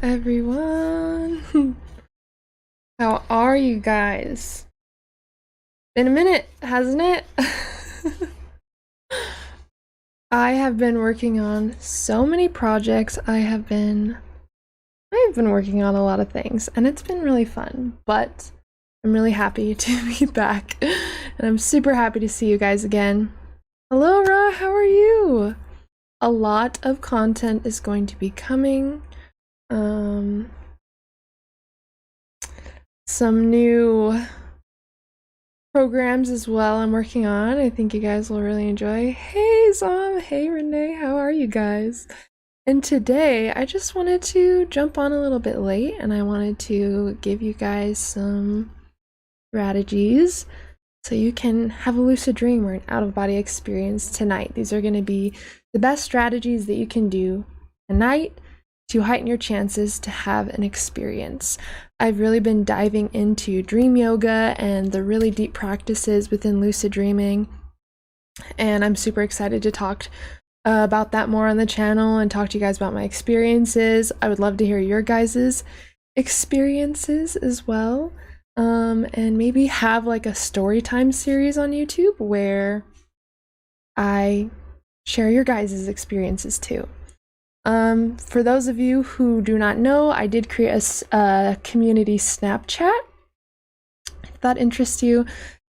everyone. How are you guys? Been a minute, hasn't it? I have been working on so many projects. I've been working on a lot of things, and it's been really fun, but I'm really happy to be back, and I'm super happy to see you guys again. Hello, Ra, how are you? A lot of content is going to be coming. Some new programs as well I'm working on. I think you guys will really enjoy. Hey, Zom. Hey, Renee. How are you guys? And today, I just wanted to jump on a little bit late, and I wanted to give you guys some strategies so you can have a lucid dream or an out-of-body experience tonight. These are going to be the best strategies that you can do tonight to heighten your chances to have an experience. I've really been diving into dream yoga and the really deep practices within lucid dreaming, and I'm super excited to talk about that more on the channel and talk to you guys about my experiences. I would love to hear your guys's experiences as well, and maybe have like a story time series on YouTube where I share your guys's experiences too. For those of you who do not know, I did create a community Snapchat, if that interests you,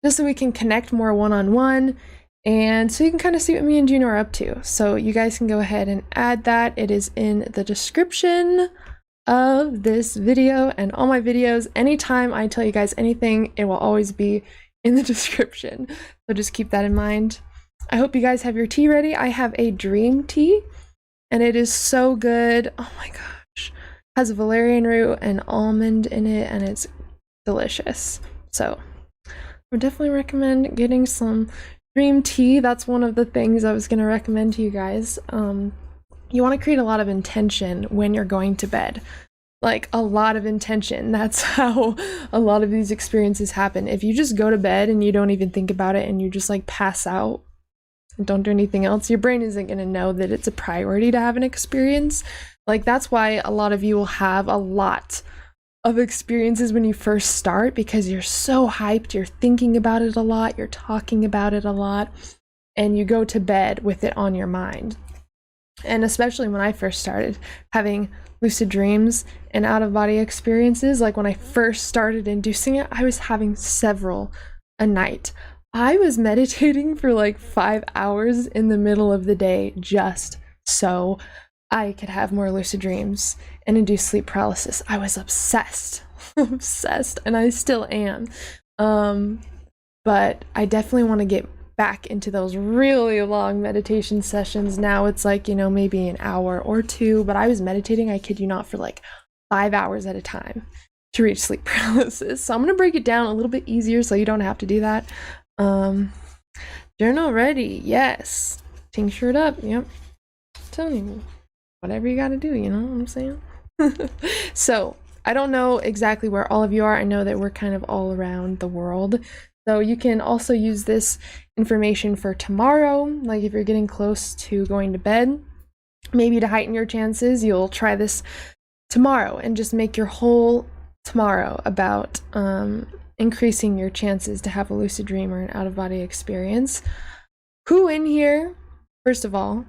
just so we can connect more one-on-one, and so you can kind of see what me and Juno are up to. So you guys can go ahead and add that. It is in the description of this video and all my videos. Anytime I tell you guys anything, it will always be in the description. So just keep that in mind. I hope you guys have your tea ready. I have a dream tea, and it is so good. Oh my gosh. It has valerian root and almond in it, and it's delicious. So I would definitely recommend getting some dream tea. That's one of the things I was going to recommend to you guys. You want to create a lot of intention when you're going to bed. Like a lot of intention. That's how a lot of these experiences happen. If you just go to bed and you don't even think about it and you just like pass out, don't do anything else, your brain isn't going to know that it's a priority to have an experience. Like that's why a lot of you will have a lot of experiences when you first start, because you're so hyped, you're thinking about it a lot, you're talking about it a lot, and you go to bed with it on your mind. And especially when I first started having lucid dreams and out-of-body experiences, like when I first started inducing it, I was having several a night. I was meditating for like 5 hours in the middle of the day just so I could have more lucid dreams and induce sleep paralysis. I was obsessed, obsessed, and I still am. But I definitely want to get back into those really long meditation sessions. Now it's like, you know, maybe an hour or two, but I was meditating, I kid you not, for like 5 hours at a time to reach sleep paralysis. So I'm going to break it down a little bit easier so you don't have to do that. Journal ready, yes. Tincture it up, yep. Tell me, whatever you gotta do, you know what I'm saying? So I don't know exactly where all of you are. I know that we're kind of all around the world, so you can also use this information for tomorrow. Like if you're getting close to going to bed, maybe to heighten your chances, you'll try this tomorrow and just make your whole tomorrow about increasing your chances to have a lucid dream or an out-of-body experience. Who in here, first of all,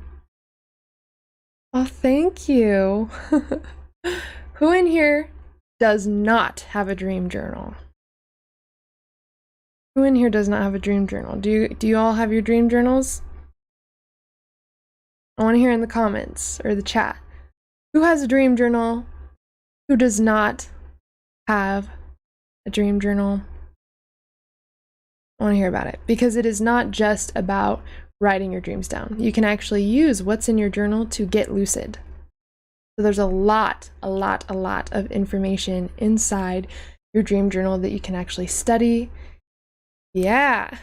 oh, thank you. Who in here does not have a dream journal? Who in here does not have a dream journal? Do you all have your dream journals? I want to hear in the comments or the chat. Who has a dream journal? Who does not have a dream journal? I want to hear about it, because it is not just about writing your dreams down. You can actually use what's in your journal to get lucid. So there's a lot of information inside your dream journal that you can actually study. Yeah.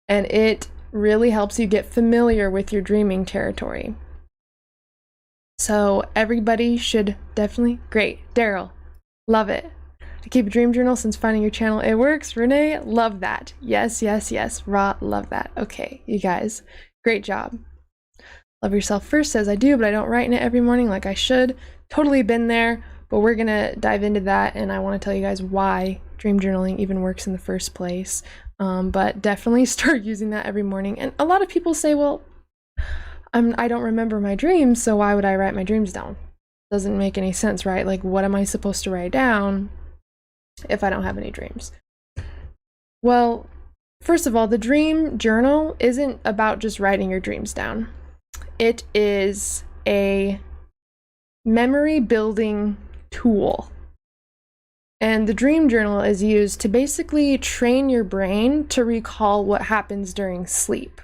And it really helps you get familiar with your dreaming territory. So everybody should definitely, great. Daryl, love it. To keep a dream journal since finding your channel, it works. Renee, love that. Yes, yes, yes. Ra, love that. Okay, you guys, great job. Love Yourself First says, I do, but I don't write in it every morning like I should. Totally been there, but we're gonna dive into that, and I want to tell you guys why dream journaling even works in the first place. But definitely start using that every morning. And a lot of people say, well, I don't remember my dreams, so why would I write my dreams down? Doesn't make any sense, right? Like, what am I supposed to write down if I don't have any dreams? Well, first of all, the dream journal isn't about just writing your dreams down. It is a memory building tool. And the dream journal is used to basically train your brain to recall what happens during sleep.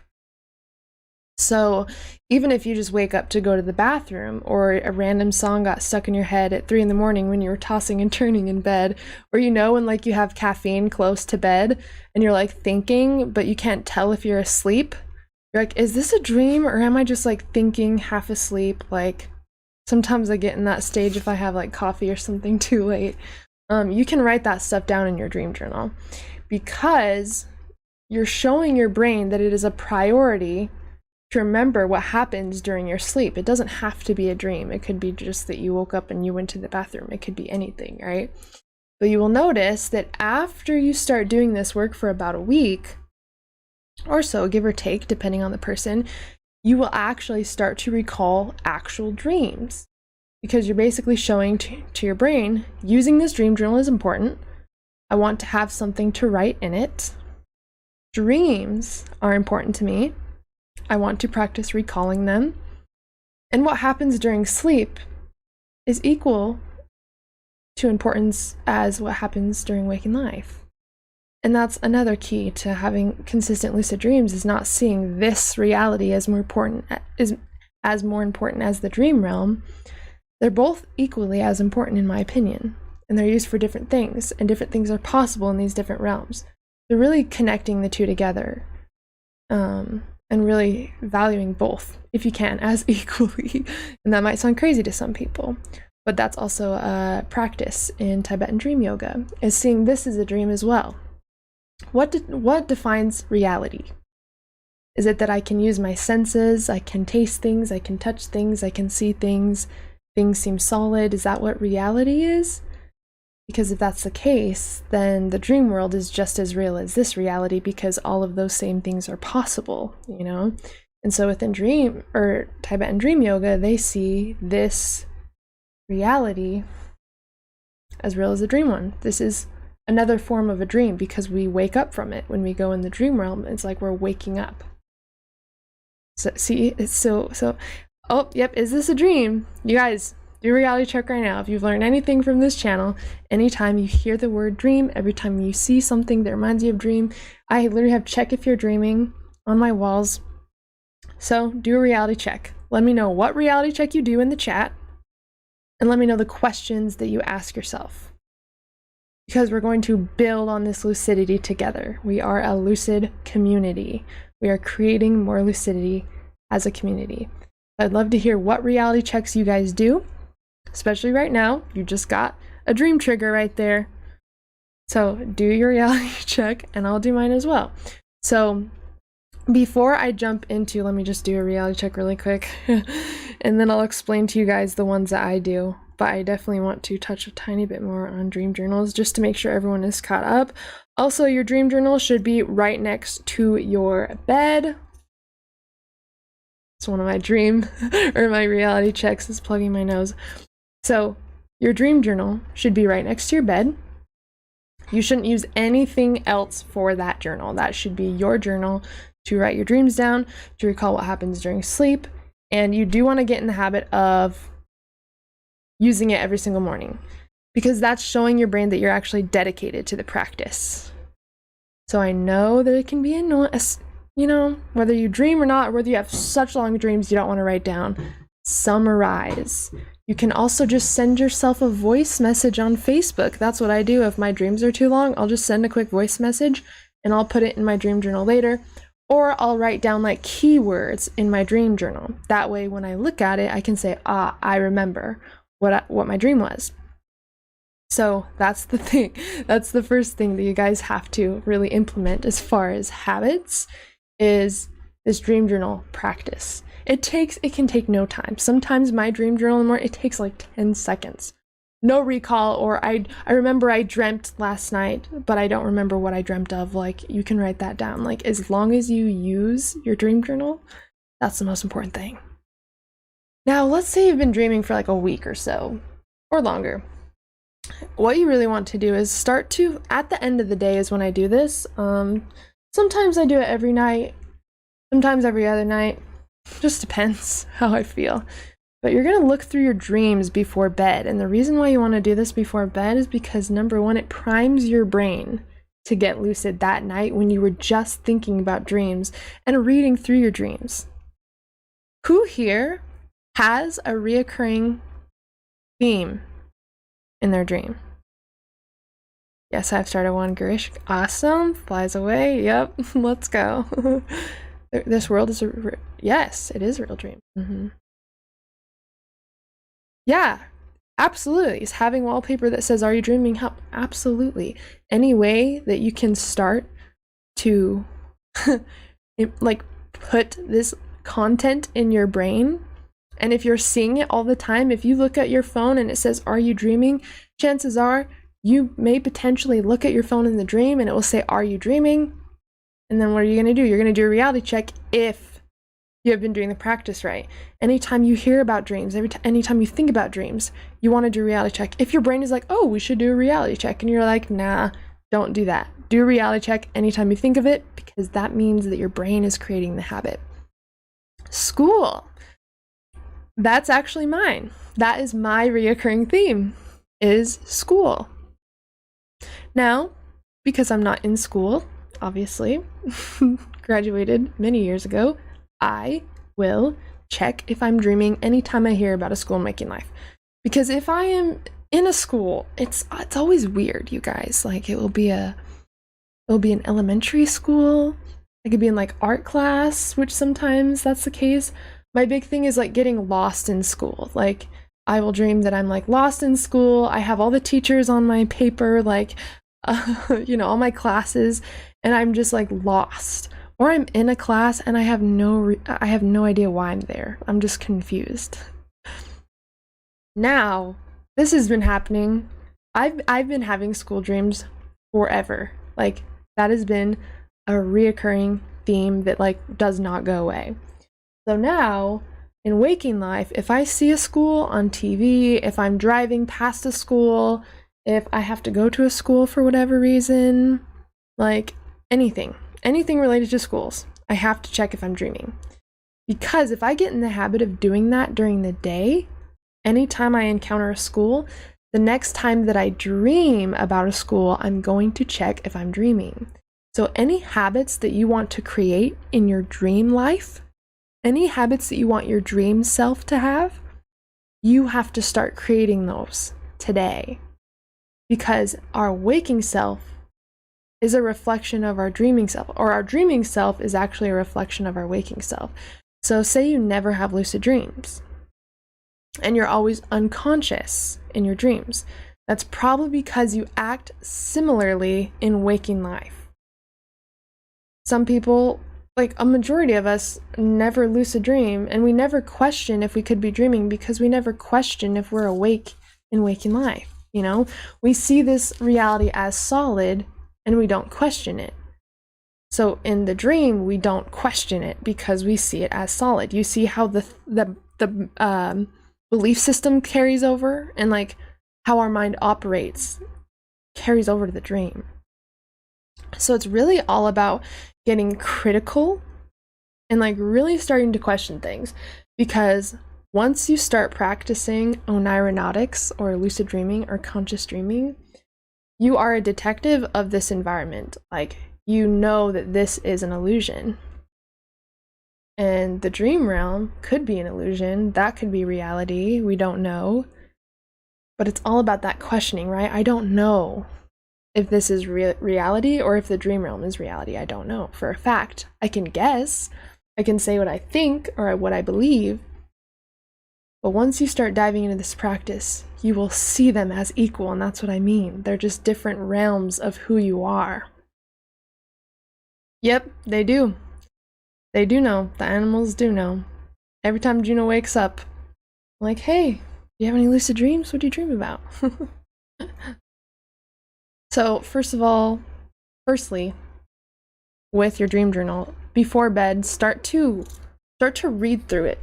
So even if you just wake up to go to the bathroom, or a random song got stuck in your head at 3 in the morning when you were tossing and turning in bed, or when like you have caffeine close to bed and you're like thinking, but you can't tell if you're asleep, you're like, is this a dream or am I just like thinking half asleep? Like sometimes I get in that stage if I have like coffee or something too late. You can write that stuff down in your dream journal because you're showing your brain that it is a priority to remember what happens during your sleep. It doesn't have to be a dream. It could be just that you woke up and you went to the bathroom. It could be anything, right? But you will notice that after you start doing this work for about a week or so, give or take, depending on the person, you will actually start to recall actual dreams, because you're basically showing to your brain, using this dream journal is important. I want to have something to write in it. Dreams are important to me. I want to practice recalling them. And what happens during sleep is equal to importance as what happens during waking life. And that's another key to having consistent lucid dreams, is not seeing this reality as more important as the dream realm. They're both equally as important in my opinion, and they're used for different things, and different things are possible in these different realms. They're really connecting the two together. And really valuing both, if you can, as equally. And that might sound crazy to some people, but that's also a practice in Tibetan dream yoga, is seeing this as a dream as well. What defines reality? Is it that I can use my senses, I can taste things, I can touch things, I can see things, things seem solid? Is that what reality is? Because if that's the case, then the dream world is just as real as this reality, because all of those same things are possible, And so within dream or Tibetan dream yoga, they see this reality as real as the dream one. This is another form of a dream because we wake up from it. When we go in the dream realm, it's like we're waking up. So see, it's so, oh, yep, is this a dream? You guys, do a reality check right now. If you've learned anything from this channel, anytime you hear the word dream, every time you see something that reminds you of dream, I literally have check if you're dreaming on my walls. So do a reality check. Let me know what reality check you do in the chat, and let me know the questions that you ask yourself, because we're going to build on this lucidity together. We are a lucid community. We are creating more lucidity as a community. I'd love to hear what reality checks you guys do. Especially right now, you just got a dream trigger right there. So do your reality check, and I'll do mine as well. So before I jump into, let me just do a reality check really quick, and then I'll explain to you guys the ones that I do. But I definitely want to touch a tiny bit more on dream journals just to make sure everyone is caught up. Also, your dream journal should be right next to your bed. It's one of my dream or my reality checks is plugging my nose. So your dream journal should be right next to your bed. You shouldn't use anything else for that journal. That should be your journal to write your dreams down, to recall what happens during sleep. And you do want to get in the habit of using it every single morning, because that's showing your brain that you're actually dedicated to the practice. So I know that it can be annoying, whether you dream or not, or whether you have such long dreams you don't want to write down, summarize. You can also just send yourself a voice message on Facebook. That's what I do. If my dreams are too long, I'll just send a quick voice message and I'll put it in my dream journal later. Or I'll write down like keywords in my dream journal. That way, when I look at it, I can say, I remember what my dream was. So that's the thing. That's the first thing that you guys have to really implement as far as habits, is this dream journal practice. It can take no time. Sometimes my dream journal in the morning, it takes like 10 seconds. No recall, or I remember I dreamt last night, but I don't remember what I dreamt of. Like, you can write that down. Like, as long as you use your dream journal, that's the most important thing. Now, let's say you've been dreaming for like a week or so, or longer. What you really want to do is start to, at the end of the day is when I do this. Sometimes I do it every night, sometimes every other night. Just depends how I feel. But you're going to look through your dreams before bed. And the reason why you want to do this before bed is because, number one, it primes your brain to get lucid that night when you were just thinking about dreams and reading through your dreams. Who here has a reoccurring theme in their dream? Yes, I've started one. Garish. Awesome. Flies away. Yep. Let's go. This world is yes, it is a real dream. Yeah, absolutely. Is having wallpaper that says, "Are you dreaming?" help? Absolutely. Any way that you can start to like put this content in your brain. And if you're seeing it all the time, if you look at your phone and it says, "Are you dreaming?" chances are you may potentially look at your phone in the dream and it will say, "Are you dreaming?" And then what are you going to do? You're going to do a reality check if you have been doing the practice right. Anytime you hear about dreams, anytime you think about dreams, you want to do a reality check. If your brain is like, "Oh, we should do a reality check," and you're like, "Nah, don't do that." Do a reality check anytime you think of it, because that means that your brain is creating the habit. School. That's actually mine. That is my reoccurring theme, is school. Now, because I'm not in school, obviously, graduated many years ago, I will check if I'm dreaming anytime I hear about a school making life. Because if I am in a school, it's always weird, you guys. Like, it'll be an elementary school. I could be in like art class, which sometimes that's the case. My big thing is like getting lost in school. Like, I will dream that I'm like lost in school. I have all the teachers on my paper, like, all my classes, and I'm just like lost. Or I'm in a class and I have no idea why I'm there. I'm just confused. Now, this has been happening. I've been having school dreams forever. Like, that has been a reoccurring theme that like does not go away. So now, in waking life, if I see a school on TV, if I'm driving past a school, if I have to go to a school for whatever reason, like anything related to schools, I have to check if I'm dreaming. Because if I get in the habit of doing that during the day, anytime I encounter a school, the next time that I dream about a school, I'm going to check if I'm dreaming. So any habits that you want to create in your dream life, any habits that you want your dream self to have, you have to start creating those today. Because our waking self is a reflection of our dreaming self, or our dreaming self is actually a reflection of our waking self. So say you never have lucid dreams and you're always unconscious in your dreams. That's probably because you act similarly in waking life. Some people, like a majority of us, never lucid dream, and we never question if we could be dreaming because we never question if we're awake in waking life. We see this reality as solid and we don't question it. So in the dream, we don't question it because we see it as solid. You see how the belief system carries over, and like how our mind operates carries over to the dream. So it's really all about getting critical and like really starting to question things, because once you start practicing oneironautics or lucid dreaming or conscious dreaming, you are a detective of this environment. Like, you know that this is an illusion. And the dream realm could be an illusion. That could be reality. We don't know. But it's all about that questioning, right? I don't know if this is reality or if the dream realm is reality. I don't know for a fact. I can guess. I can say what I think or what I believe. But once you start diving into this practice, you will see them as equal, and that's what I mean. They're just different realms of who you are. Yep, they do. They do know. The animals do know. Every time Juno wakes up, I'm like, hey, do you have any lucid dreams? What do you dream about? So firstly, with your dream journal, before bed, start to read through it.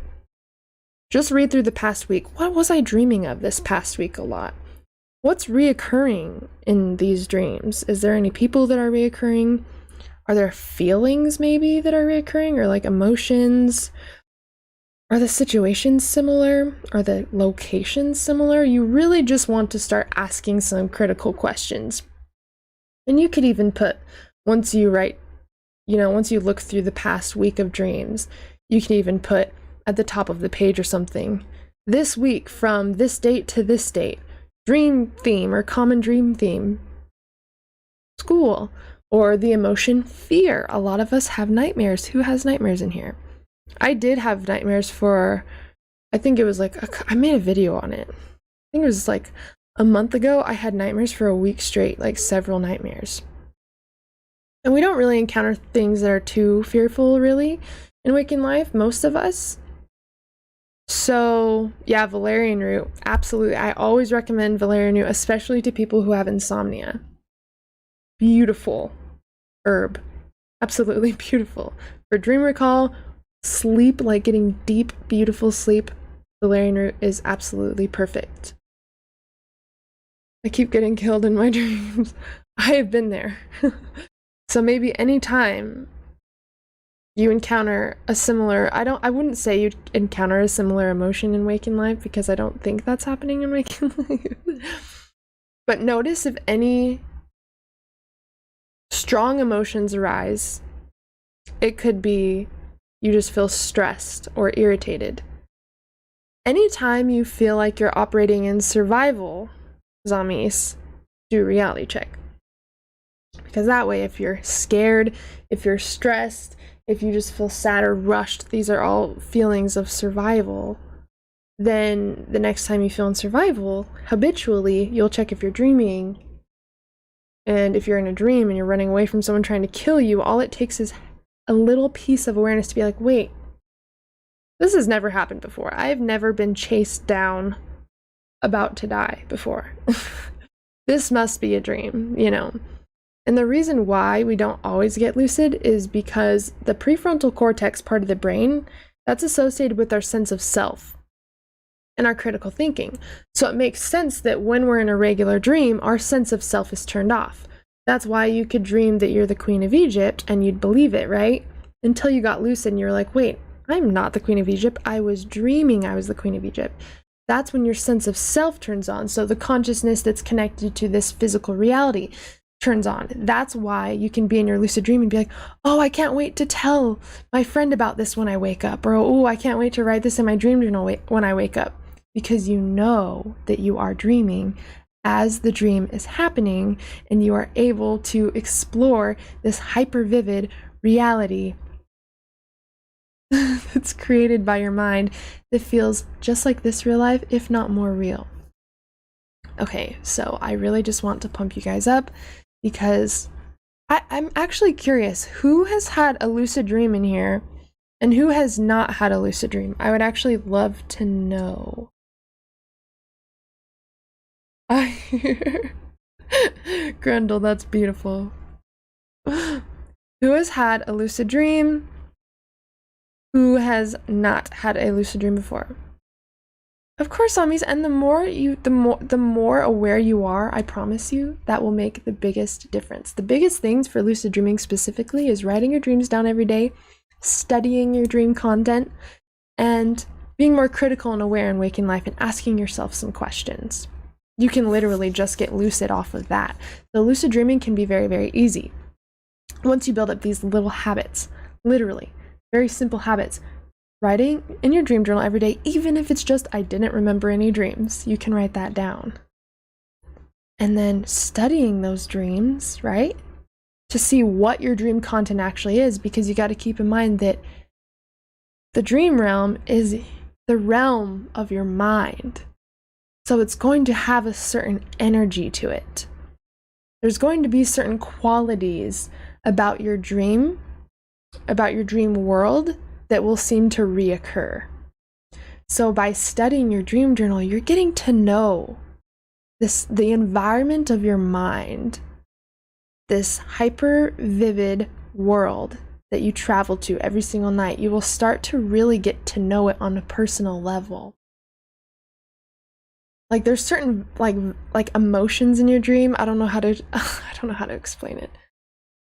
Just read through the past week. What was I dreaming of this past week a lot? What's reoccurring in these dreams? Is there any people that are reoccurring? Are there feelings maybe that are reoccurring, or like emotions? Are the situations similar? Are the locations similar? You really just want to start asking some critical questions. And you could even put, once you look through the past week of dreams, you can even put at the top of the page or something, this week from this date to this date, dream theme or common dream theme, school, or the emotion fear. A lot of us have nightmares. Who has nightmares in here? I did have nightmares for, I think it was like, I made a video on it. I think it was like a month ago. I had nightmares for a week straight, like several nightmares. And we don't really encounter things that are too fearful, really, in waking life, most of us. So yeah, valerian root, absolutely. I always recommend valerian root, especially to people who have insomnia. Beautiful herb, absolutely beautiful. For dream recall, sleep, like getting deep, beautiful sleep, valerian root is absolutely perfect. I keep getting killed in my dreams. I have been there. So maybe anytime you encounter a similar, I wouldn't say you'd encounter a similar emotion in waking life, because I don't think that's happening in waking life. But notice if any strong emotions arise. It could be you just feel stressed or irritated. Anytime you feel like you're operating in survival, zombies, do a reality check. Because that way, if you're scared, if you're stressed, if you just feel sad or rushed, these are all feelings of survival. Then the next time you feel in survival, habitually, you'll check if you're dreaming. And if you're in a dream and you're running away from someone trying to kill you, all it takes is a little piece of awareness to be like, wait, this has never happened before. I've never been chased down about to die before. This must be a dream, you know. And the reason why we don't always get lucid is because the prefrontal cortex part of the brain, that's associated with our sense of self and our critical thinking. So it makes sense that when we're in a regular dream, our sense of self is turned off. That's why you could dream that you're the Queen of Egypt and you'd believe it, right? Until you got lucid and you're like, wait, I'm not the Queen of Egypt. I was dreaming I was the Queen of Egypt. That's when your sense of self turns on. So the consciousness that's connected to this physical reality turns on. That's why you can be in your lucid dream and be like, oh, I can't wait to tell my friend about this when I wake up. Or, oh, I can't wait to write this in my dream journal when I wake up. Because you know that you are dreaming as the dream is happening, and you are able to explore this hyper vivid reality that's created by your mind that feels just like this real life, if not more real. Okay, so I really just want to pump you guys up, because I'm actually curious, who has had a lucid dream in here and who has not had a lucid dream? I would actually love to know. Grundle, that's beautiful. Who has had a lucid dream? Who has not had a lucid dream before? Of course, zombies, and the more aware you are, I promise you, that will make the biggest difference. The biggest things for lucid dreaming specifically is writing your dreams down every day, studying your dream content, and being more critical and aware in waking life and asking yourself some questions. You can literally just get lucid off of that. The lucid dreaming can be very, very easy. Once you build up these little habits, literally, very simple habits, writing in your dream journal every day, even if it's just, I didn't remember any dreams, you can write that down. And then studying those dreams, right? To see what your dream content actually is, because you got to keep in mind that the dream realm is the realm of your mind. So it's going to have a certain energy to it. There's going to be certain qualities about your dream world that will seem to reoccur. So by studying your dream journal, you're getting to know the environment of your mind, this hyper vivid world that you travel to every single night. You will start to really get to know it on a personal level. Like there's certain like emotions in your dream. I don't know how to explain it.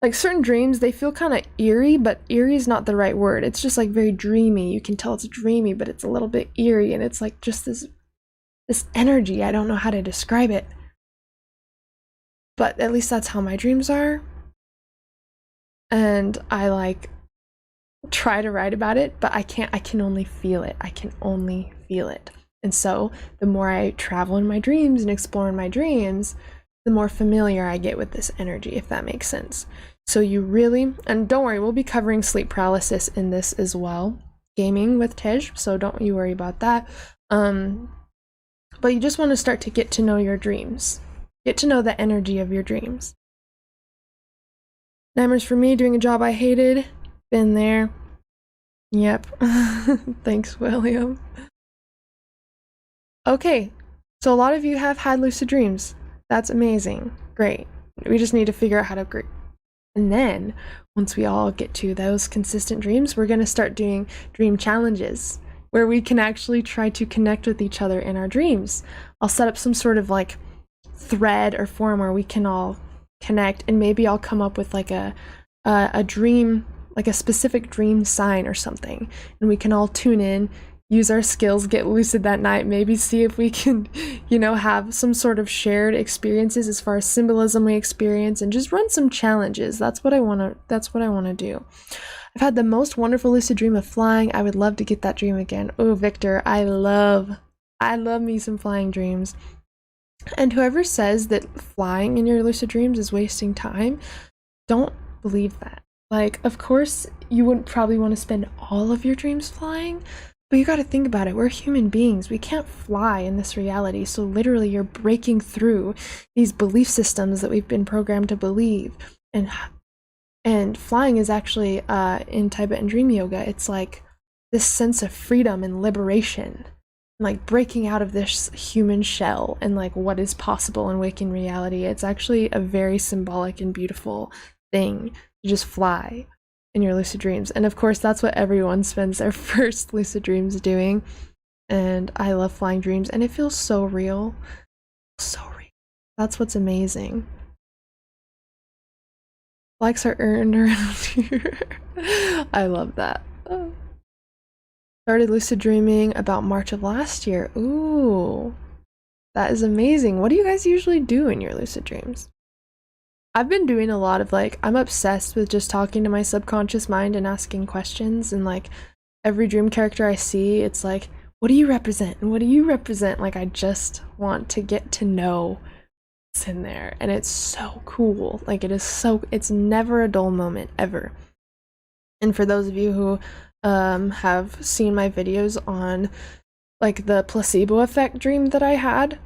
Like certain dreams, they feel kind of eerie, but eerie is not the right word. It's just like very dreamy. You can tell it's dreamy, but it's a little bit eerie, and it's like just this energy. I don't know how to describe it. But at least that's how my dreams are. And I like try to write about it, but I can't. I can only feel it. I can only feel it. And so the more I travel in my dreams and explore in my dreams, the more familiar I get with this energy, if that makes sense. So you really, and don't worry, we'll be covering sleep paralysis in this as well, gaming with 𝒕𝒔, so don't you worry about that. But you just want to start to get to know your dreams. Get to know the energy of your dreams. Nightmares for me, doing a job I hated. Been there. Yep. Thanks, William. Okay, so a lot of you have had lucid dreams. That's amazing. Great. We just need to figure out how to agree. And then, once we all get to those consistent dreams, we're going to start doing dream challenges where we can actually try to connect with each other in our dreams. I'll set up some sort of like thread or forum where we can all connect, and maybe I'll come up with like a dream, like a specific dream sign or something, and we can all tune in, use our skills, get lucid that night, maybe see if we can, you know, have some sort of shared experiences as far as symbolism we experience, and just run some challenges. That's what I want to do. I've had the most wonderful lucid dream of flying. I would love to get that dream again. Oh, Victor, I love me some flying dreams. And whoever says that flying in your lucid dreams is wasting time, don't believe that. Like, of course, you wouldn't probably want to spend all of your dreams flying, but you got to think about it. We're human beings. We can't fly in this reality. So literally you're breaking through these belief systems that we've been programmed to believe. And flying is actually, in Tibetan dream yoga, it's like this sense of freedom and liberation, like breaking out of this human shell and like what is possible in waking reality. It's actually a very symbolic and beautiful thing to just fly in your lucid dreams. And of course, that's what everyone spends their first lucid dreams doing. And I love flying dreams, and it feels so real. So real. That's what's amazing. Likes are earned around here. I love that. Started lucid dreaming about March of last year. Ooh, that is amazing. What do you guys usually do in your lucid dreams? I've been doing a lot of like, I'm obsessed with just talking to my subconscious mind and asking questions, and like every dream character I see, it's like, what do you represent? And what do you represent? Like, I just want to get to know what's in there, and it's so cool. Like, it's never a dull moment, ever. And for those of you who have seen my videos on like the placebo effect dream that I had,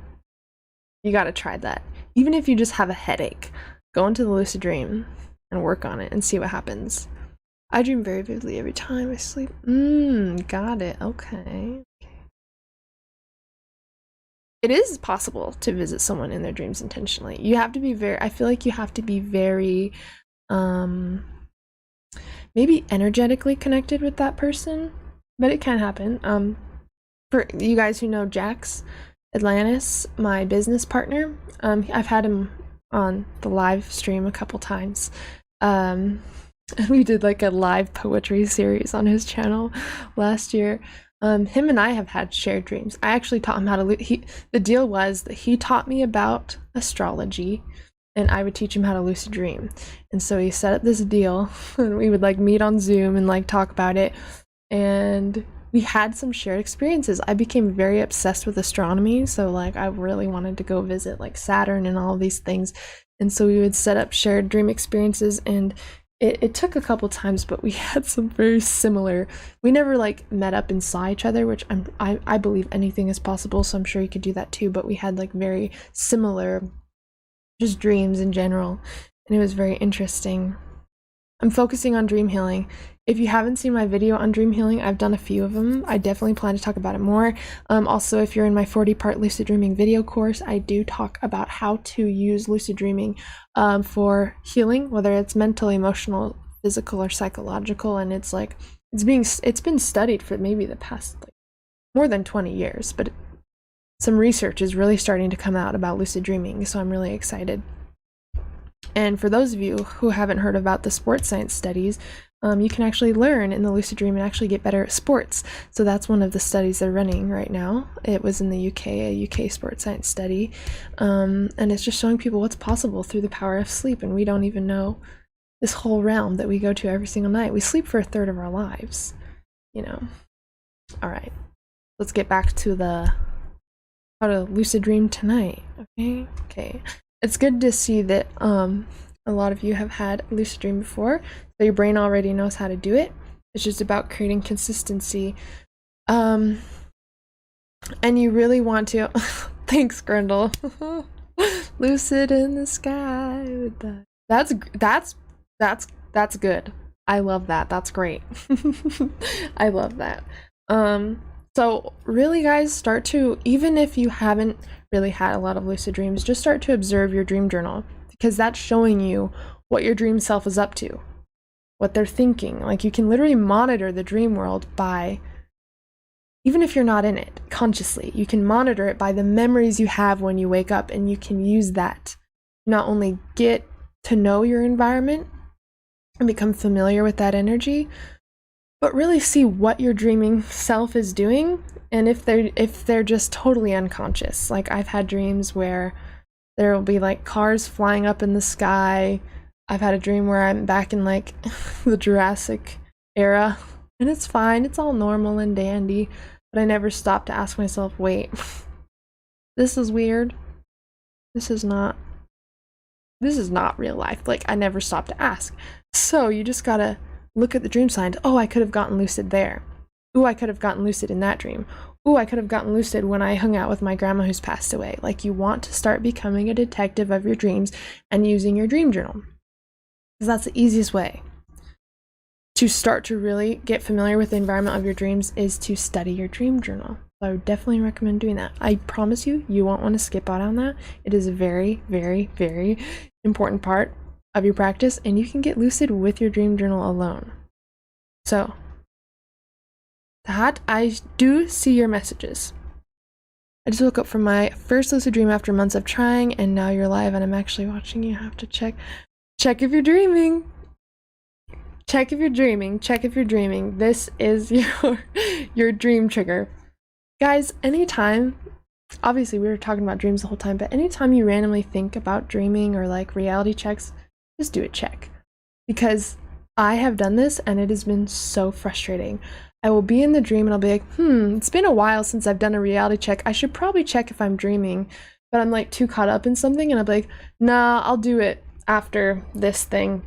you got to try that. Even if you just have a headache, go into the lucid dream and work on it and see what happens. I dream very vividly every time I sleep. Got it. Okay. It is possible to visit someone in their dreams intentionally. You have to be I feel like you have to be very maybe energetically connected with that person, but it can happen. For you guys who know Jax Atlantis, my business partner, I've had him on the live stream a couple times. And we did like a live poetry series on his channel last year. Him and I have had shared dreams. I actually taught him how to the deal was that he taught me about astrology, and I would teach him how to lucid dream. And so he set up this deal, and we would like meet on Zoom and like talk about it, and we had some shared experiences. I became very obsessed with astronomy, so like I really wanted to go visit like Saturn and all these things, and so we would set up shared dream experiences, and it took a couple times, but we had some very similar. We never like met up and saw each other, which I believe anything is possible, so I'm sure you could do that too, but we had like very similar just dreams in general, and it was very interesting. I'm focusing on dream healing. If you haven't seen my video on dream healing, I've done a few of them. I definitely plan to talk about it more. Also, if you're in my 40-part lucid dreaming video course, I do talk about how to use lucid dreaming for healing, whether it's mental, emotional, physical, or psychological. And it's like it's been studied for maybe the past like more than 20 years, but some research is really starting to come out about lucid dreaming, so I'm really excited. And for those of you who haven't heard about the sports science studies, you can actually learn in the lucid dream and actually get better at sports. So that's one of the studies they're running right now. It was in the UK, a UK sports science study, and it's just showing people what's possible through the power of sleep, and we don't even know this whole realm that we go to every single night. We sleep for a third of our lives, you know. All right, let's get back to the how to lucid dream tonight. Okay. It's good to see that a lot of you have had a lucid dream before, so your brain already knows how to do it. It's just about creating consistency. And you really want to thanks, Grendel. Lucid in the sky with the that's good. I love that. That's great. I love that. So really, guys, start to, even if you haven't really had a lot of lucid dreams, just start to observe your dream journal, because that's showing you what your dream self is up to, what they're thinking. Like, you can literally monitor the dream world by, even if you're not in it consciously, you can monitor it by the memories you have when you wake up, and you can use that to not only get to know your environment and become familiar with that energy, but really see what your dreaming self is doing, and if they're just totally unconscious. Like, I've had dreams where there will be like cars flying up in the sky. I've had a dream where I'm back in like the Jurassic era, and it's fine, it's all normal and dandy, but I never stopped to ask myself, wait, this is weird. This is not real life. Like, I never stopped to ask. So you just gotta look at the dream signs. Oh, I could have gotten lucid there. Ooh, I could have gotten lucid in that dream. Ooh, I could have gotten lucid when I hung out with my grandma who's passed away. Like, you want to start becoming a detective of your dreams and using your dream journal, because that's the easiest way to start to really get familiar with the environment of your dreams, is to study your dream journal. So I would definitely recommend doing that. I promise you, you won't want to skip out on that. It is a very, very, very important part of your practice, and you can get lucid with your dream journal alone. So, that, I do see your messages. I just woke up from my first lucid dream after months of trying, and now you're live and I'm actually watching you. Have to check if you're dreaming. Check if you're dreaming. Check if you're dreaming. This is your dream trigger. Guys, anytime, obviously we were talking about dreams the whole time, but anytime you randomly think about dreaming or like reality checks, just do a check, because I have done this and it has been so frustrating. I will be in the dream and I'll be like, it's been a while since I've done a reality check. I should probably check if I'm dreaming, but I'm like too caught up in something, and I'll be like, nah, I'll do it after this thing.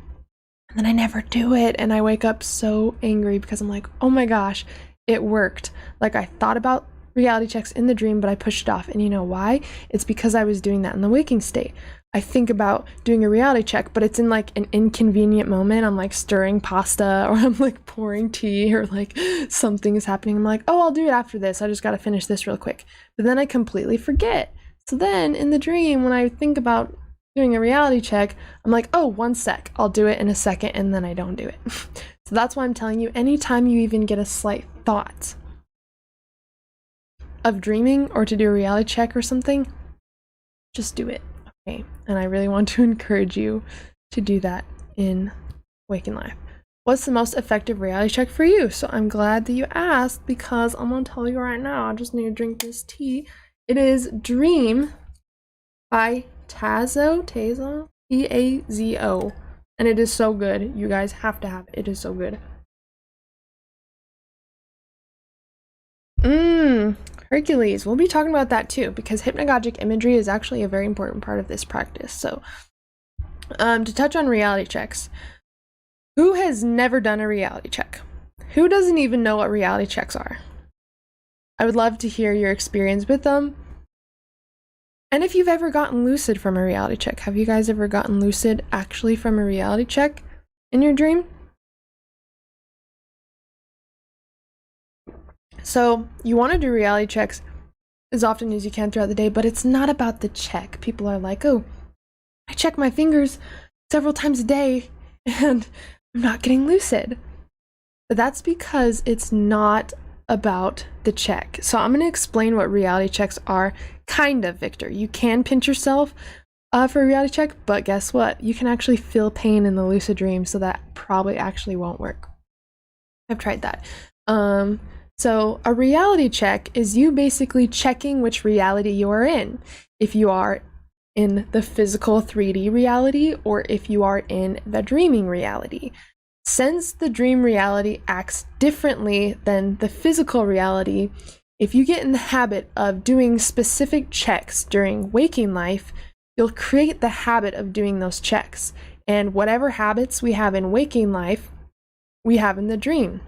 And then I never do it, and I wake up so angry because I'm like, oh my gosh, it worked. Like, I thought about reality checks in the dream, but I pushed it off. And you know why? It's because I was doing that in the waking state. I think about doing a reality check, but it's in like an inconvenient moment. I'm like stirring pasta, or I'm like pouring tea, or like something is happening. I'm like, oh, I'll do it after this. I just got to finish this real quick. But then I completely forget. So then in the dream, when I think about doing a reality check, I'm like, oh, 1 sec. I'll do it in a second, and then I don't do it. So that's why I'm telling you, anytime you even get a slight thought of dreaming or to do a reality check or something, just do it. Okay, and I really want to encourage you to do that in waking life. What's the most effective reality check for you? So I'm glad that you asked, because I'm gonna tell you right now. I just need to drink this tea. It is Dream by Tazo, T-A-Z-O, and it is so good. You guys have to have it. It is so good. Hercules. We'll be talking about that too, because hypnagogic imagery is actually a very important part of this practice. So, to touch on reality checks, who has never done a reality check? Who doesn't even know what reality checks are? I would love to hear your experience with them. And if you've ever gotten lucid from a reality check, have you guys ever gotten lucid actually from a reality check in your dream? So you want to do reality checks as often as you can throughout the day, but it's not about the check. People are like, oh, I check my fingers several times a day and I'm not getting lucid. But that's because it's not about the check. So I'm going to explain what reality checks are, kind of, Victor. You can pinch yourself for a reality check, but guess what? You can actually feel pain in the lucid dream, so that probably actually won't work. I've tried that. So a reality check is you basically checking which reality you are in. If you are in the physical 3D reality, or if you are in the dreaming reality. Since the dream reality acts differently than the physical reality, if you get in the habit of doing specific checks during waking life, you'll create the habit of doing those checks. And whatever habits we have in waking life, we have in the dream.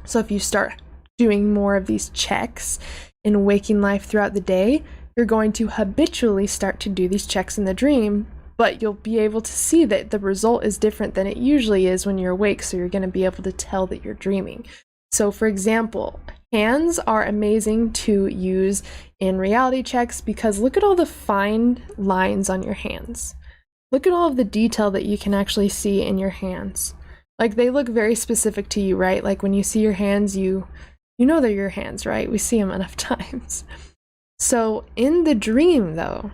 So if you start doing more of these checks in waking life throughout the day, you're going to habitually start to do these checks in the dream, but you'll be able to see that the result is different than it usually is when you're awake, so you're going to be able to tell that you're dreaming. So for example, hands are amazing to use in reality checks because look at all the fine lines on your hands. Look at all of the detail that you can actually see in your hands. Like, they look very specific to you, right? Like when you see your hands, you know they're your hands, right? We see them enough times. So in the dream though,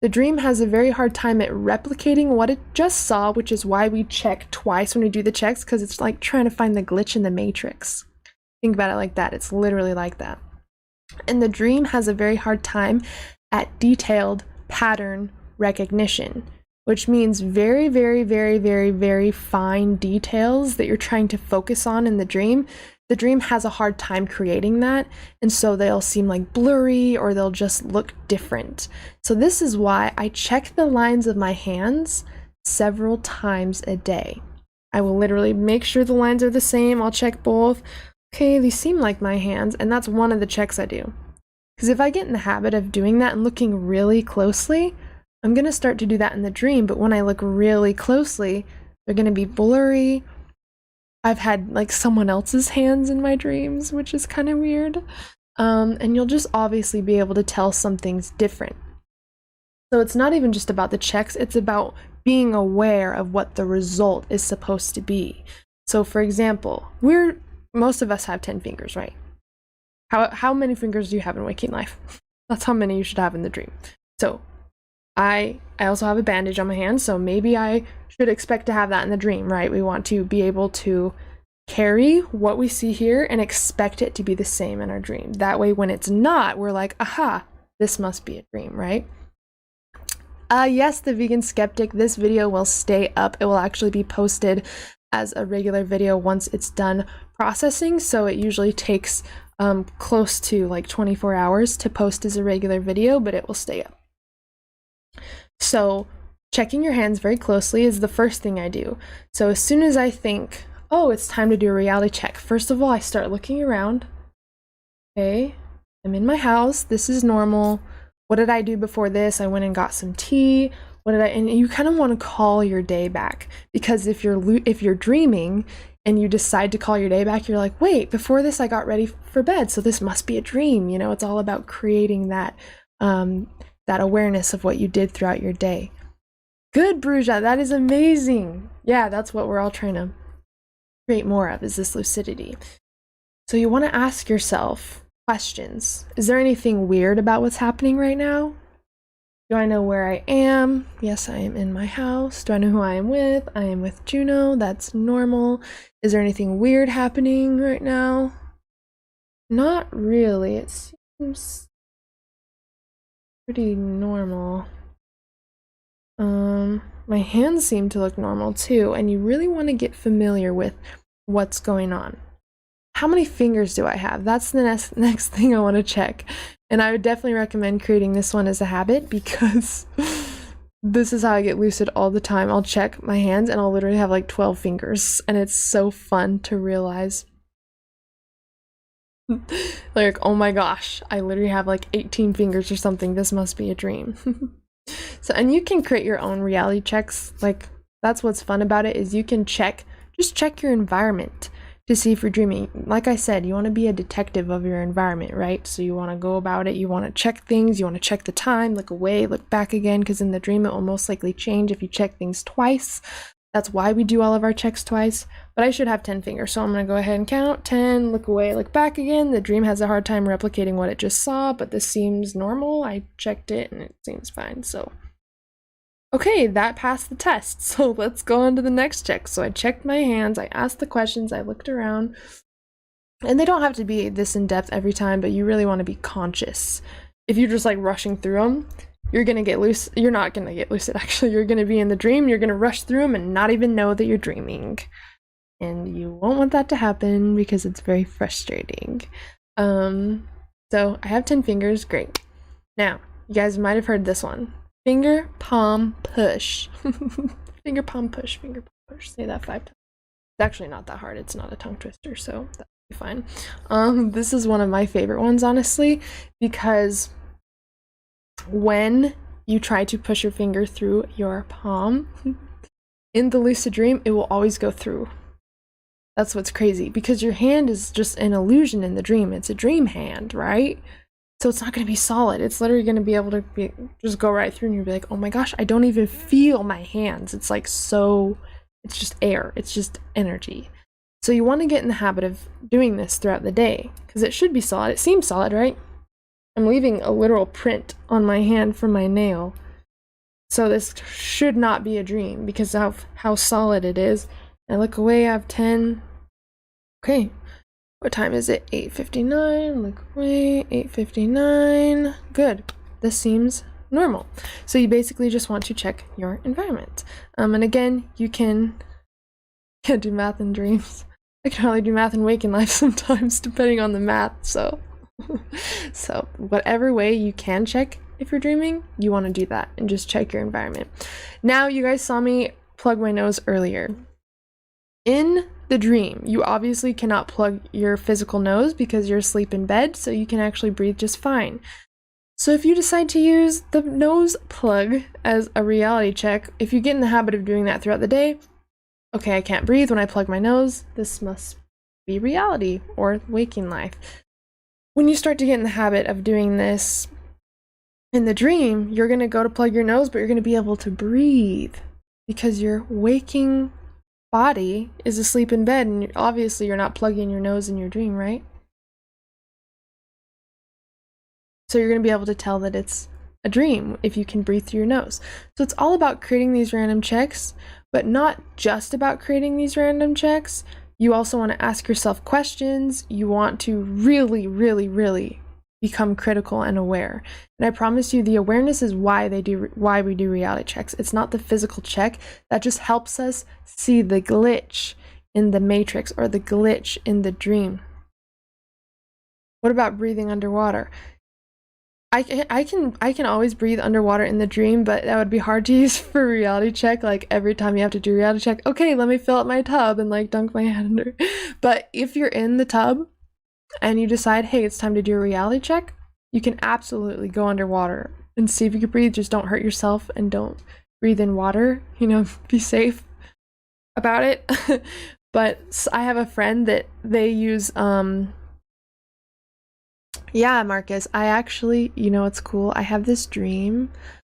the dream has a very hard time at replicating what it just saw, which is why we check twice when we do the checks, because it's like trying to find the glitch in the matrix. Think about it like that. It's literally like that. And the dream has a very hard time at detailed pattern recognition, which means very, very, very, very, very fine details that you're trying to focus on in the dream. The dream has a hard time creating that, and so they'll seem like blurry or they'll just look different. So this is why I check the lines of my hands several times a day. I will literally make sure the lines are the same. I'll check both. Okay, these seem like my hands, and that's one of the checks I do. Because if I get in the habit of doing that and looking really closely, I'm going to start to do that in the dream, but when I look really closely, they're going to be blurry. I've had like someone else's hands in my dreams, which is kind of weird. And you'll just obviously be able to tell something's different. So it's not even just about the checks, it's about being aware of what the result is supposed to be. So for example, most of us have 10 fingers, right? How many fingers do you have in waking life? That's how many you should have in the dream. So I also have a bandage on my hand, so maybe I should expect to have that in the dream, right? We want to be able to carry what we see here and expect it to be the same in our dream. That way, when it's not, we're like, aha, this must be a dream, right? Yes, the vegan skeptic, this video will stay up. It will actually be posted as a regular video once it's done processing, so it usually takes close to like 24 hours to post as a regular video, but it will stay up. So checking your hands very closely is the first thing I do. So as soon as I think, oh, it's time to do a reality check, first of all, I start looking around. Okay, I'm in my house. This is normal. What did I do before this? I went and got some tea. And you kind of want to call your day back, because if you're dreaming and you decide to call your day back, you're like, wait, before this I got ready for bed, so this must be a dream. You know, it's all about creating that that awareness of what you did throughout your day. Good, 𝒔𝒑, that is amazing. Yeah, that's what we're all trying to create more of, is this lucidity. So you want to ask yourself questions. Is there anything weird about what's happening right now? Do I know where I am? Yes, I am in my house. Do I know who I am with? I am with Juno. That's normal. Is there anything weird happening right now? Not really. It seems pretty normal. My hands seem to look normal too, and you really want to get familiar with what's going on. How many fingers do I have? That's the next thing I want to check. And I would definitely recommend creating this one as a habit, because this is how I get lucid all the time. I'll check my hands and I'll literally have like 12 fingers, and it's so fun to realize. Like, oh my gosh, I literally have like 18 fingers or something. This must be a dream. So, and you can create your own reality checks. Like, that's what's fun about it, is you can just check your environment. to see if you're dreaming. Like I said, you want to be a detective of your environment, right? So you want to go about it, you want to check things, you want to check the time, look away, look back again, because in the dream it will most likely change if you check things twice. That's why we do all of our checks twice. But I should have 10 fingers, so I'm going to go ahead and count 10, look away, look back again. The dream has a hard time replicating what it just saw, but this seems normal. I checked it and it seems fine. So okay, that passed the test. So let's go on to the next check. So I checked my hands, I asked the questions, I looked around. And they don't have to be this in depth every time, but you really want to be conscious. If you're just like rushing through them, you're gonna get loose. You're not gonna get lucid, actually. You're gonna be in the dream, you're gonna rush through them and not even know that you're dreaming. And you won't want that to happen because it's very frustrating. So I have 10 fingers, great. Now, you guys might have heard this one. Finger, palm, push. Finger, palm, push, finger, palm, push. Say that 5 times. It's actually not that hard, it's not a tongue twister, so that'll be fine. This is one of my favorite ones, honestly, because when you try to push your finger through your palm, in the lucid dream, it will always go through. That's what's crazy, because your hand is just an illusion in the dream. It's a dream hand, right? So it's not going to be solid. It's literally going to be able to just go right through and you'll be like, oh my gosh, I don't even feel my hands. It's like so, it's just air. It's just energy. So you want to get in the habit of doing this throughout the day because it should be solid. It seems solid, right? I'm leaving a literal print on my hand from my nail. So this should not be a dream because of how solid it is. I look away, I have 10. Okay, what time is it? 8:59, look away, 8:59. Good, this seems normal. So you basically just want to check your environment. And again, you can't do math in dreams. I can only do math in waking life sometimes, depending on the math, so. So whatever way you can check if you're dreaming, you want to do that and just check your environment. Now, you guys saw me plug my nose earlier. In the dream, you obviously cannot plug your physical nose because you're asleep in bed, so you can actually breathe just fine. So if you decide to use the nose plug as a reality check, if you get in the habit of doing that throughout the day, okay, I can't breathe when I plug my nose, this must be reality or waking life. When you start to get in the habit of doing this in the dream, you're going to go to plug your nose, but you're going to be able to breathe because your waking body is asleep in bed, and obviously you're not plugging your nose in your dream, right? So you're going to be able to tell that it's a dream if you can breathe through your nose. So it's all about creating these random checks, but not just about creating these random checks. You also want to ask yourself questions. You want to really, really, really become critical and aware. And I promise you, the awareness is why we do reality checks. It's not the physical check. That just helps us see the glitch in the matrix or the glitch in the dream. What about breathing underwater? I can always breathe underwater in the dream, but that would be hard to use for a reality check. Like every time you have to do a reality check, okay, let me fill up my tub and like dunk my head under. But if you're in the tub and you decide, hey, it's time to do a reality check, you can absolutely go underwater and see if you can breathe. Just don't hurt yourself and don't breathe in water, you know, be safe about it. But I have a friend that they use, yeah, Marcus, I actually, you know, it's cool. I have this dream.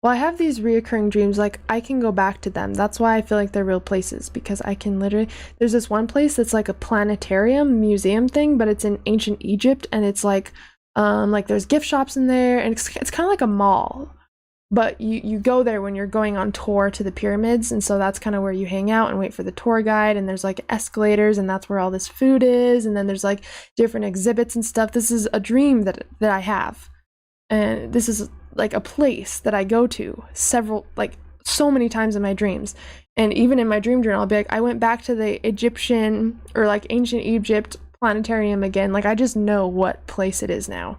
Well, I have these reoccurring dreams, like I can go back to them. That's why I feel like they're real places, because I can literally, there's this one place that's like a planetarium museum thing, but it's in ancient Egypt, and it's like there's gift shops in there, and it's kind of like a mall. But you go there when you're going on tour to the pyramids, and so that's kind of where you hang out and wait for the tour guide, and there's like escalators, and that's where all this food is, and then there's like different exhibits and stuff. This is a dream that I have, and this is like a place that I go to so many times in my dreams. And even in my dream journal, I'll be like, I went back to the Egyptian or like ancient Egypt planetarium again. Like I just know what place it is now.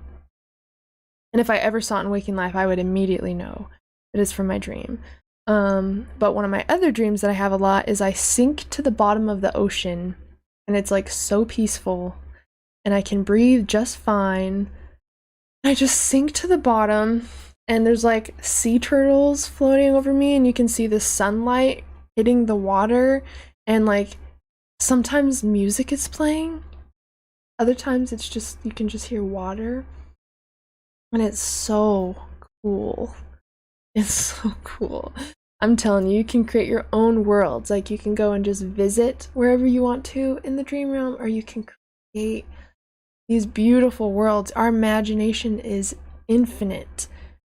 And if I ever saw it in waking life, I would immediately know it is from my dream. But one of my other dreams that I have a lot is I sink to the bottom of the ocean, and it's like so peaceful, and I can breathe just fine. I just sink to the bottom, and there's like sea turtles floating over me, and you can see the sunlight hitting the water, and like sometimes music is playing, other times it's just, you can just hear water, and it's so cool. It's so cool. I'm telling you, you can create your own worlds. Like, you can go and just visit wherever you want to in the dream realm, or you can create these beautiful worlds. Our imagination is infinite.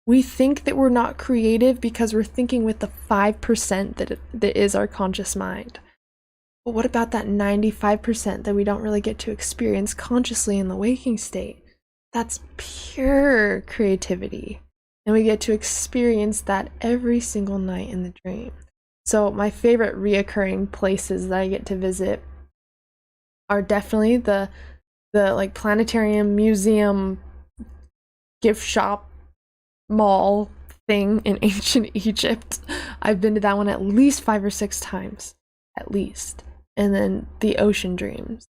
We think that we're not creative because we're thinking with the 5% that is our conscious mind. But what about that 95% that we don't really get to experience consciously in the waking state? That's pure creativity. And we get to experience that every single night in the dream. So my favorite reoccurring places that I get to visit are definitely the like planetarium, museum, gift shop, mall thing in ancient Egypt. I've been to that one at least 5 or 6 times, at least. And then the ocean dreams.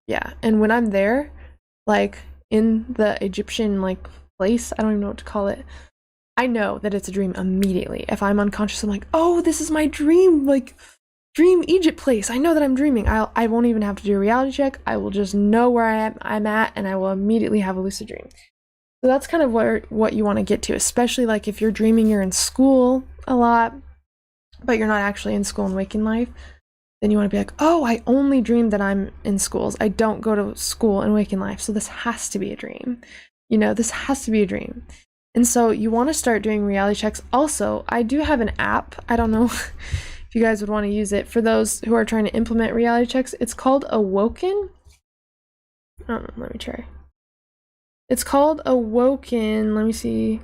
Yeah, and when I'm there, like in the Egyptian like place, I don't even know what to call it, I know that it's a dream immediately. If I'm unconscious, I'm like, oh, this is my dream, like dream Egypt place. I know that I'm dreaming. I won't even have to do a reality check. I will just know where I'm at, and I will immediately have a lucid dream. So that's kind of what you want to get to, especially like if you're dreaming you're in school a lot, but you're not actually in school in waking life. Then you want to be like, oh, I only dream that I'm in schools. I don't go to school in waking life, so this has to be a dream. You know, this has to be a dream. And so you want to start doing reality checks. Also, I do have an app. I don't know if you guys would want to use it. For those who are trying to implement reality checks, it's called Awoken. Let me try. It's called Awoken. Let me see.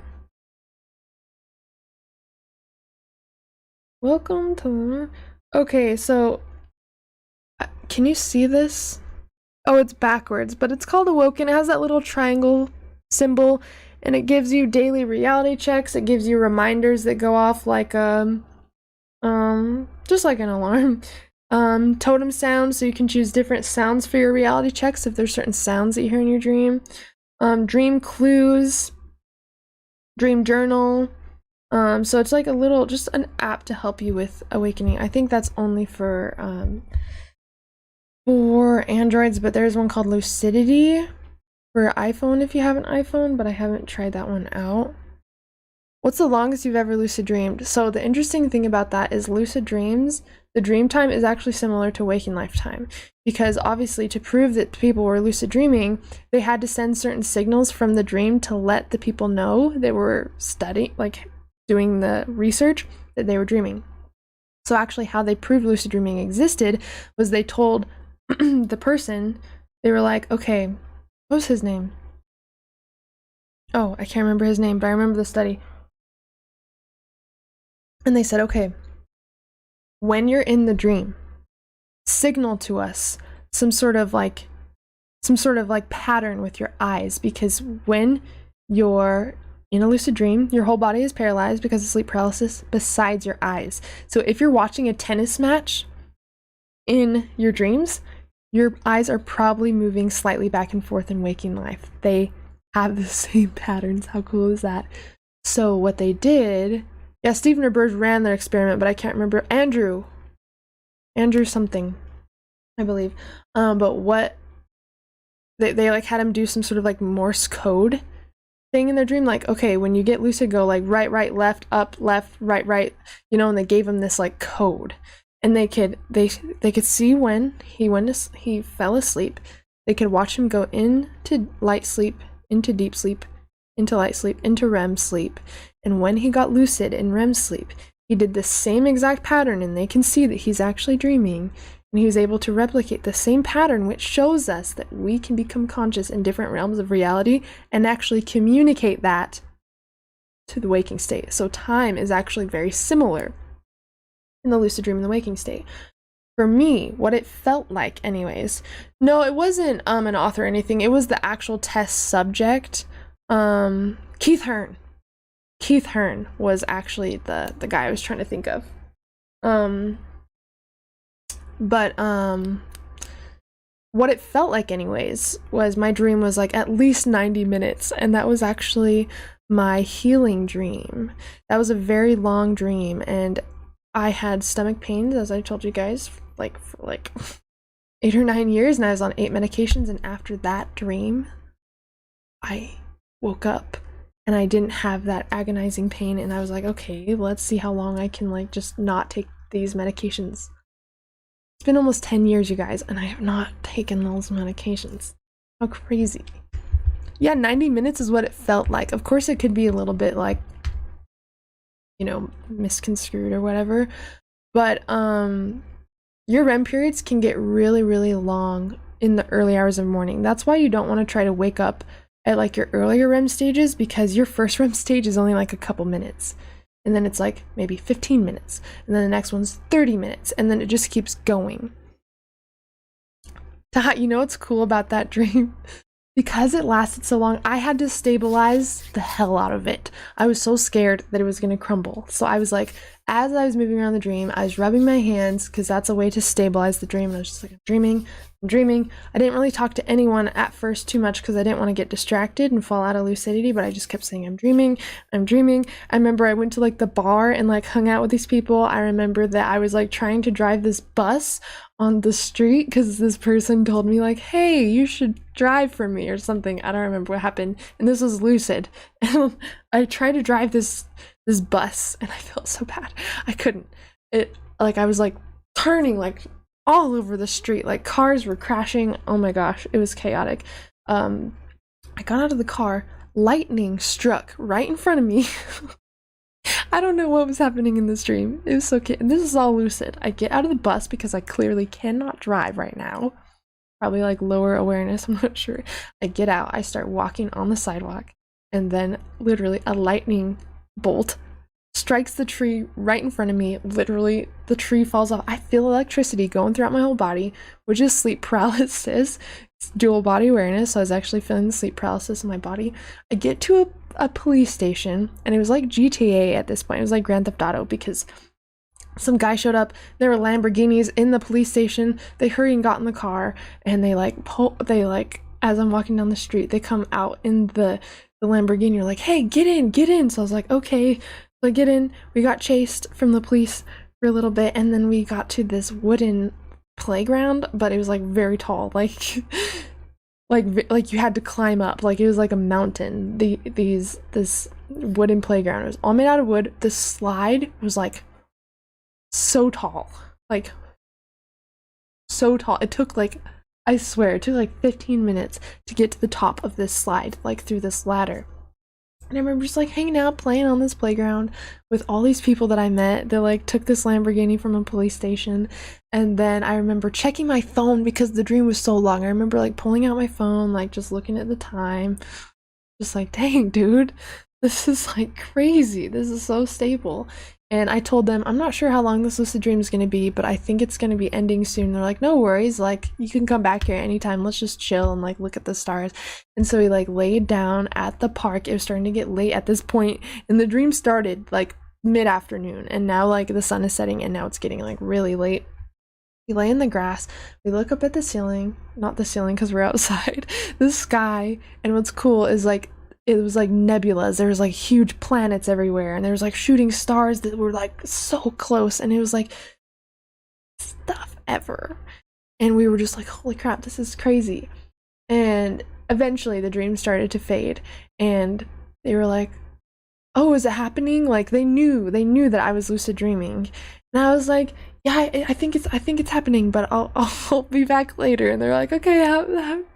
Welcome to... Okay, so can you see this? Oh, it's backwards, but it's called Awoken. It has that little triangle symbol, and it gives you daily reality checks. It gives you reminders that go off like just like an alarm. Totem sounds, so you can choose different sounds for your reality checks if there's certain sounds that you hear in your dream. Dream clues, dream journal. So it's like a little, just an app to help you with awakening. I think that's only for Androids, but there's one called Lucidity for iPhone if you have an iPhone, but I haven't tried that one out. What's the longest you've ever lucid dreamed? So the interesting thing about that is lucid dreams, the dream time is actually similar to waking lifetime, because obviously to prove that people were lucid dreaming, they had to send certain signals from the dream to let the people know they were studying, like doing the research, that they were dreaming. So actually how they proved lucid dreaming existed was they told the person, they were like, okay, what was his name? Oh, I can't remember his name, but I remember the study. And they said, okay, when you're in the dream, signal to us some sort of like pattern with your eyes, because when you're in a lucid dream, your whole body is paralyzed because of sleep paralysis besides your eyes. So if you're watching a tennis match in your dreams, your eyes are probably moving slightly back and forth in waking life. They have the same patterns. How cool is that? So what they did, yeah, Stephen or Burge ran their experiment, but I can't remember. Andrew something, I believe. But what they like had him do some sort of like Morse code thing in their dream, like, okay, when you get lucid, go like right, left, up, left, right, you know, and they gave him this like code, and they could see when he fell asleep. They could watch him go into light sleep, into deep sleep, into light sleep, into REM sleep, and when he got lucid in REM sleep, he did the same exact pattern, and they can see that he's actually dreaming. And he was able to replicate the same pattern, which shows us that we can become conscious in different realms of reality and actually communicate that to the waking state. So time is actually very similar in the lucid dream and the waking state. For me, what it felt like anyways, no, it wasn't an author or anything. It was the actual test subject. Keith Hearn was actually the guy I was trying to think of. But what it felt like anyways was my dream was like at least 90 minutes, and that was actually my healing dream. That was a very long dream, and I had stomach pains, as I told you guys, like for like 8 or 9 years, and I was on 8 medications, and after that dream, I woke up and I didn't have that agonizing pain, and I was like, okay, let's see how long I can like just not take these medications. It's been almost 10 years, you guys, and I have not taken those medications. How crazy. Yeah, 90 minutes is what it felt like. Of course, it could be a little bit like, you know, misconstrued or whatever, but your REM periods can get really, really long in the early hours of morning. That's why you don't want to try to wake up at like your earlier REM stages, because your first REM stage is only like a couple minutes, and then it's like maybe 15 minutes, and then the next one's 30 minutes, and then it just keeps going. You know what's cool about that dream? Because it lasted so long, I had to stabilize the hell out of it. I was so scared that it was going to crumble. So I was like, as I was moving around the dream, I was rubbing my hands, because that's a way to stabilize the dream. And I was just like, I'm dreaming. I didn't really talk to anyone at first too much, because I didn't want to get distracted and fall out of lucidity, but I just kept saying, I'm dreaming. I remember I went to like the bar and like hung out with these people. I remember that I was like trying to drive this bus on the street, because this person told me like, hey, you should drive for me or something. I don't remember what happened, and this was lucid. And I tried to drive this bus, and I felt so bad. I couldn't. I was like turning like all over the street, like cars were crashing. Oh my gosh, it was chaotic. I got out of the car, lightning struck right in front of me. I don't know what was happening in this dream. It was so cute. And this is all lucid. I get out of the bus because I clearly cannot drive right now. Probably like lower awareness, I'm not sure. I get out, I start walking on the sidewalk, and then literally a lightning bolt strikes the tree right in front of me. Literally, the tree falls off. I feel electricity going throughout my whole body, which is sleep paralysis. It's dual body awareness, so I was actually feeling the sleep paralysis in my body. I get to a police station, and it was like GTA at this point. It was like Grand Theft Auto, because some guy showed up. There were Lamborghinis in the police station. They hurried and got in the car, and they as I'm walking down the street, they come out in the Lamborghini. You're like, hey, get in. So I was like, okay. So I get in. We got chased from the police for a little bit, and then we got to this wooden playground, but it was like very tall, like you had to climb up, like it was like a mountain. This wooden playground, it was all made out of wood. The slide was like so tall, like so tall. It took like, I swear, it took like 15 minutes to get to the top of this slide, like through this ladder. And I remember just like hanging out, playing on this playground with all these people that I met. They like took this Lamborghini from a police station. And then I remember checking my phone because the dream was so long. I remember like pulling out my phone, like just looking at the time, just like, dang, dude, this is like crazy. This is so stable. And I told them, I'm not sure how long this lucid dream is going to be, but I think it's going to be ending soon. They're like, no worries, like you can come back here anytime. Let's just chill and like look at the stars. And so we like laid down at the park. It was starting to get late at this point, and the dream started like mid-afternoon, and now like the sun is setting, and now it's getting like really late. We lay in the grass, we look up at the ceiling, not the ceiling because we're outside, the sky. And what's cool is like, it was like nebulas. There was like huge planets everywhere, and there was like shooting stars that were like so close, and it was like stuff ever. And we were just like, holy crap, this is crazy. And eventually the dream started to fade, and they were like, oh, is it happening? Like they knew that I was lucid dreaming. And I was like, yeah, I think it's happening, but I'll be back later. And they're like, okay,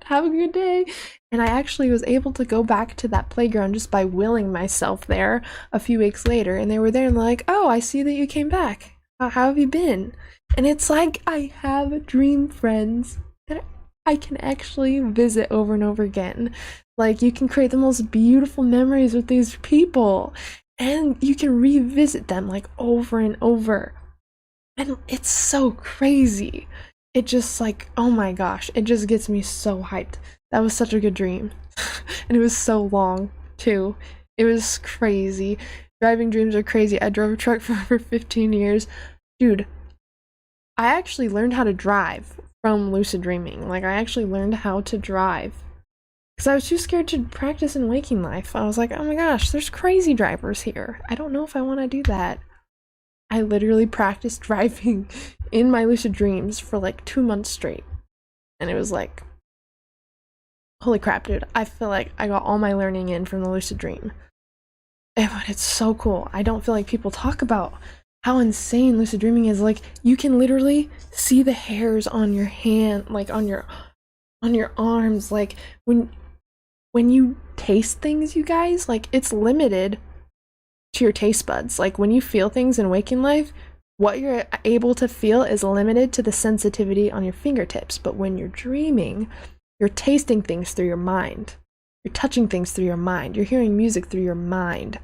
have a good day. And I actually was able to go back to that playground just by willing myself there a few weeks later. And they were there and like, oh, I see that you came back. How have you been? And it's like, I have dream friends that I can actually visit over and over again. Like, you can create the most beautiful memories with these people, and you can revisit them like over and over. And it's so crazy. It just like, oh my gosh, it just gets me so hyped. That was such a good dream. And it was so long too. It was crazy. Driving dreams are crazy. I drove a truck for over 15 years. Dude, I actually learned how to drive from lucid dreaming. Like, I actually learned how to drive because I was too scared to practice in waking life. I was like, oh my gosh, there's crazy drivers here. I don't know if I want to do that. I literally practiced driving in my lucid dreams for like 2 months straight. And it was like, holy crap, dude. I feel like I got all my learning in from the lucid dream. And it's so cool. I don't feel like people talk about how insane lucid dreaming is. Like, you can literally see the hairs on your hand, like on your arms. Like when you taste things, you guys, like it's limited to your taste buds. Like when you feel things in waking life, what you're able to feel is limited to the sensitivity on your fingertips. But when you're dreaming, you're tasting things through your mind. You're touching things through your mind. You're hearing music through your mind.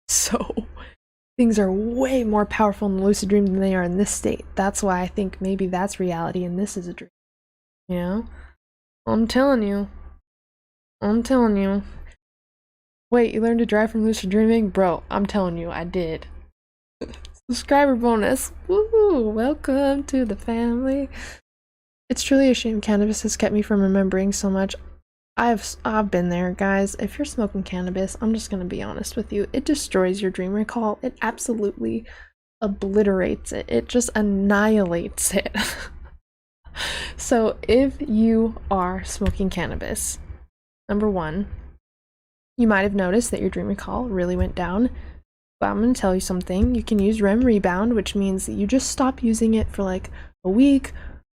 So things are way more powerful in the lucid dream than they are in this state. That's why I think maybe that's reality and this is a dream. You know? I'm telling you. I'm telling you. Wait, you learned to drive from lucid dreaming? Bro, I'm telling you, I did. Subscriber bonus. Woohoo! Welcome to the family. It's truly a shame cannabis has kept me from remembering so much. I've been there, guys. If you're smoking cannabis, I'm just gonna be honest with you. It destroys your dream recall. It absolutely obliterates it. It just annihilates it. So if you are smoking cannabis, number one, you might have noticed that your dream recall really went down. But I'm gonna tell you something. You can use REM rebound, which means that you just stop using it for like a week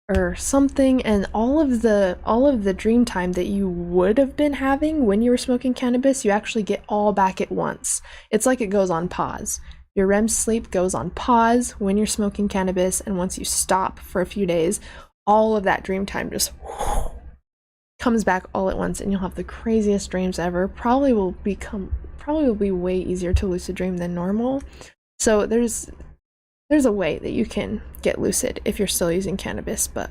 or something, and all of the dream time that you would have been having when you were smoking cannabis, you actually get all back at once. It's like it goes on pause. Your REM sleep goes on pause when you're smoking cannabis, and once you stop for a few days, all of that dream time just comes back all at once, and you'll have the craziest dreams ever. Probably will be way easier to lucid dream than normal. So there's a way that you can get lucid if you're still using cannabis, but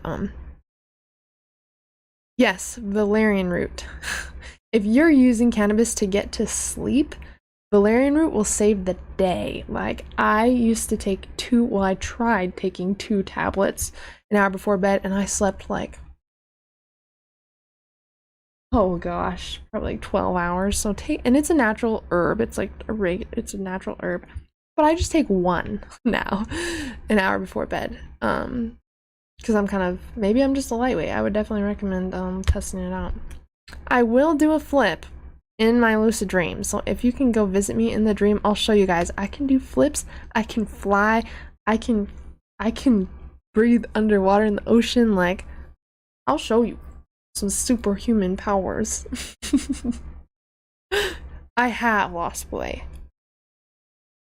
yes, valerian root. If you're using cannabis to get to sleep, valerian root will save the day. Like, I used to take I tried taking 2 tablets an hour before bed, and I slept like, oh gosh, probably like 12 hours. So and it's a natural herb. It's like it's a natural herb. But I just take 1 now, an hour before bed. Because maybe I'm just a lightweight. I would definitely recommend testing it out. I will do a flip in my lucid dream. So if you can go visit me in the dream, I'll show you guys. I can do flips, I can fly, I can breathe underwater in the ocean. Like, I'll show you some superhuman powers. I have lost weight.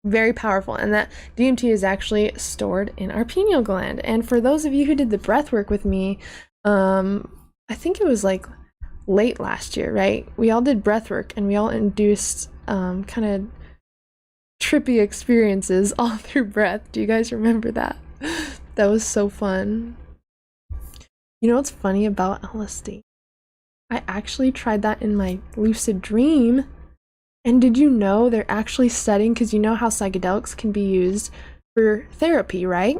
Very powerful, and that DMT is actually stored in our pineal gland. And for those of you who did the breath work with me, I think it was like late last year, right? We all did breath work, and we all induced kind of trippy experiences all through breath. Do you guys remember that? That was so fun. You know what's funny about LSD? I actually tried that in my lucid dream. And did you know they're actually studying, because you know how psychedelics can be used for therapy, right?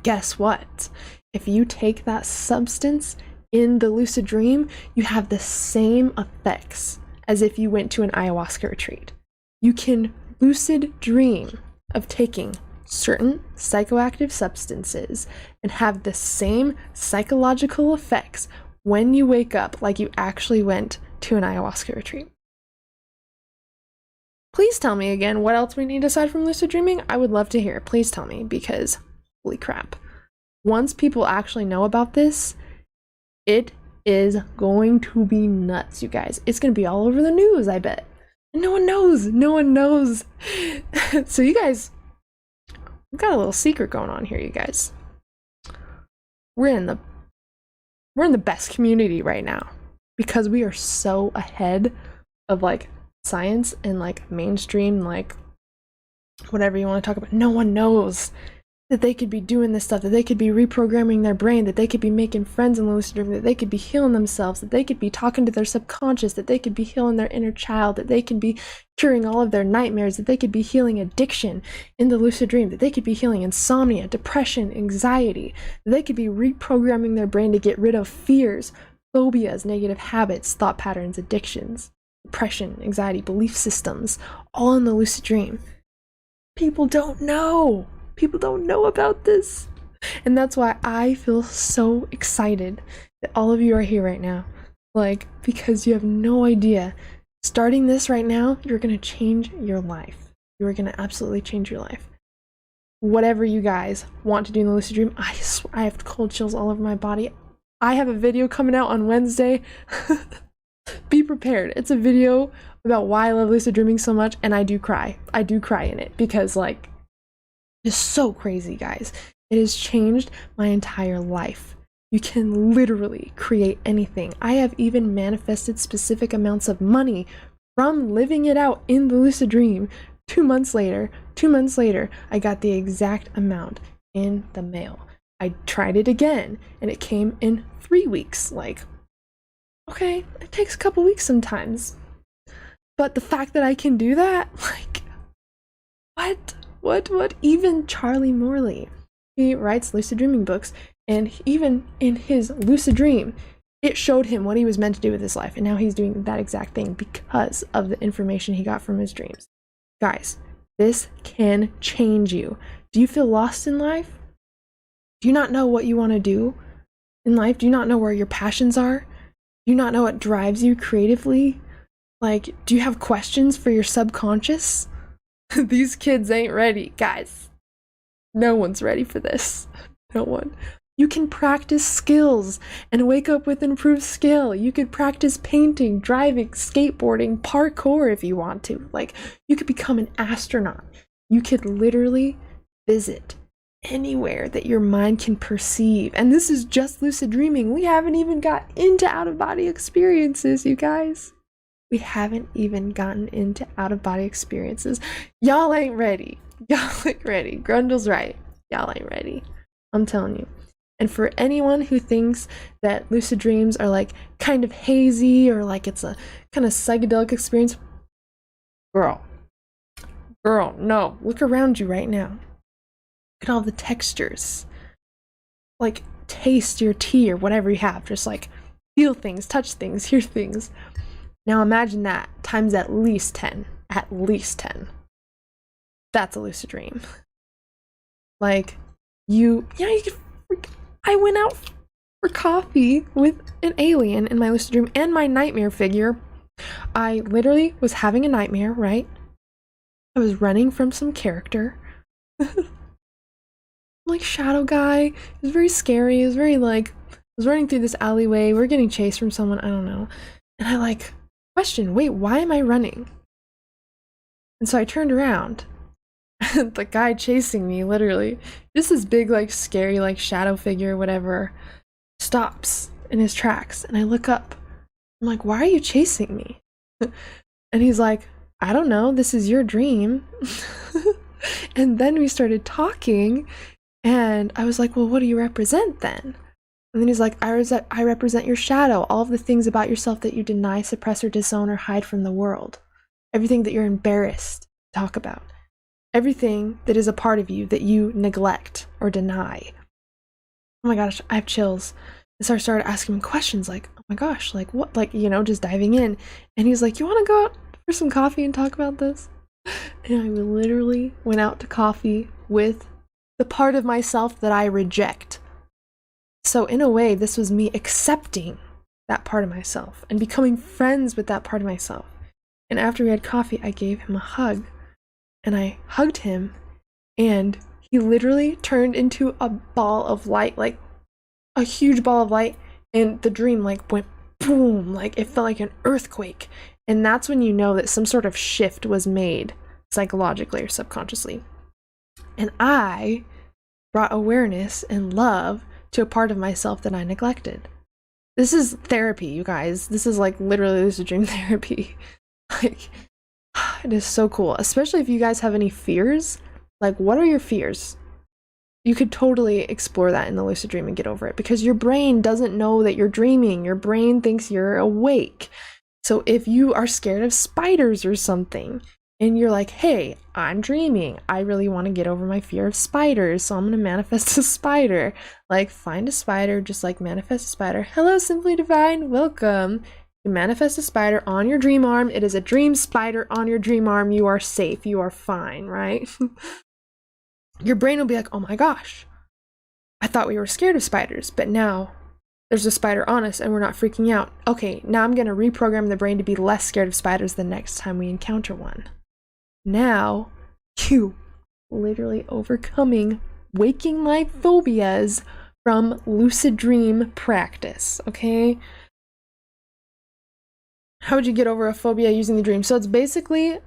Guess what? If you take that substance in the lucid dream, you have the same effects as if you went to an ayahuasca retreat. You can lucid dream of taking certain psychoactive substances and have the same psychological effects when you wake up, like you actually went to an ayahuasca retreat. Please tell me again what else we need aside from lucid dreaming. I would love to hear. Please tell me, because holy crap. Once people actually know about this, it is going to be nuts, you guys. It's going to be all over the news, I bet. And no one knows. No one knows. So you guys, we've got a little secret going on here, you guys. We're in the best community right now, because we are so ahead of like science and like mainstream, like whatever you want to talk about. No one knows that they could be doing this stuff, that they could be reprogramming their brain, that they could be making friends in the lucid dream, that they could be healing themselves, that they could be talking to their subconscious, that they could be healing their inner child, that they could be curing all of their nightmares, that they could be healing addiction in the lucid dream, that they could be healing insomnia, depression, anxiety, that they could be reprogramming their brain to get rid of fears, phobias, negative habits, thought patterns, addictions, depression, anxiety, belief systems, all in the lucid dream. People don't know. People don't know about this. And that's why I feel so excited that all of you are here right now. Like, because you have no idea. Starting this right now, you're going to change your life. You are going to absolutely change your life. Whatever you guys want to do in the lucid dream, I swear, I have cold chills all over my body. I have a video coming out on Wednesday. Be prepared. It's a video about why I love lucid dreaming so much, and I do cry. I do cry in it because, like, it's so crazy, guys. It has changed my entire life. You can literally create anything. I have even manifested specific amounts of money from living it out in the lucid dream. 2 months later, I got the exact amount in the mail. I tried it again, and it came in 3 weeks. Like, okay, it takes a couple weeks sometimes. But the fact that I can do that, like, what? Even Charlie Morley, he writes lucid dreaming books, and even in his lucid dream, it showed him what he was meant to do with his life, and now he's doing that exact thing because of the information he got from his dreams. Guys, this can change you. Do you feel lost in life? Do you not know what you want to do in life? Do you not know where your passions are? Do you not know what drives you creatively? Like, do you have questions for your subconscious? These kids ain't ready, guys. No one's ready for this. No one. You can practice skills and wake up with improved skill. You could practice painting, driving, skateboarding, parkour if you want to. Like, you could become an astronaut. You could literally visit anywhere that your mind can perceive. And this is just lucid dreaming. We haven't even got into out-of-body experiences, you guys. We haven't even gotten into out-of-body experiences. Y'all ain't ready. Y'all ain't ready. Grundle's right. Y'all ain't ready. I'm telling you. And for anyone who thinks that lucid dreams are like kind of hazy or like it's a kind of psychedelic experience, girl, no. Look around you right now. Look at all the textures. Like, taste your tea or whatever you have. Just like feel things, touch things, hear things. Now imagine that times at least 10. At least 10. That's a lucid dream. Like, I went out for coffee with an alien in my lucid dream and my nightmare figure. I literally was having a nightmare, right? I was running from some character. Like, shadow guy. It was very scary. It was very like, I was running through this alleyway. We were getting chased from someone, I don't know. And I like questioned, wait, why am I running? And so I turned around. The guy chasing me, literally, just this big, like, scary, like, shadow figure, whatever, stops in his tracks. And I look up. I'm like, why are you chasing me? And he's like, I don't know. This is your dream. And then we started talking. And I was like, well, what do you represent then? And then he's like, I represent your shadow. All of the things about yourself that you deny, suppress, or disown, or hide from the world. Everything that you're embarrassed to talk about. Everything that is a part of you that you neglect or deny. Oh my gosh, I have chills. And so I started asking him questions like, oh my gosh, like what? Like, you know, just diving in. And he's like, you want to go out for some coffee and talk about this? And I literally went out to coffee with the part of myself that I reject. So in a way, this was me accepting that part of myself and becoming friends with that part of myself. And after we had coffee, I gave him a hug. And I hugged him, and he literally turned into a ball of light, like a huge ball of light, and the dream like went boom, like it felt like an earthquake. And that's when you know that some sort of shift was made psychologically or subconsciously. And I brought awareness and love to a part of myself that I neglected. This is therapy, you guys. This is like literally lucid dream therapy. Like, it is so cool, especially if you guys have any fears. Like, what are your fears? You could totally explore that in the lucid dream and get over it, because your brain doesn't know that you're dreaming. Your brain thinks you're awake. So if you are scared of spiders or something, and you're like, hey, I'm dreaming, I really want to get over my fear of spiders, so I'm going to manifest a spider. Like, find a spider, just like manifest a spider. Hello, Simply Divine, welcome. You manifest a spider on your dream arm. It is a dream spider on your dream arm. You are safe. You are fine, right? Your brain will be like, oh my gosh, I thought we were scared of spiders, but now there's a spider on us and we're not freaking out. Okay, now I'm going to reprogram the brain to be less scared of spiders the next time we encounter one. Now, you literally overcoming waking life phobias from lucid dream practice, okay? How would you get over a phobia using the dream? So it's basically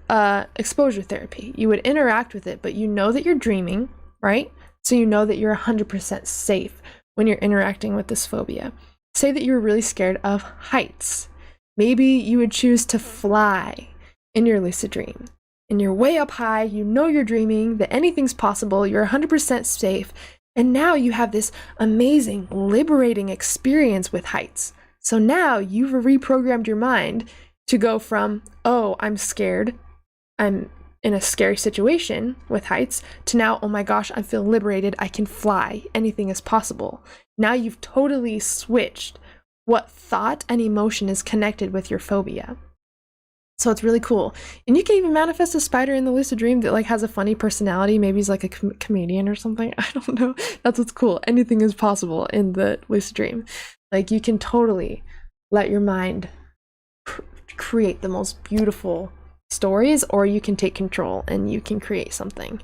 exposure therapy. You would interact with it, but you know that you're dreaming, right? So you know that you're 100% safe when you're interacting with this phobia. Say that you were really scared of heights. Maybe you would choose to fly in your lucid dream. And you're way up high, you know you're dreaming, that anything's possible, you're 100% safe, and now you have this amazing, liberating experience with heights. So now you've reprogrammed your mind to go from, oh, I'm scared, I'm in a scary situation with heights, to now, oh my gosh, I feel liberated, I can fly, anything is possible. Now you've totally switched what thought and emotion is connected with your phobia. So it's really cool. And you can even manifest a spider in the lucid dream that like has a funny personality. Maybe he's like a comedian or something. I don't know. That's what's cool. Anything is possible in the lucid dream. Like you can totally let your mind create the most beautiful stories, or you can take control and you can create something.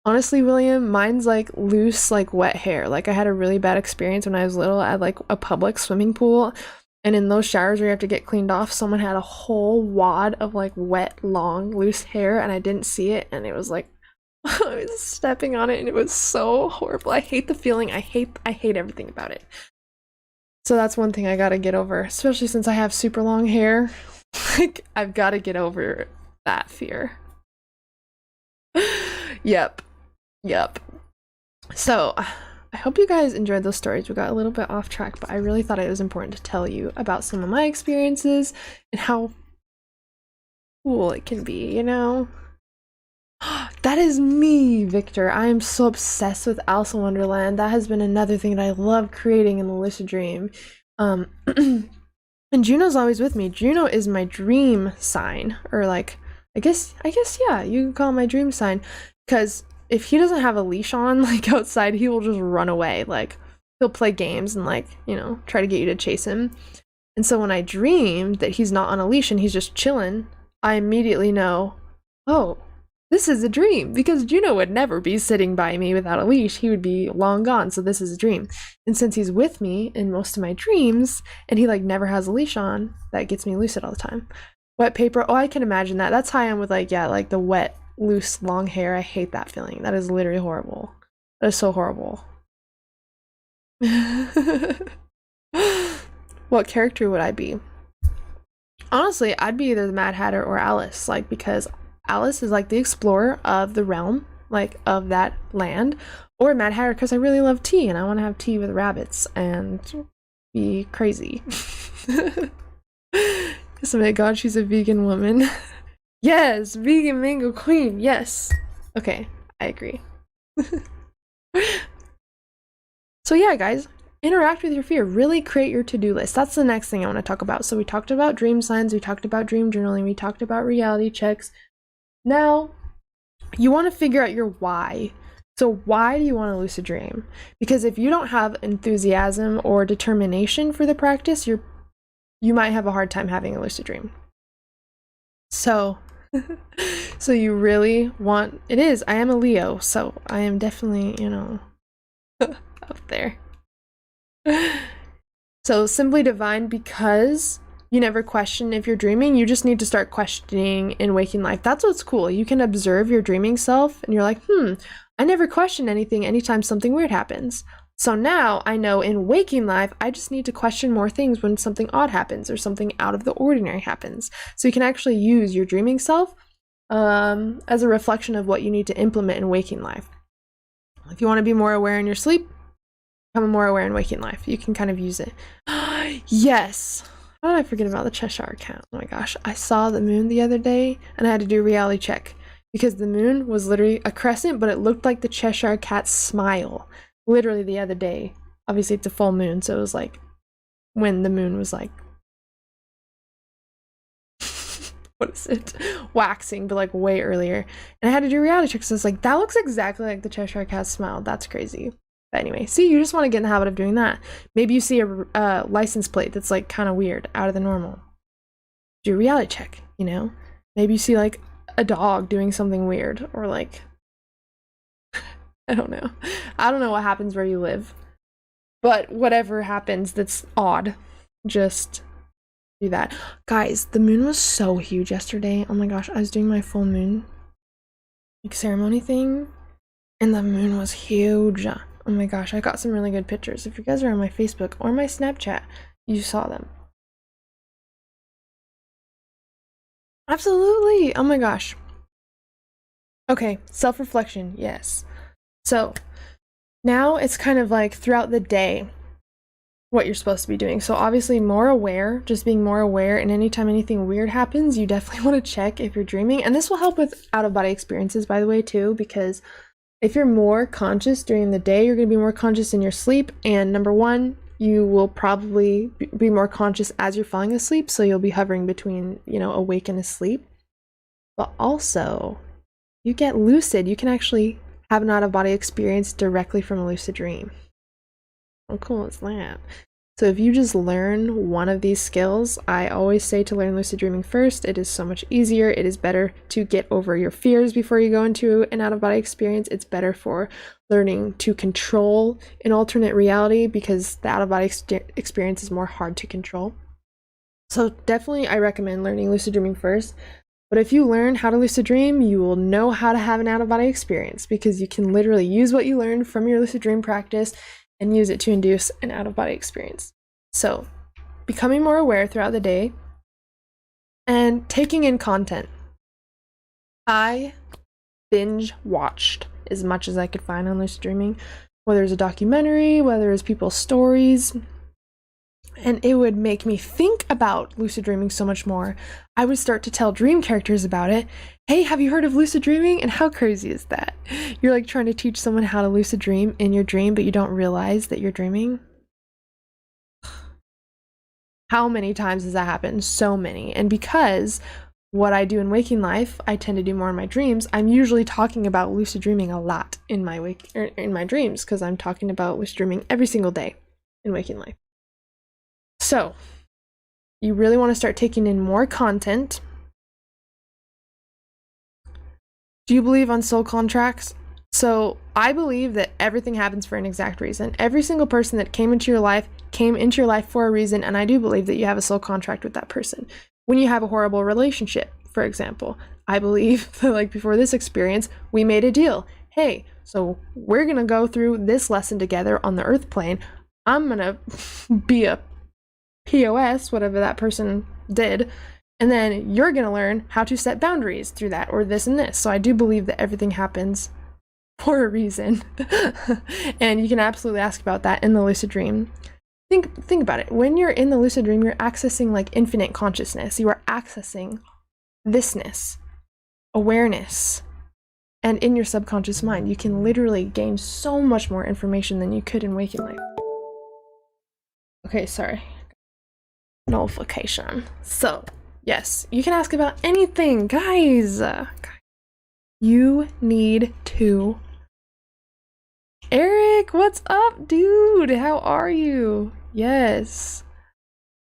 Honestly, William, mine's like loose, like wet hair. Like I had a really bad experience when I was little at like a public swimming pool. And in those showers where you have to get cleaned off, someone had a whole wad of like wet, long, loose hair, and I didn't see it, and it was like I was stepping on it, and it was so horrible. I hate the feeling. I hate everything about it. So that's one thing I gotta get over, especially since I have super long hair. Like I've got to get over that fear. Yep. So I hope you guys enjoyed those stories. We got a little bit off track, but I really thought it was important to tell you about some of my experiences and how cool it can be, you know? That is me, Victor. I am so obsessed with Alice in Wonderland. That has been another thing that I love creating in the lucid dream. And Juno's always with me. Juno is my dream sign, or like, I guess, yeah, you can call him my dream sign, because if he doesn't have a leash on, like outside, he will just run away. Like he'll play games and like, you know, try to get you to chase him. And so when I dream that he's not on a leash and he's just chilling, I immediately know, oh, this is a dream, because Juno would never be sitting by me without a leash. He would be long gone. So this is a dream. And since he's with me in most of my dreams and he like never has a leash on, that gets me lucid all the time. Wet paper. Oh, I can imagine that. That's how I am with like, yeah, like the wet, loose, long hair. I hate that feeling. That is literally horrible. That is so horrible. What character would I be? Honestly, I'd be either the Mad Hatter or Alice, like, because Alice is like the explorer of the realm, like of that land, or Mad Hatter because I really love tea and I want to have tea with rabbits and be crazy. So my god, she's a vegan woman. Yes, vegan mango queen. Yes. Okay, I agree. So yeah, guys, interact with your fear. Really create your to-do list. That's the next thing I want to talk about. So we talked about dream signs, we talked about dream journaling, we talked about reality checks. Now, you want to figure out your why. So why do you want to lucid dream? Because if you don't have enthusiasm or determination for the practice, you might have a hard time having a lucid dream. So you really want, it is, I am a Leo, so I am definitely, you know, up there. So simply divine, because you never question if you're dreaming, you just need to start questioning in waking life. That's what's cool. You can observe your dreaming self and you're like, I never question anything anytime something weird happens. So now I know in waking life, I just need to question more things when something odd happens or something out of the ordinary happens. So you can actually use your dreaming self as a reflection of what you need to implement in waking life. If you want to be more aware in your sleep, become more aware in waking life. You can kind of use it. Yes. How did I forget about the Cheshire Cat? Oh my gosh. I saw the moon the other day and I had to do a reality check because the moon was literally a crescent, but it looked like the Cheshire Cat's smile. Literally the other day. Obviously it's a full moon, so it was like when the moon was like, what is it? Waxing, but like way earlier. And I had to do reality checks. So I was like, that looks exactly like the Cheshire Cat smile. That's crazy. But anyway, see, you just want to get in the habit of doing that. Maybe you see a license plate that's like kind of weird, out of the normal. Do a reality check, you know? Maybe you see like a dog doing something weird, or like, I don't know. I don't know what happens where you live. But whatever happens that's odd, just do that. Guys, the moon was so huge yesterday. Oh my gosh, I was doing my full moon like ceremony thing, and the moon was huge. Oh my gosh, I got some really good pictures. If you guys are on my Facebook or my Snapchat, you saw them. Absolutely. Oh my gosh. Okay, self-reflection, yes. So now it's kind of like throughout the day what you're supposed to be doing. So obviously more aware, just being more aware, and anytime anything weird happens, you definitely want to check if you're dreaming. And this will help with out-of-body experiences, by the way, too, because if you're more conscious during the day, you're going to be more conscious in your sleep. And number one, you will probably be more conscious as you're falling asleep. So you'll be hovering between, you know, awake and asleep. But also, you get lucid. You can actually have an out-of-body experience directly from a lucid dream. How cool is that? So if you just learn one of these skills, I always say to learn lucid dreaming first. It is so much easier. It is better to get over your fears before you go into an out-of-body experience. It's better for learning to control an alternate reality, because the out-of-body experience is more hard to control. So definitely I recommend learning lucid dreaming first. But if you learn how to lucid dream, you will know how to have an out-of-body experience, because you can literally use what you learned from your lucid dream practice and use it to induce an out-of-body experience. So becoming more aware throughout the day and taking in content. I binge watched as much as I could find on lucid dreaming, whether it's a documentary, whether it's people's stories, and it would make me think about lucid dreaming so much more. I would start to tell dream characters about it. Hey, have you heard of lucid dreaming? And how crazy is that? You're like trying to teach someone how to lucid dream in your dream, but you don't realize that you're dreaming. How many times has that happened? So many. And because what I do in waking life, I tend to do more in my dreams, I'm usually talking about lucid dreaming a lot in my dreams, because I'm talking about lucid dreaming every single day in waking life. So you really want to start taking in more content. Do you believe on soul contracts? So I believe that everything happens for an exact reason. Every single person that came into your life for a reason, and I do believe that you have a soul contract with that person. When you have a horrible relationship, for example, I believe that, like, before this experience, we made a deal. Hey, so we're gonna go through this lesson together on the earth plane. I'm gonna be a POS, whatever that person did, and then you're going to learn how to set boundaries through that, or this and this. So I do believe that everything happens for a reason. And you can absolutely ask about that in the lucid dream. Think about it. When you're in the lucid dream, you're accessing like infinite consciousness. You are accessing thisness, awareness. And in your subconscious mind, you can literally gain so much more information than you could in waking life. Okay, sorry. Notification. So yes, you can ask about anything, guys. You need to. Eric, what's up, dude? How are you? Yes,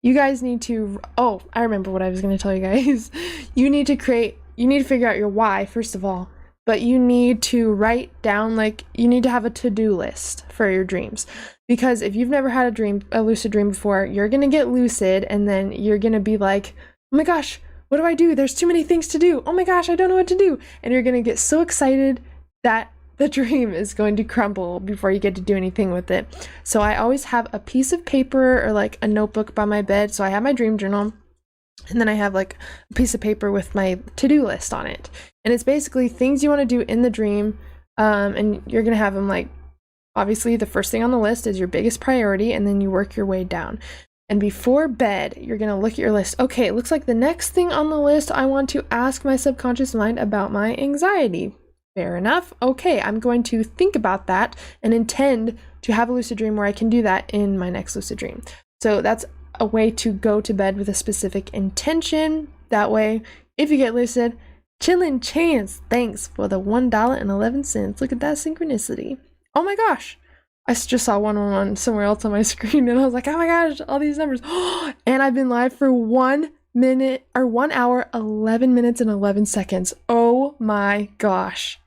you guys need to. Oh, I remember what I was going to tell you guys. You need to figure out your why first of all, but you need to write down, like, you need to have a to-do list for your dreams. Because if you've never had a lucid dream before, you're going to get lucid, and then you're going to be like, oh my gosh, what do I do? There's too many things to do. Oh my gosh, I don't know what to do. And you're going to get so excited that the dream is going to crumble before you get to do anything with it. So I always have a piece of paper or like a notebook by my bed. So I have my dream journal, and then I have like a piece of paper with my to-do list on it. And it's basically things you want to do in the dream. And you're going to have them like, obviously, the first thing on the list is your biggest priority, and then you work your way down. And before bed, you're going to look at your list. Okay, it looks like the next thing on the list, I want to ask my subconscious mind about my anxiety. Fair enough. Okay, I'm going to think about that and intend to have a lucid dream where I can do that in my next lucid dream. So that's a way to go to bed with a specific intention. That way, if you get lucid, chillin' chance, thanks for the $1.11. Look at that synchronicity. Oh my gosh. I just saw 111 somewhere else on my screen and I was like, oh my gosh, all these numbers. And I've been live for 1 minute or 1 hour, 11 minutes and 11 seconds. Oh my gosh.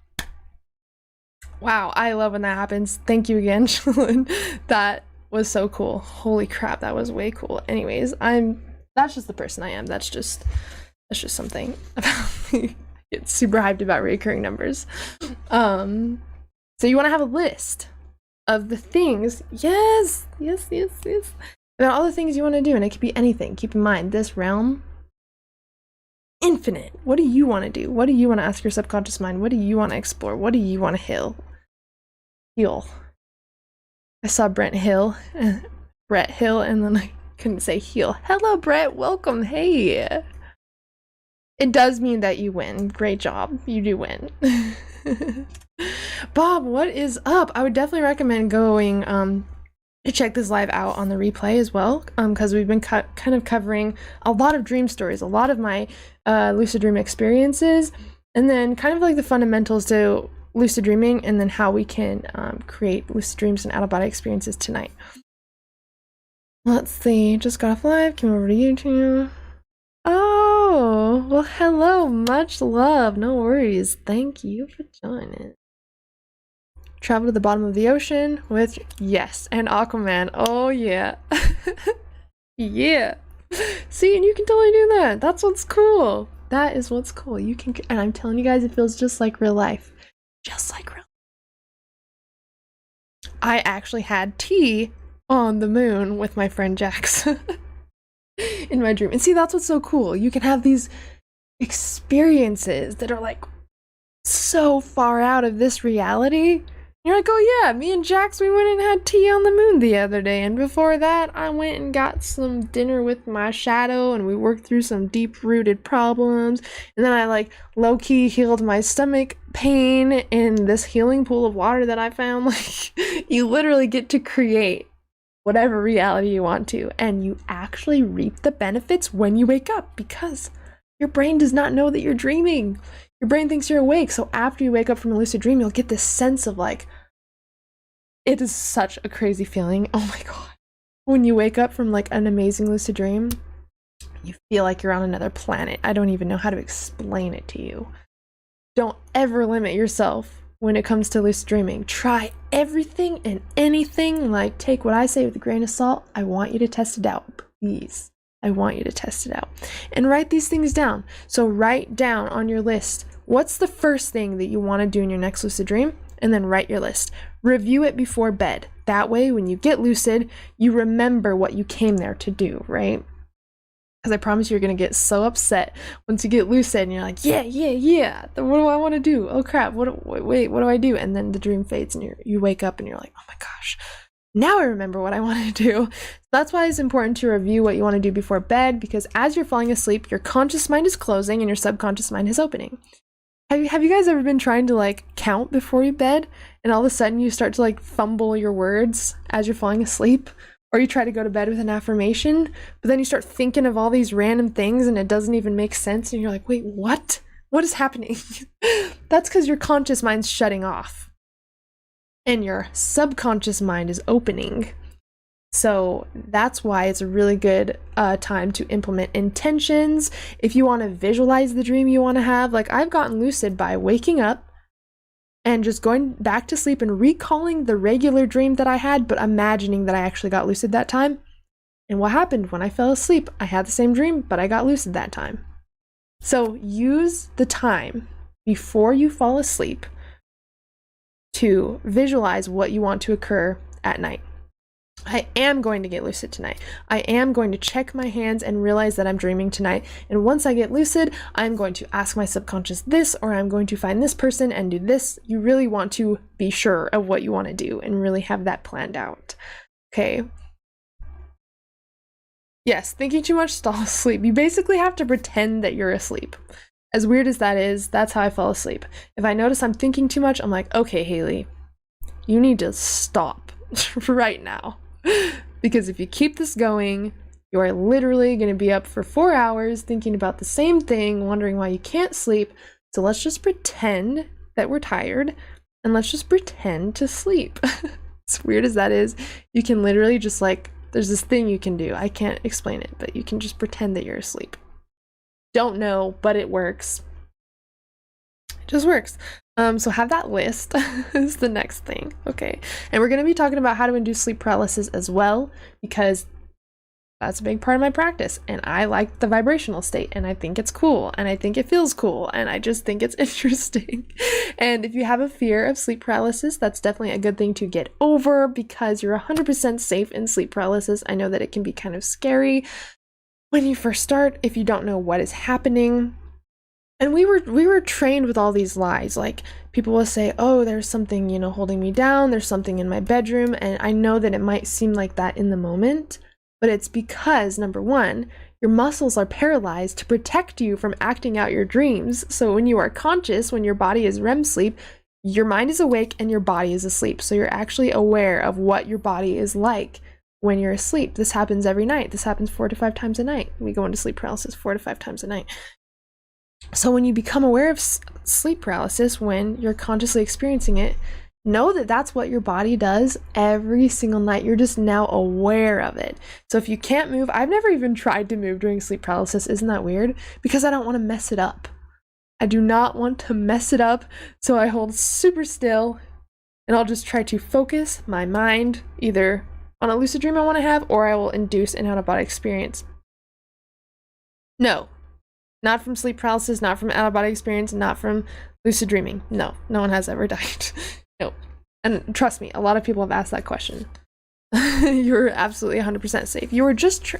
Wow, I love when that happens. Thank you again, Chillin'. That was so cool. Holy crap, that was way cool. Anyways, that's just the person I am. That's just something about me. I get super hyped about recurring numbers. So you want to have a list of the things, yes, about all the things you want to do, and it could be anything. Keep in mind, this realm, infinite. What do you want to do? What do you want to ask your subconscious mind? What do you want to explore? What do you want to heal? I saw Brett Hill, and then I couldn't say heal. Hello, Brett. Welcome. Hey. It does mean that you win. Great job. You do win. Bob, what is up? I would definitely recommend going to check this live out on the replay as well, because we've been kind of covering a lot of dream stories, a lot of my lucid dream experiences, and then kind of like the fundamentals to lucid dreaming, and then how we can create lucid dreams and out-of-body experiences tonight. Let's see, just got off live, came over to YouTube. Oh, well, hello, much love, no worries. Thank you for joining. Travel to the bottom of the ocean with, yes, and Aquaman. Oh, yeah. Yeah. See, and you can totally do that. That's what's cool. That is what's cool. You can, and I'm telling you guys, it feels just like real life. Just like real. I actually had tea on the moon with my friend Jax in my dream. And see, that's what's so cool. You can have these experiences that are like so far out of this reality. You're like, oh yeah, me and Jax, we went and had tea on the moon the other day, and before that I went and got some dinner with my shadow and we worked through some deep-rooted problems, and then I like low-key healed my stomach pain in this healing pool of water that I found. Like, you literally get to create whatever reality you want to, and you actually reap the benefits when you wake up, because your brain does not know that you're dreaming. Your brain thinks you're awake, so after you wake up from a lucid dream, you'll get this sense of like, it is such a crazy feeling. Oh my god. When you wake up from like an amazing lucid dream, you feel like you're on another planet. I don't even know how to explain it to you. Don't ever limit yourself when it comes to lucid dreaming. Try everything and anything. Like, take what I say with a grain of salt. I want you to test it out, please. I want you to test it out. And write these things down. So write down on your list, what's the first thing that you want to do in your next lucid dream? And then write your list. Review it before bed. That way, when you get lucid, you remember what you came there to do, right? Because I promise you're going to get so upset once you get lucid and you're like, yeah. What do I want to do? Oh crap, wait, what do I do? And then the dream fades and you wake up and you're like, oh my gosh, now I remember what I want to do. So that's why it's important to review what you want to do before bed, because as you're falling asleep, your conscious mind is closing and your subconscious mind is opening. Have you guys ever been trying to like count before you bed, and all of a sudden you start to like fumble your words as you're falling asleep? Or you try to go to bed with an affirmation, but then you start thinking of all these random things and it doesn't even make sense, and you're like, wait, what? What is happening? That's because your conscious mind's shutting off and your subconscious mind is opening. So that's why it's a really good time to implement intentions. If you want to visualize the dream you want to have, like I've gotten lucid by waking up and just going back to sleep and recalling the regular dream that I had, but imagining that I actually got lucid that time. And what happened when I fell asleep? I had the same dream, but I got lucid that time. So use the time before you fall asleep to visualize what you want to occur at night. I am going to get lucid tonight. I am going to check my hands and realize that I'm dreaming tonight. And once I get lucid, I'm going to ask my subconscious this, or I'm going to find this person and do this. You really want to be sure of what you want to do and really have that planned out. Okay. Yes, thinking too much, fall asleep. You basically have to pretend that you're asleep. As weird as that is, that's how I fall asleep. If I notice I'm thinking too much, I'm like, okay, Haylee, you need to stop right now. Because if you keep this going, you are literally going to be up for 4 hours thinking about the same thing, wondering why you can't sleep. So let's just pretend that we're tired and let's just pretend to sleep. As weird as that is, you can literally just like, there's this thing you can do. I can't explain it, but you can just pretend that you're asleep. Don't know, but it works. It just works. So have that list is the next thing. Okay. And we're going to be talking about how to induce sleep paralysis as well, because that's a big part of my practice. And I like the vibrational state, and I think it's cool, and I think it feels cool, and I just think it's interesting. And if you have a fear of sleep paralysis, that's definitely a good thing to get over, because you're 100% safe in sleep paralysis. I know that it can be kind of scary when you first start if you don't know what is happening. And we were trained with all these lies. Like, people will say, oh, there's something, you know, holding me down, there's something in my bedroom. And I know that it might seem like that in the moment, but it's because, number one, your muscles are paralyzed to protect you from acting out your dreams. So when you are conscious, when your body is REM sleep, your mind is awake and your body is asleep. So you're actually aware of what your body is like when you're asleep. This happens every night. This happens 4 to 5 times a night. We go into sleep paralysis 4 to 5 times a night. So when you become aware of sleep paralysis, when you're consciously experiencing it, know that that's what your body does every single night. You're just now aware of it. So if you can't move, I've never even tried to move during sleep paralysis. Isn't that weird? Because I don't want to mess it up. I do not want to mess it up. So I hold super still and I'll just try to focus my mind either on a lucid dream I want to have, or I will induce an out-of-body experience. No, not from sleep paralysis, not from out-of-body experience, not from lucid dreaming. No, no one has ever died. No. And trust me, a lot of people have asked that question. You're absolutely 100% safe. You were just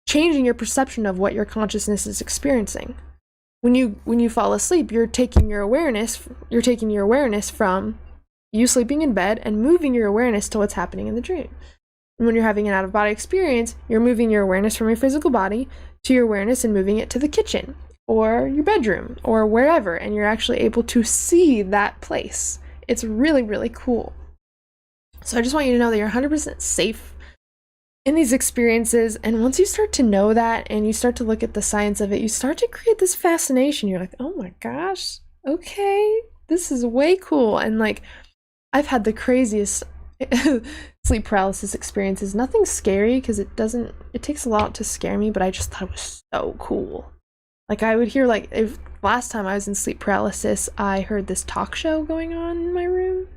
changing your perception of what your consciousness is experiencing. When you fall asleep, you're taking your awareness from you sleeping in bed and moving your awareness to what's happening in the dream. And when you're having an out-of-body experience, you're moving your awareness from your physical body to your awareness and moving it to the kitchen or your bedroom or wherever, and you're actually able to see that place. It's really, really cool. So I just want you to know that you're 100% safe in these experiences, and once you start to know that and you start to look at the science of it, you start to create this fascination. You're like, oh my gosh, okay, this is way cool. And like, I've had the craziest sleep paralysis experiences. Nothing scary, because it takes a lot to scare me, but I just thought it was so cool. Like, I would hear, like, if last time I was in sleep paralysis, I heard this talk show going on in my room.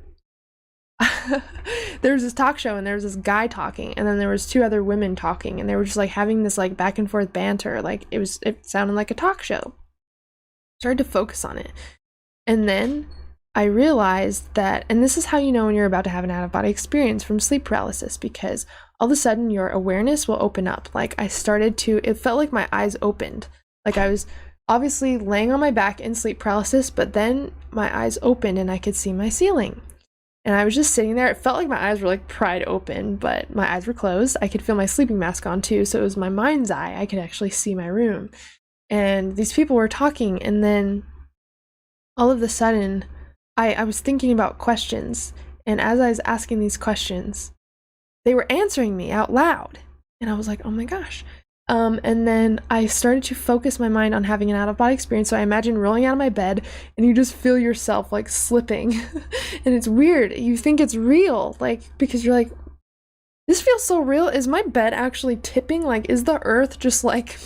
There was this talk show and there was this guy talking, and then there was 2 other women talking, and they were just like having this like back and forth banter. Like, it sounded like a talk show. I started to focus on it. And then I realized that, and this is how you know when you're about to have an out-of-body experience from sleep paralysis, because all of a sudden your awareness will open up. Like, it felt like my eyes opened. Like, I was obviously laying on my back in sleep paralysis, but then my eyes opened and I could see my ceiling. And I was just sitting there. It felt like my eyes were like pried open, but my eyes were closed. I could feel my sleeping mask on too, so it was my mind's eye. I could actually see my room. And these people were talking, and then all of a sudden, I was thinking about questions. And as I was asking these questions, they were answering me out loud. And I was like, oh my gosh. And then I started to focus my mind on having an out-of-body experience. So I imagine rolling out of my bed and you just feel yourself like slipping. And it's weird. You think it's real, like, because you're like, this feels so real. Is my bed actually tipping? Like, is the earth just like,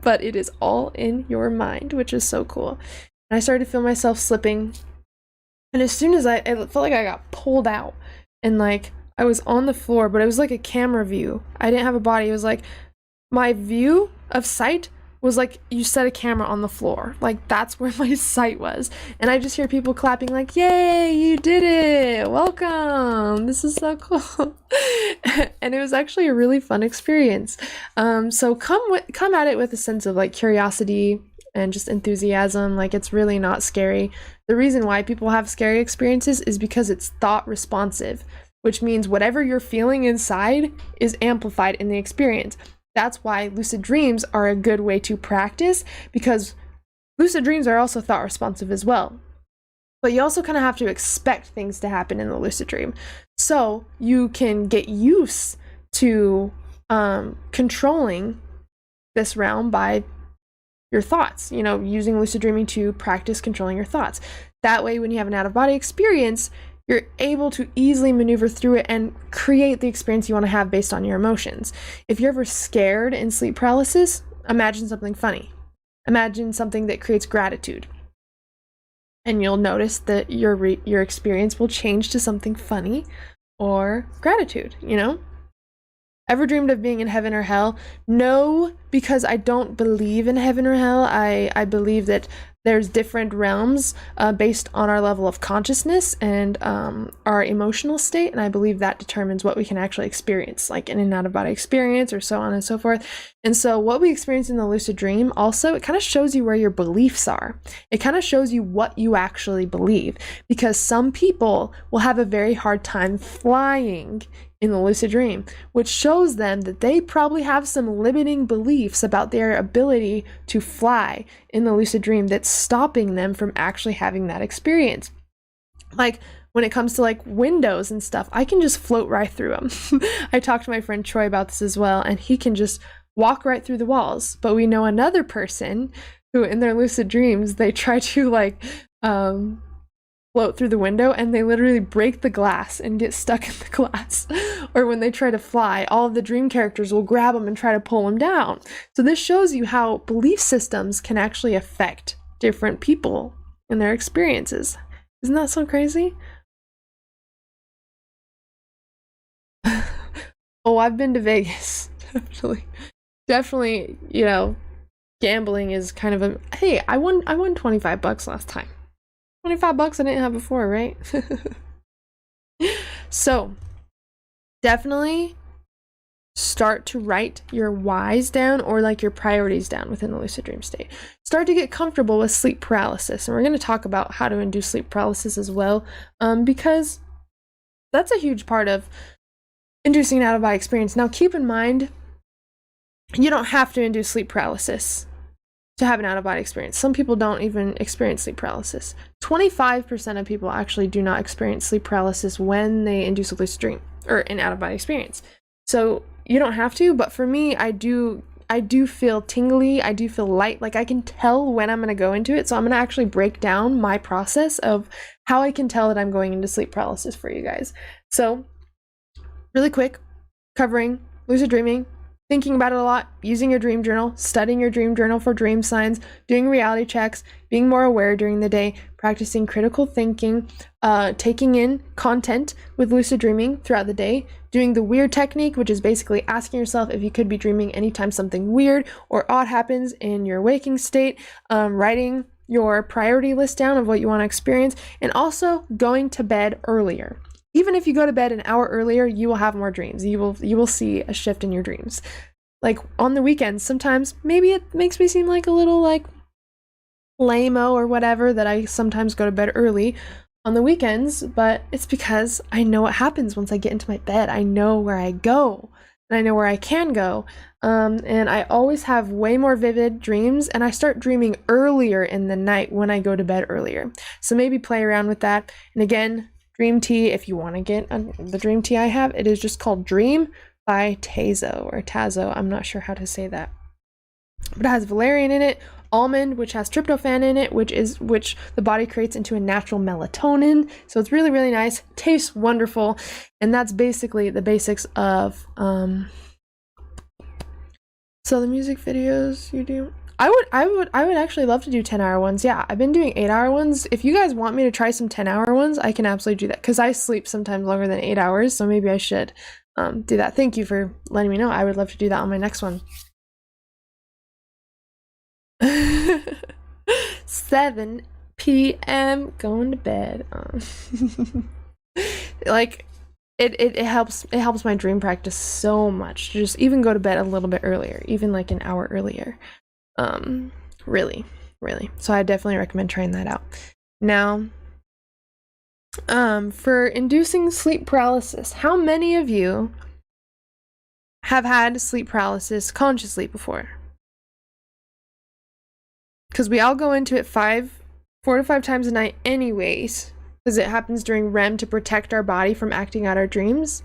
but it is all in your mind, which is so cool. And I started to feel myself slipping. And as soon as it felt like I got pulled out, and like, I was on the floor, but it was like a camera view. I didn't have a body. It was like my view of sight was like you set a camera on the floor. Like, that's where my sight was. And I just hear people clapping like, yay, you did it. Welcome. This is so cool. And it was actually a really fun experience. So come at it with a sense of like curiosity and just enthusiasm. Like, it's really not scary. The reason why people have scary experiences is because it's thought responsive, which means whatever you're feeling inside is amplified in the experience. That's why lucid dreams are a good way to practice, because lucid dreams are also thought responsive as well. but you also kind of have to expect things to happen in the lucid dream. So you can get used to controlling this realm by your thoughts, you know, using lucid dreaming to practice controlling your thoughts. That way, when you have an out-of-body experience, you're able to easily maneuver through it and create the experience you want to have based on your emotions. If you're ever scared in sleep paralysis, imagine something funny. Imagine something that creates gratitude. And you'll notice that your experience will change to something funny or gratitude, you know? Ever dreamed of being in heaven or hell? No, because I don't believe in heaven or hell. I believe that there's different realms based on our level of consciousness and our emotional state, and I believe that determines what we can actually experience, like in and out of body experience or so on and so forth. And so what we experience in the lucid dream also, it kind of shows you where your beliefs are. It kind of shows you what you actually believe, because some people will have a very hard time flying in the lucid dream, which shows them that they probably have some limiting beliefs about their ability to fly in the lucid dream that's stopping them from actually having that experience. Like when it comes to like windows and stuff, I can just float right through them. I talked to my friend Troy about this as well, and he can just walk right through the walls. But we know another person who in their lucid dreams, they try to like float through the window and they literally break the glass and get stuck in the glass. Or when they try to fly, all of the dream characters will grab them and try to pull them down. So this shows you how belief systems can actually affect different people and their experiences. Isn't that so crazy? Oh, I've been to Vegas. Definitely, you know, gambling is kind of a, hey, I won $25 last time. 25 bucks I didn't have before, right? So definitely start to write your whys down, or like your priorities down within the lucid dream state. Start to get comfortable with sleep paralysis. And we're going to talk about how to induce sleep paralysis as well, because that's a huge part of inducing an out-of-body experience. Now, keep in mind, you don't have to induce sleep paralysis to have an out-of-body experience. Some people don't even experience sleep paralysis. 25% of people actually do not experience sleep paralysis when they induce a lucid dream or an out-of-body experience. So you don't have to, but for me, I do feel tingly, I do feel light, like I can tell when I'm gonna go into it. So I'm gonna actually break down my process of how I can tell that I'm going into sleep paralysis for you guys. So really quick, covering lucid dreaming, thinking about it a lot, using your dream journal, studying your dream journal for dream signs, doing reality checks, being more aware during the day, practicing critical thinking, taking in content with lucid dreaming throughout the day, doing the weird technique, which is basically asking yourself if you could be dreaming anytime something weird or odd happens in your waking state, writing your priority list down of what you want to experience, and also going to bed earlier. Even if you go to bed an hour earlier, you will have more dreams. You will see a shift in your dreams. Like on the weekends, sometimes maybe it makes me seem like a little like lame-o or whatever that I sometimes go to bed early on the weekends, but it's because I know what happens once I get into my bed. I know where I go and I know where I can go. And I always have way more vivid dreams, and I start dreaming earlier in the night when I go to bed earlier. So maybe play around with that. And again, Dream tea, if you want to get the dream tea I have, it is just called Dream by Tazo or Tazo. I'm not sure how to say that. But it has valerian in it, almond, which has tryptophan in it, which the body creates into a natural melatonin. So it's really, really nice. Tastes wonderful. And that's basically the basics of so the music videos you do. I would actually love to do 10-hour ones. Yeah, I've been doing 8-hour ones. If you guys want me to try some 10-hour ones, I can absolutely do that, because I sleep sometimes longer than 8 hours, so maybe I should do that. Thank you for letting me know. I would love to do that on my next one. 7 p.m. going to bed. Like it helps my dream practice so much to just even go to bed a little bit earlier, even like an hour earlier. Really. So I definitely recommend trying that out. Now, for inducing sleep paralysis, how many of you have had sleep paralysis consciously before? Because we all go into it 5 4 to 5 times a night anyways, because it happens during REM to protect our body from acting out our dreams.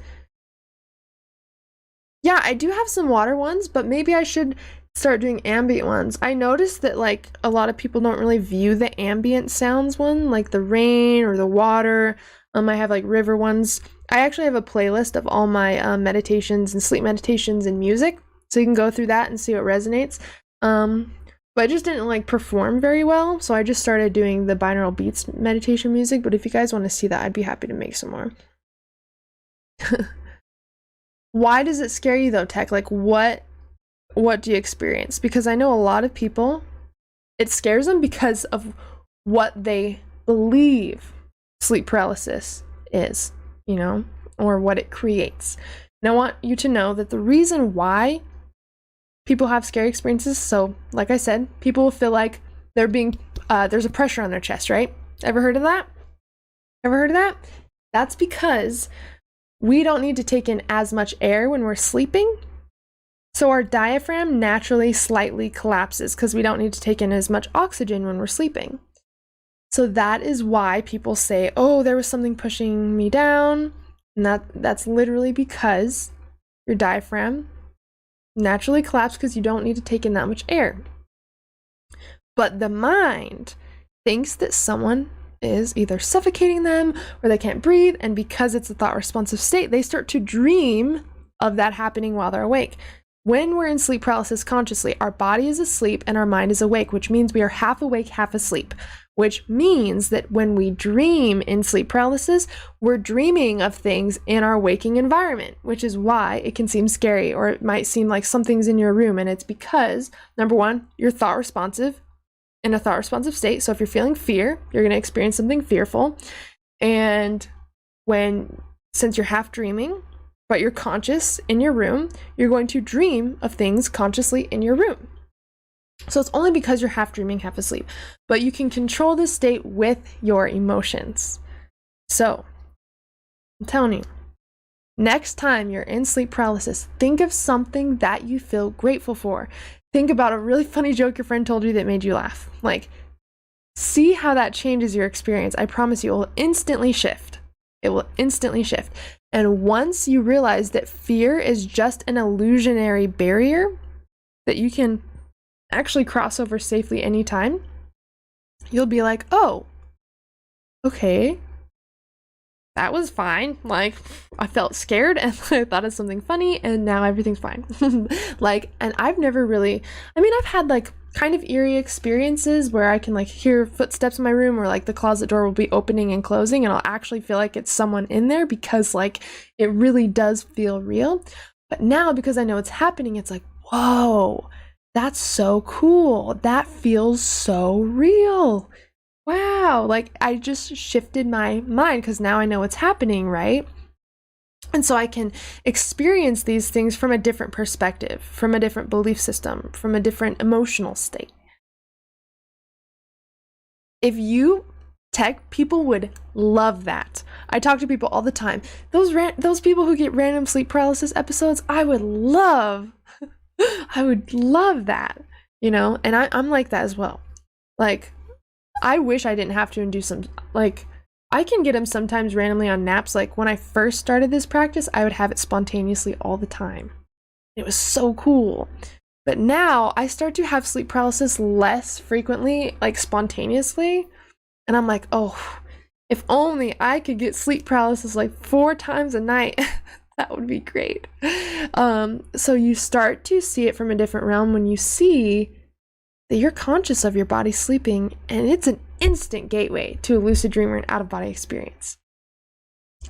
Yeah, I do have some water ones, but maybe I should start doing ambient ones. I noticed that like a lot of people don't really view the ambient sounds one, like the rain or the water. I have like river ones. I actually have a playlist of all my meditations and sleep meditations and music, so you can go through that and see what resonates. But it just didn't like perform very well, so I just started doing the binaural beats meditation music. But if you guys want to see that, I'd be happy to make some more. Why does it scare you though, Tech? Like what do you experience? Because I know a lot of people, it scares them because of what they believe sleep paralysis is, you know, or what it creates. And I want you to know that the reason why people have scary experiences, so like I said, people will feel like they're being, there's a pressure on their chest, right? Ever heard of that? Ever heard of that? That's because we don't need to take in as much air when we're sleeping. So our diaphragm naturally slightly collapses because we don't need to take in as much oxygen when we're sleeping. So that is why people say, oh, there was something pushing me down. And that's literally because your diaphragm naturally collapses because you don't need to take in that much air. But the mind thinks that someone is either suffocating them or they can't breathe, and because it's a thought responsive state, they start to dream of that happening while they're awake. When we're in sleep paralysis consciously, our body is asleep and our mind is awake, which means we are half awake, half asleep, which means that when we dream in sleep paralysis, we're dreaming of things in our waking environment, which is why it can seem scary, or it might seem like something's in your room. And it's because, number one, you're thought responsive, in a thought responsive state. So if you're feeling fear, you're going to experience something fearful. And since you're half dreaming, but you're conscious in your room, you're going to dream of things consciously in your room. So it's only because you're half dreaming, half asleep. But you can control this state with your emotions. So I'm telling you, next time you're in sleep paralysis, think of something that you feel grateful for. Think about a really funny joke your friend told you that made you laugh. Like, see how that changes your experience. I promise you, it will instantly shift. It will instantly shift. And once you realize that fear is just an illusionary barrier that you can actually cross over safely anytime, you'll be like, oh, okay, that was fine. Like, I felt scared and I thought of something funny and now everything's fine. Like, and I've never really, I mean, I've had like kind of eerie experiences where I can like hear footsteps in my room, or like the closet door will be opening and closing and I'll actually feel like it's someone in there because like it really does feel real. But now, because I know it's happening, it's like, whoa, that's so cool. That feels so real. Wow, like I just shifted my mind because now I know what's happening, right? And so I can experience these things from a different perspective, from a different belief system, from a different emotional state. If you Tech, people would love that. I talk to people all the time. Those people who get random sleep paralysis episodes, I would love that, you know? And I'm like that as well. Like, I wish I didn't have to induce them. Like, I can get them sometimes randomly on naps. Like, when I first started this practice, I would have it spontaneously all the time. It was so cool. But now I start to have sleep paralysis less frequently, like spontaneously. And I'm like, oh, if only I could get sleep paralysis like 4 times a night. That would be great. So you start to see it from a different realm when you see that you're conscious of your body sleeping, and it's an instant gateway to a lucid dream or an out-of-body experience.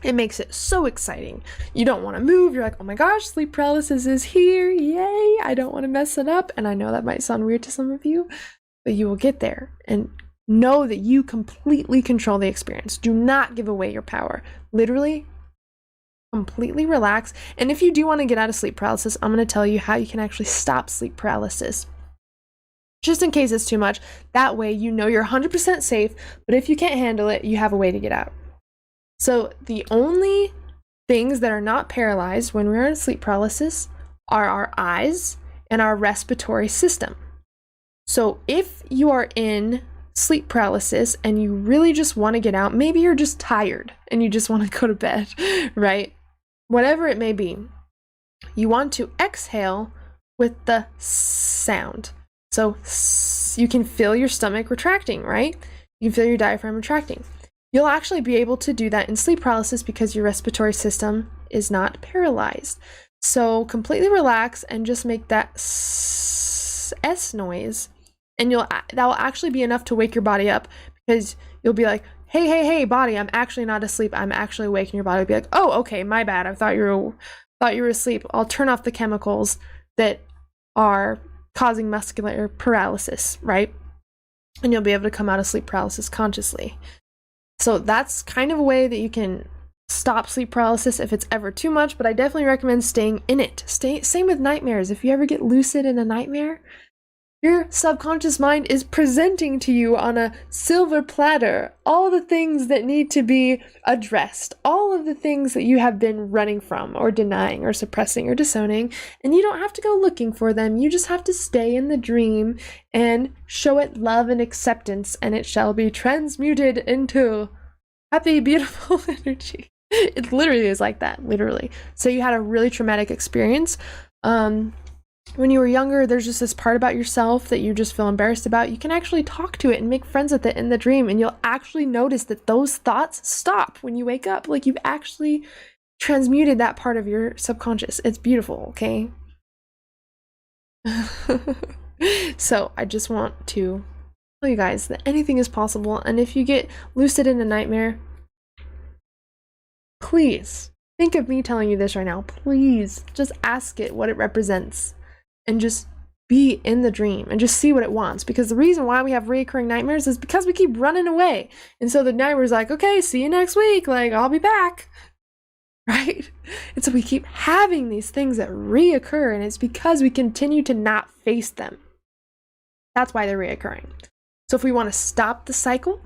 It makes it so exciting. You don't want to move. You're like, oh my gosh, sleep paralysis is here. Yay. I don't want to mess it up. And I know that might sound weird to some of you, but you will get there. And know that you completely control the experience. Do not give away your power. Literally, completely relax. And if you do want to get out of sleep paralysis, I'm going to tell you how you can actually stop sleep paralysis. Just in case it's too much. That way you know you're 100% safe, but if you can't handle it, you have a way to get out. So the only things that are not paralyzed when we're in sleep paralysis are our eyes and our respiratory system. So if you are in sleep paralysis and you really just want to get out, maybe you're just tired and you just want to go to bed, right? Whatever it may be, you want to exhale with the sound. So you can feel your stomach retracting, right? You can feel your diaphragm retracting. You'll actually be able to do that in sleep paralysis because your respiratory system is not paralyzed. So completely relax and just make that S noise, and that will actually be enough to wake your body up, because you'll be like, hey, hey, hey, body, I'm actually not asleep. I'm actually awake. And your body will be like, oh, okay, my bad. I thought you were asleep. I'll turn off the chemicals that are causing muscular paralysis, right? And you'll be able to come out of sleep paralysis consciously. So that's kind of a way that you can stop sleep paralysis if it's ever too much, but I definitely recommend staying in it. Same with nightmares. If you ever get lucid in a nightmare, your subconscious mind is presenting to you on a silver platter all the things that need to be addressed, all of the things that you have been running from or denying or suppressing or disowning, and you don't have to go looking for them. You just have to stay in the dream and show it love and acceptance, and it shall be transmuted into happy, beautiful energy. It literally is like that, literally. So you had a really traumatic experience. When you were younger, there's just this part about yourself that you just feel embarrassed about. You can actually talk to it and make friends with it in the dream, and you'll actually notice that those thoughts stop when you wake up. Like, you've actually transmuted that part of your subconscious. It's beautiful, okay? So I just want to tell you guys that anything is possible, and if you get lucid in a nightmare, please think of me telling you this right now. Please just ask it what it represents. And just be in the dream and just see what it wants. Because the reason why we have reoccurring nightmares is because we keep running away. And so the nightmare's like, okay, see you next week. Like, I'll be back. Right? And so we keep having these things that reoccur, and it's because we continue to not face them. That's why they're reoccurring. So if we want to stop the cycle,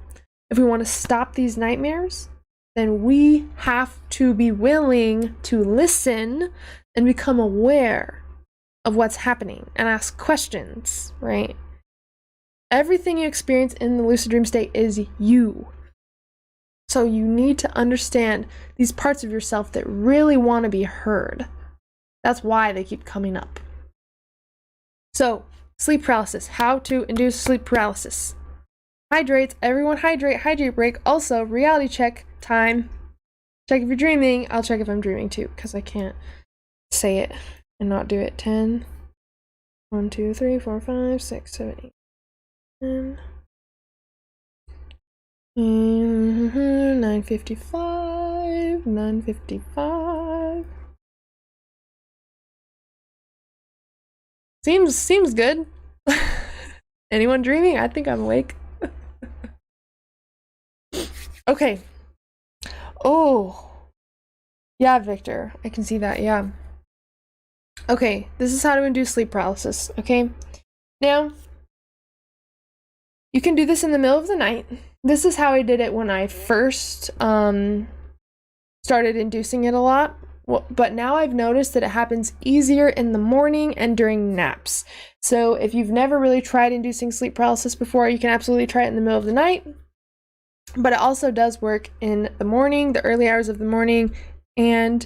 if we want to stop these nightmares, then we have to be willing to listen and become aware of what's happening and ask questions, right? Everything you experience in the lucid dream state is you. So you need to understand these parts of yourself that really want to be heard. That's why they keep coming up. So, sleep paralysis. How to induce sleep paralysis. Hydrates. Everyone hydrate. Hydrate break. Also, reality check time. Check if you're dreaming. I'll check if I'm dreaming too, because I can't say it and not do it. 10, 1, 2, 3, 4, 5, 6, 7, 8, 10. 9:55, 9:55. Seems good. Anyone dreaming? I think I'm awake. Okay. Oh. Yeah, Victor. I can see that, yeah. Okay, this is how to induce sleep paralysis, okay? Now, you can do this in the middle of the night. This is how I did it when I first started inducing it a lot. Well, but now I've noticed that it happens easier in the morning and during naps. So if you've never really tried inducing sleep paralysis before, you can absolutely try it in the middle of the night. But it also does work in the morning, the early hours of the morning, and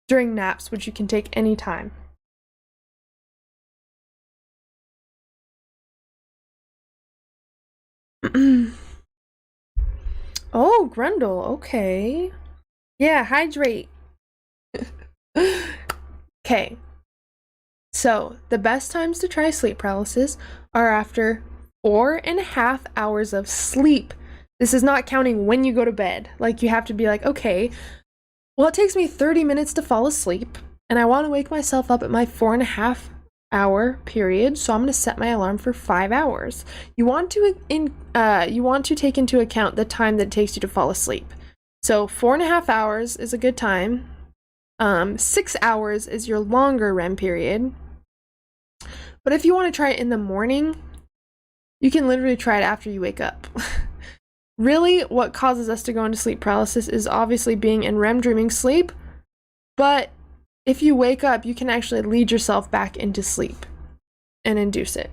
during naps, which you can take any time. Oh, Grundle, okay. Yeah, hydrate. Okay. So, the best times to try sleep paralysis are after 4.5 hours of sleep. This is not counting when you go to bed. Like, you have to be like, okay, well, it takes me 30 minutes to fall asleep, and I want to wake myself up at my 4.5 hour period, so I'm going to set my alarm for 5 hours. You want to take into account the time that it takes you to fall asleep. So 4.5 hours is a good time. 6 hours is your longer REM period. But if you want to try it in the morning, you can literally try it after you wake up. Really, what causes us to go into sleep paralysis is obviously being in REM dreaming sleep, but if you wake up, you can actually lead yourself back into sleep and induce it.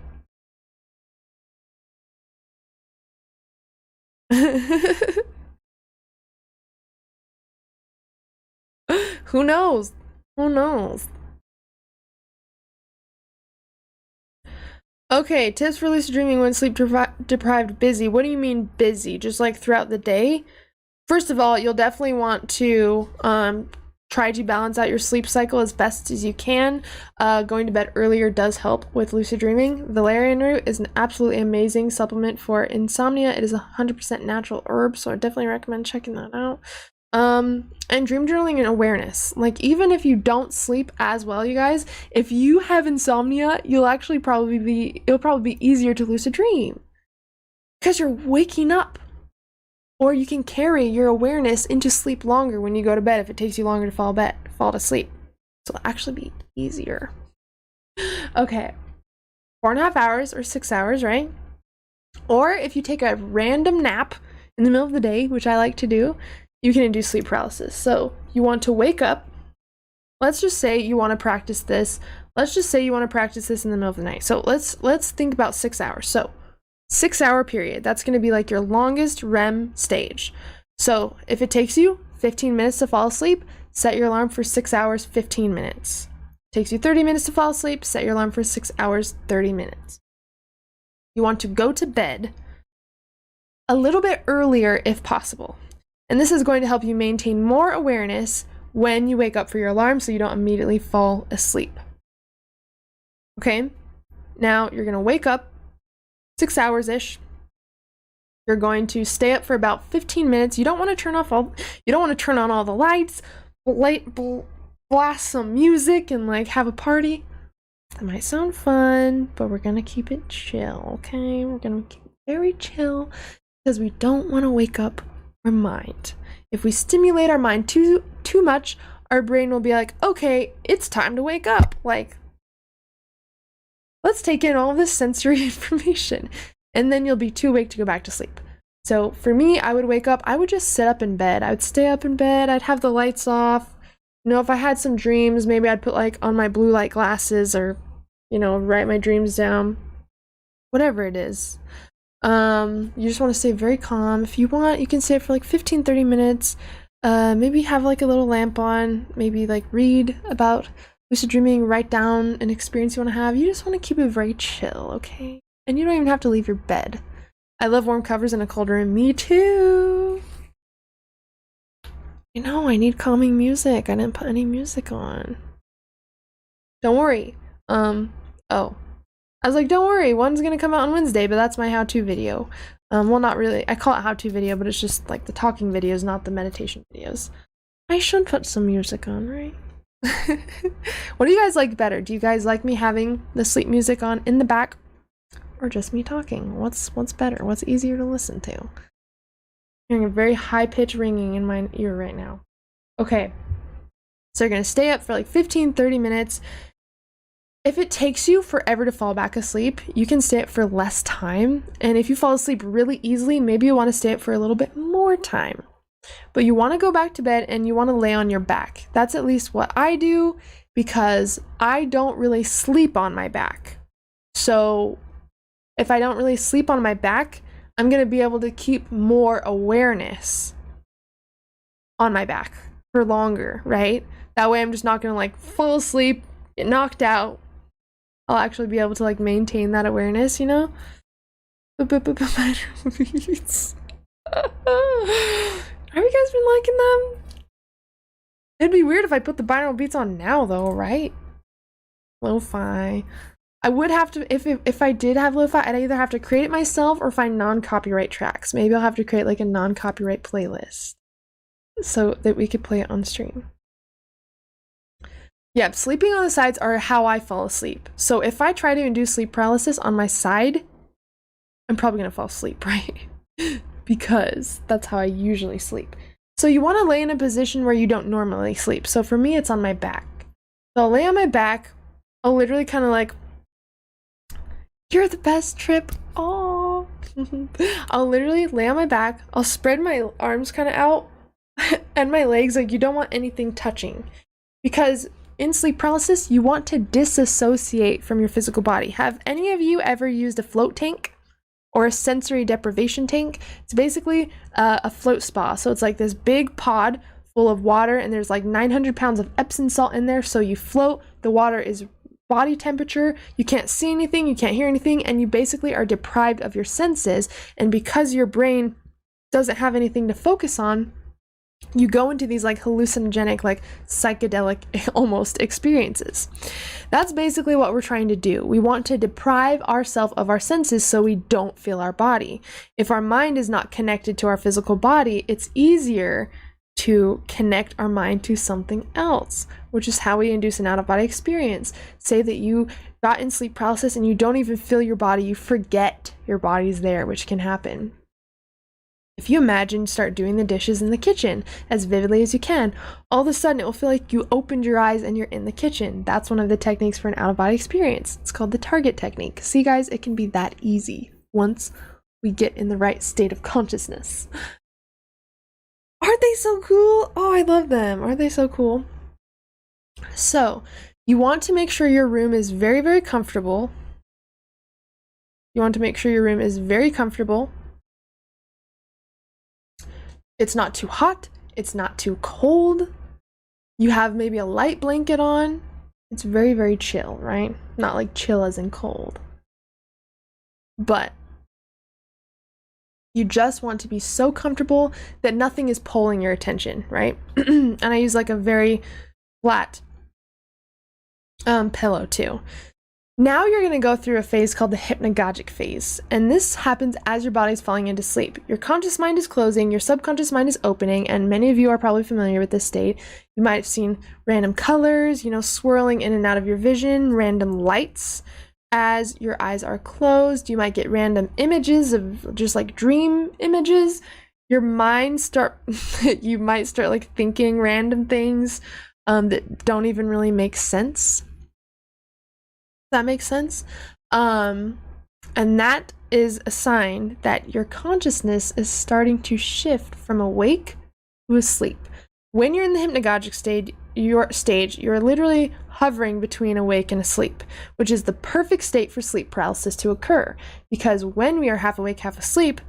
Who knows? Who knows? Okay, tips for lucid dreaming when sleep deprived busy. What do you mean busy? Just like throughout the day? First of all, you'll definitely want to try to balance out your sleep cycle as best as you can. Going to bed earlier does help with lucid dreaming. Valerian root is an absolutely amazing supplement for insomnia. It is 100% natural herb, so I definitely recommend checking that out. And dream journaling and awareness. Like, even if you don't sleep as well, you guys, if you have insomnia, it'll probably be easier to lucid dream because you're waking up. Or you can carry your awareness into sleep longer when you go to bed if it takes you longer to fall to sleep. So it'll actually be easier. Okay, 4.5 hours or 6 hours, right? Or if you take a random nap in the middle of the day, which I like to do, you can induce sleep paralysis. So you want to wake up. Let's just say you want to practice this. Let's just say you want to practice this in the middle of the night. So let's think about 6 hours. So 6 hour period. That's going to be like your longest REM stage. So if it takes you 15 minutes to fall asleep, set your alarm for 6 hours, 15 minutes. Takes you 30 minutes to fall asleep, set your alarm for 6 hours, 30 minutes. You want to go to bed a little bit earlier if possible. And this is going to help you maintain more awareness when you wake up for your alarm so you don't immediately fall asleep. Okay? Now you're going to wake up 6 hours-ish. You're going to stay up for about 15 minutes. You don't want to turn on all the lights, blast some music and like have a party. That might sound fun, but we're gonna keep it chill, okay? We're gonna keep it very chill because we don't want to wake up our mind. If we stimulate our mind too much, our brain will be like, okay, it's time to wake up. Like, let's take in all this sensory information, and then you'll be too awake to go back to sleep. So for me, I would wake up, I would just sit up in bed. I would stay up in bed, I'd have the lights off. You know, if I had some dreams, maybe I'd put like on my blue light glasses or, you know, write my dreams down. Whatever it is. You just want to stay very calm. If you want, you can stay for like 15-30 minutes. Maybe have like a little lamp on, maybe like read about lucid dreaming, write down an experience you want to have. You just want to keep it very chill, okay? And you don't even have to leave your bed. I love warm covers in a cold room. Me too. You know, I need calming music. I didn't put any music on. Don't worry. Oh. I was like, don't worry, one's gonna come out on Wednesday, but that's my how-to video. Well, not really. I call it how-to video, but it's just like the talking videos, not the meditation videos. I should put some music on, right? What do you guys like better? Do you guys like me having the sleep music on in the back or just me talking? What's better? What's easier to listen to? I'm hearing a very high-pitched ringing in my ear right now. Okay. So you're gonna stay up for like 15-30 minutes. If it takes you forever to fall back asleep, you can stay up for less time. And if you fall asleep really easily, maybe you want to stay up for a little bit more time. But you want to go back to bed and you want to lay on your back. That's at least what I do because I don't really sleep on my back. So if I don't really sleep on my back, I'm going to be able to keep more awareness on my back for longer, right? That way I'm just not going to like fall asleep, get knocked out. I'll actually be able to like maintain that awareness, you know? Have you guys been liking them? It'd be weird if I put the binaural beats on now though, right? Lo-fi. I would have to, if I did have lo-fi, I'd either have to create it myself or find non-copyright tracks. Maybe I'll have to create like a non-copyright playlist so that we could play it on stream. Yeah, sleeping on the sides are how I fall asleep. So if I try to induce sleep paralysis on my side, I'm probably gonna fall asleep, right? Because that's how I usually sleep. So you want to lay in a position where you don't normally sleep. So for me, it's on my back. So I'll lay on my back. I'll literally kind of like, you're the best, Trip. Oh, I'll literally lay on my back. I'll spread my arms kind of out and my legs. Like, you don't want anything touching because in sleep paralysis, you want to disassociate from your physical body. Have any of you ever used a float tank? or a sensory deprivation tank. It's basically a float spa. So it's like this big pod full of water, and there's like 900 pounds of Epsom salt in there. So you float, the water is body temperature, you can't see anything, you can't hear anything, and you basically are deprived of your senses. And because your brain doesn't have anything to focus on, you go into these like hallucinogenic, like psychedelic almost experiences. That's basically what we're trying to do. We want to deprive ourselves of our senses so we don't feel our body. If our mind is not connected to our physical body, it's easier to connect our mind to something else, which is how we induce an out-of-body experience. Say that you got in sleep paralysis and you don't even feel your body, you forget your body's there, which can happen. If you imagine, start doing the dishes in the kitchen as vividly as you can, all of a sudden it will feel like you opened your eyes and you're in the kitchen. That's one of the techniques for an out-of-body experience. It's called the target technique. See guys, it can be that easy once we get in the right state of consciousness. Aren't they so cool? Oh, I love them. Aren't they so cool? So, you want to make sure your room is very, very comfortable. You want to make sure your room is very comfortable. It's not too hot. It's not too cold. You have maybe a light blanket on. It's very, very chill, right? Not like chill as in cold. But you just want to be so comfortable that nothing is pulling your attention, right? And I use like a very flat pillow too. Now you're going to go through a phase called the hypnagogic phase, and this happens as your body's falling into sleep. Your conscious mind is closing, your subconscious mind is opening, and many of you are probably familiar with this state. You might have seen random colors, swirling in and out of your vision, random lights as your eyes are closed. You might get random images of just like dream images. Your mind you might start like thinking random things that don't even really make sense. That makes sense? And that is a sign that your consciousness is starting to shift from awake to asleep. When you're in the hypnagogic stage, you're literally hovering between awake and asleep, which is the perfect state for sleep paralysis to occur. Because when we are half awake, half asleep,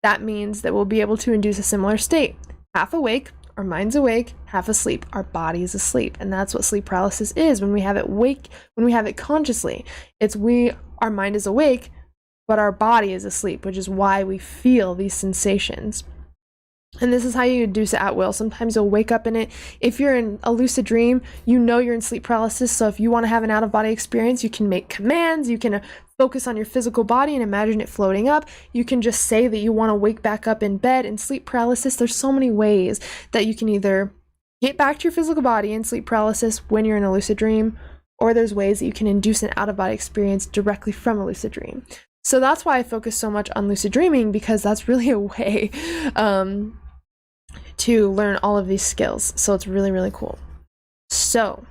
that means that we'll be able to induce a similar state. Half awake, our mind's awake, half asleep, our body is asleep. And that's what sleep paralysis is when we have it consciously. Our mind is awake, but our body is asleep, which is why we feel these sensations. And this is how you induce it at will. Sometimes you'll wake up in it. If you're in a lucid dream, you're in sleep paralysis. So if you want to have an out-of-body experience, you can make commands. You can focus on your physical body and imagine it floating up. You can just say that you want to wake back up in bed in sleep paralysis. There's so many ways that you can either get back to your physical body in sleep paralysis when you're in a lucid dream, or there's ways that you can induce an out-of-body experience directly from a lucid dream. So that's why I focus so much on lucid dreaming, because that's really a way to learn all of these skills. So it's really, really cool. So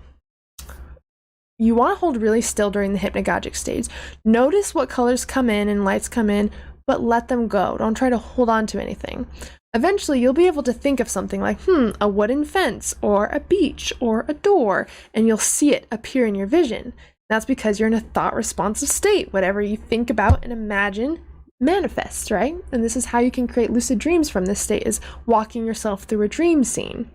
you want to hold really still during the hypnagogic stage. Notice what colors come in and lights come in, but let them go. Don't try to hold on to anything. Eventually, you'll be able to think of something like, a wooden fence, or a beach, or a door, and you'll see it appear in your vision. That's because you're in a thought-responsive state. Whatever you think about and imagine manifests, right? And this is how you can create lucid dreams from this state, is walking yourself through a dream scene.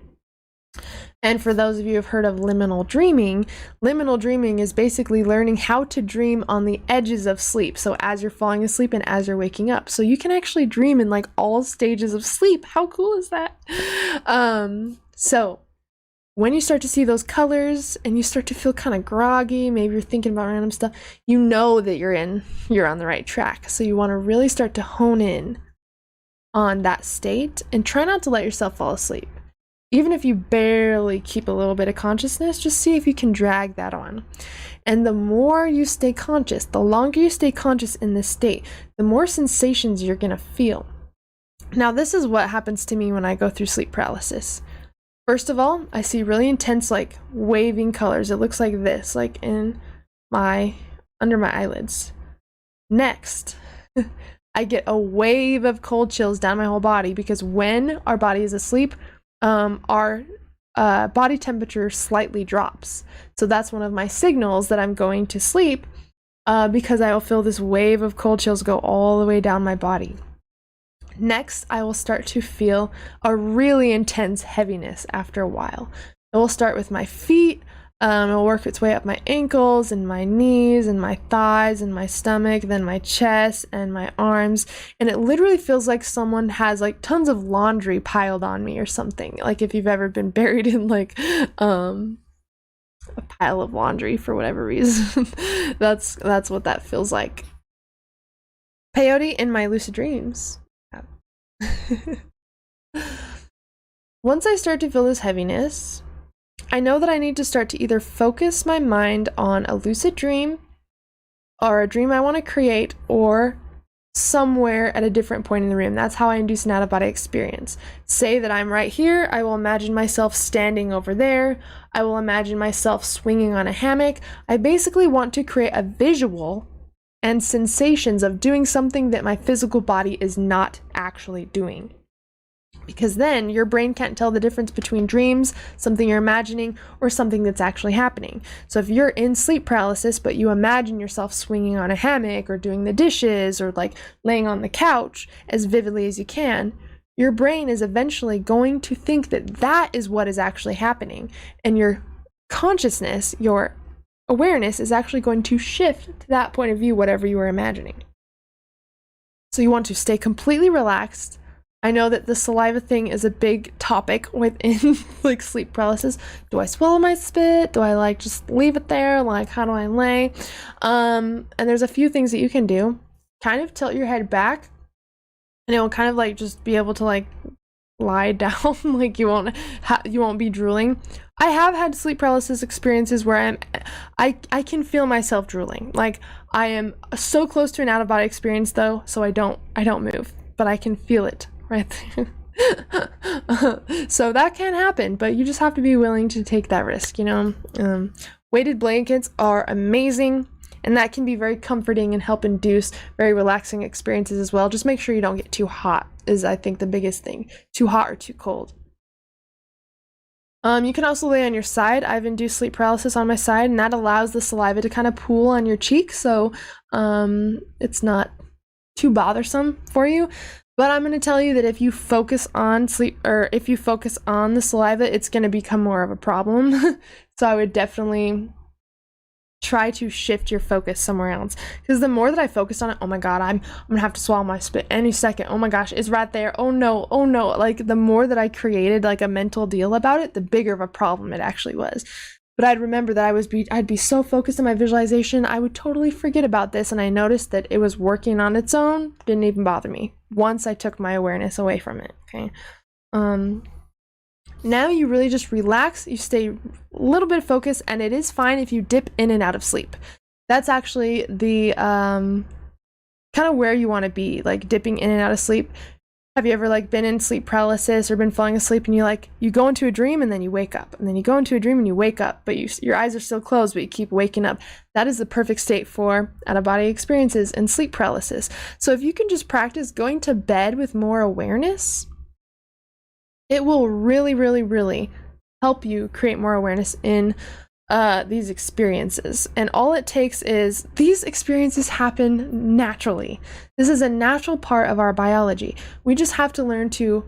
And for those of you who have heard of liminal dreaming is basically learning how to dream on the edges of sleep. So as you're falling asleep and as you're waking up. So you can actually dream in like all stages of sleep. How cool is that? So when you start to see those colors and you start to feel kind of groggy, maybe you're thinking about random stuff, you know that you're on the right track. So you want to really start to hone in on that state and try not to let yourself fall asleep. Even if you barely keep a little bit of consciousness, just see if you can drag that on. And the more you stay conscious, the longer you stay conscious in this state, the more sensations you're going to feel. Now, this is what happens to me when I go through sleep paralysis. First of all, I see really intense, like waving colors. It looks like this, like under my eyelids. Next, I get a wave of cold chills down my whole body, because when our body is asleep, our body temperature slightly drops. So that's one of my signals that I'm going to sleep, because I will feel this wave of cold chills go all the way down my body. Next, I will start to feel a really intense heaviness after a while. It will start with my feet. It'll work its way up my ankles and my knees and my thighs and my stomach, then my chest and my arms. And it literally feels like someone has like tons of laundry piled on me or something. Like if you've ever been buried in like a pile of laundry for whatever reason. That's what that feels like. Peyote in my lucid dreams. Once I start to feel this heaviness, I know that I need to start to either focus my mind on a lucid dream or a dream I want to create, or somewhere at a different point in the room. That's how I induce an out-of-body experience. Say that I'm right here, I will imagine myself standing over there, I will imagine myself swinging on a hammock. I basically want to create a visual and sensations of doing something that my physical body is not actually doing. Because then your brain can't tell the difference between dreams, something you're imagining, or something that's actually happening. So if you're in sleep paralysis, but you imagine yourself swinging on a hammock or doing the dishes or like laying on the couch as vividly as you can, your brain is eventually going to think that that is what is actually happening. And your consciousness, your awareness is actually going to shift to that point of view, whatever you were imagining. So you want to stay completely relaxed. I know that the saliva thing is a big topic within like sleep paralysis. Do I swallow my spit? Do I like just leave it there? Like, how do I lay? And there's a few things that you can do. Kind of tilt your head back, and it will kind of like just be able to like lie down. Like you won't be drooling. I have had sleep paralysis experiences where I can feel myself drooling. Like I am so close to an out-of-body experience though, so I don't move, but I can feel it right there. So that can happen, but you just have to be willing to take that risk, you know. Weighted blankets are amazing, and that can be very comforting and help induce very relaxing experiences as well. Just make sure you don't get too hot is, I think, the biggest thing. Too hot or too cold. You can also lay on your side. I've induced sleep paralysis on my side, and that allows the saliva to kind of pool on your cheek, so it's not too bothersome for you. But I'm going to tell you that if you focus on sleep, or if you focus on the saliva, it's going to become more of a problem. So I would definitely try to shift your focus somewhere else. Because the more that I focus on it, oh my god, I'm going to have to swallow my spit any second. Oh my gosh, it's right there. Oh no, oh no. Like the more that I created like a mental deal about it, the bigger of a problem it actually was. But I'd remember that I'd be so focused on my visualization, I would totally forget about this, and I noticed that it was working on its own, didn't even bother me, once I took my awareness away from it, okay? Now you really just relax, you stay a little bit focused, and it is fine if you dip in and out of sleep. That's actually the kind of where you want to be, like dipping in and out of sleep. Have you ever like been in sleep paralysis or been falling asleep and you go into a dream and then you wake up, and then you go into a dream and you wake up, but your eyes are still closed, but you keep waking up? That is the perfect state for out-of-body experiences and sleep paralysis. So if you can just practice going to bed with more awareness, it will really, really, really help you create more awareness in these experiences. And all it takes is these experiences happen naturally. This is a natural part of our biology. We just have to learn to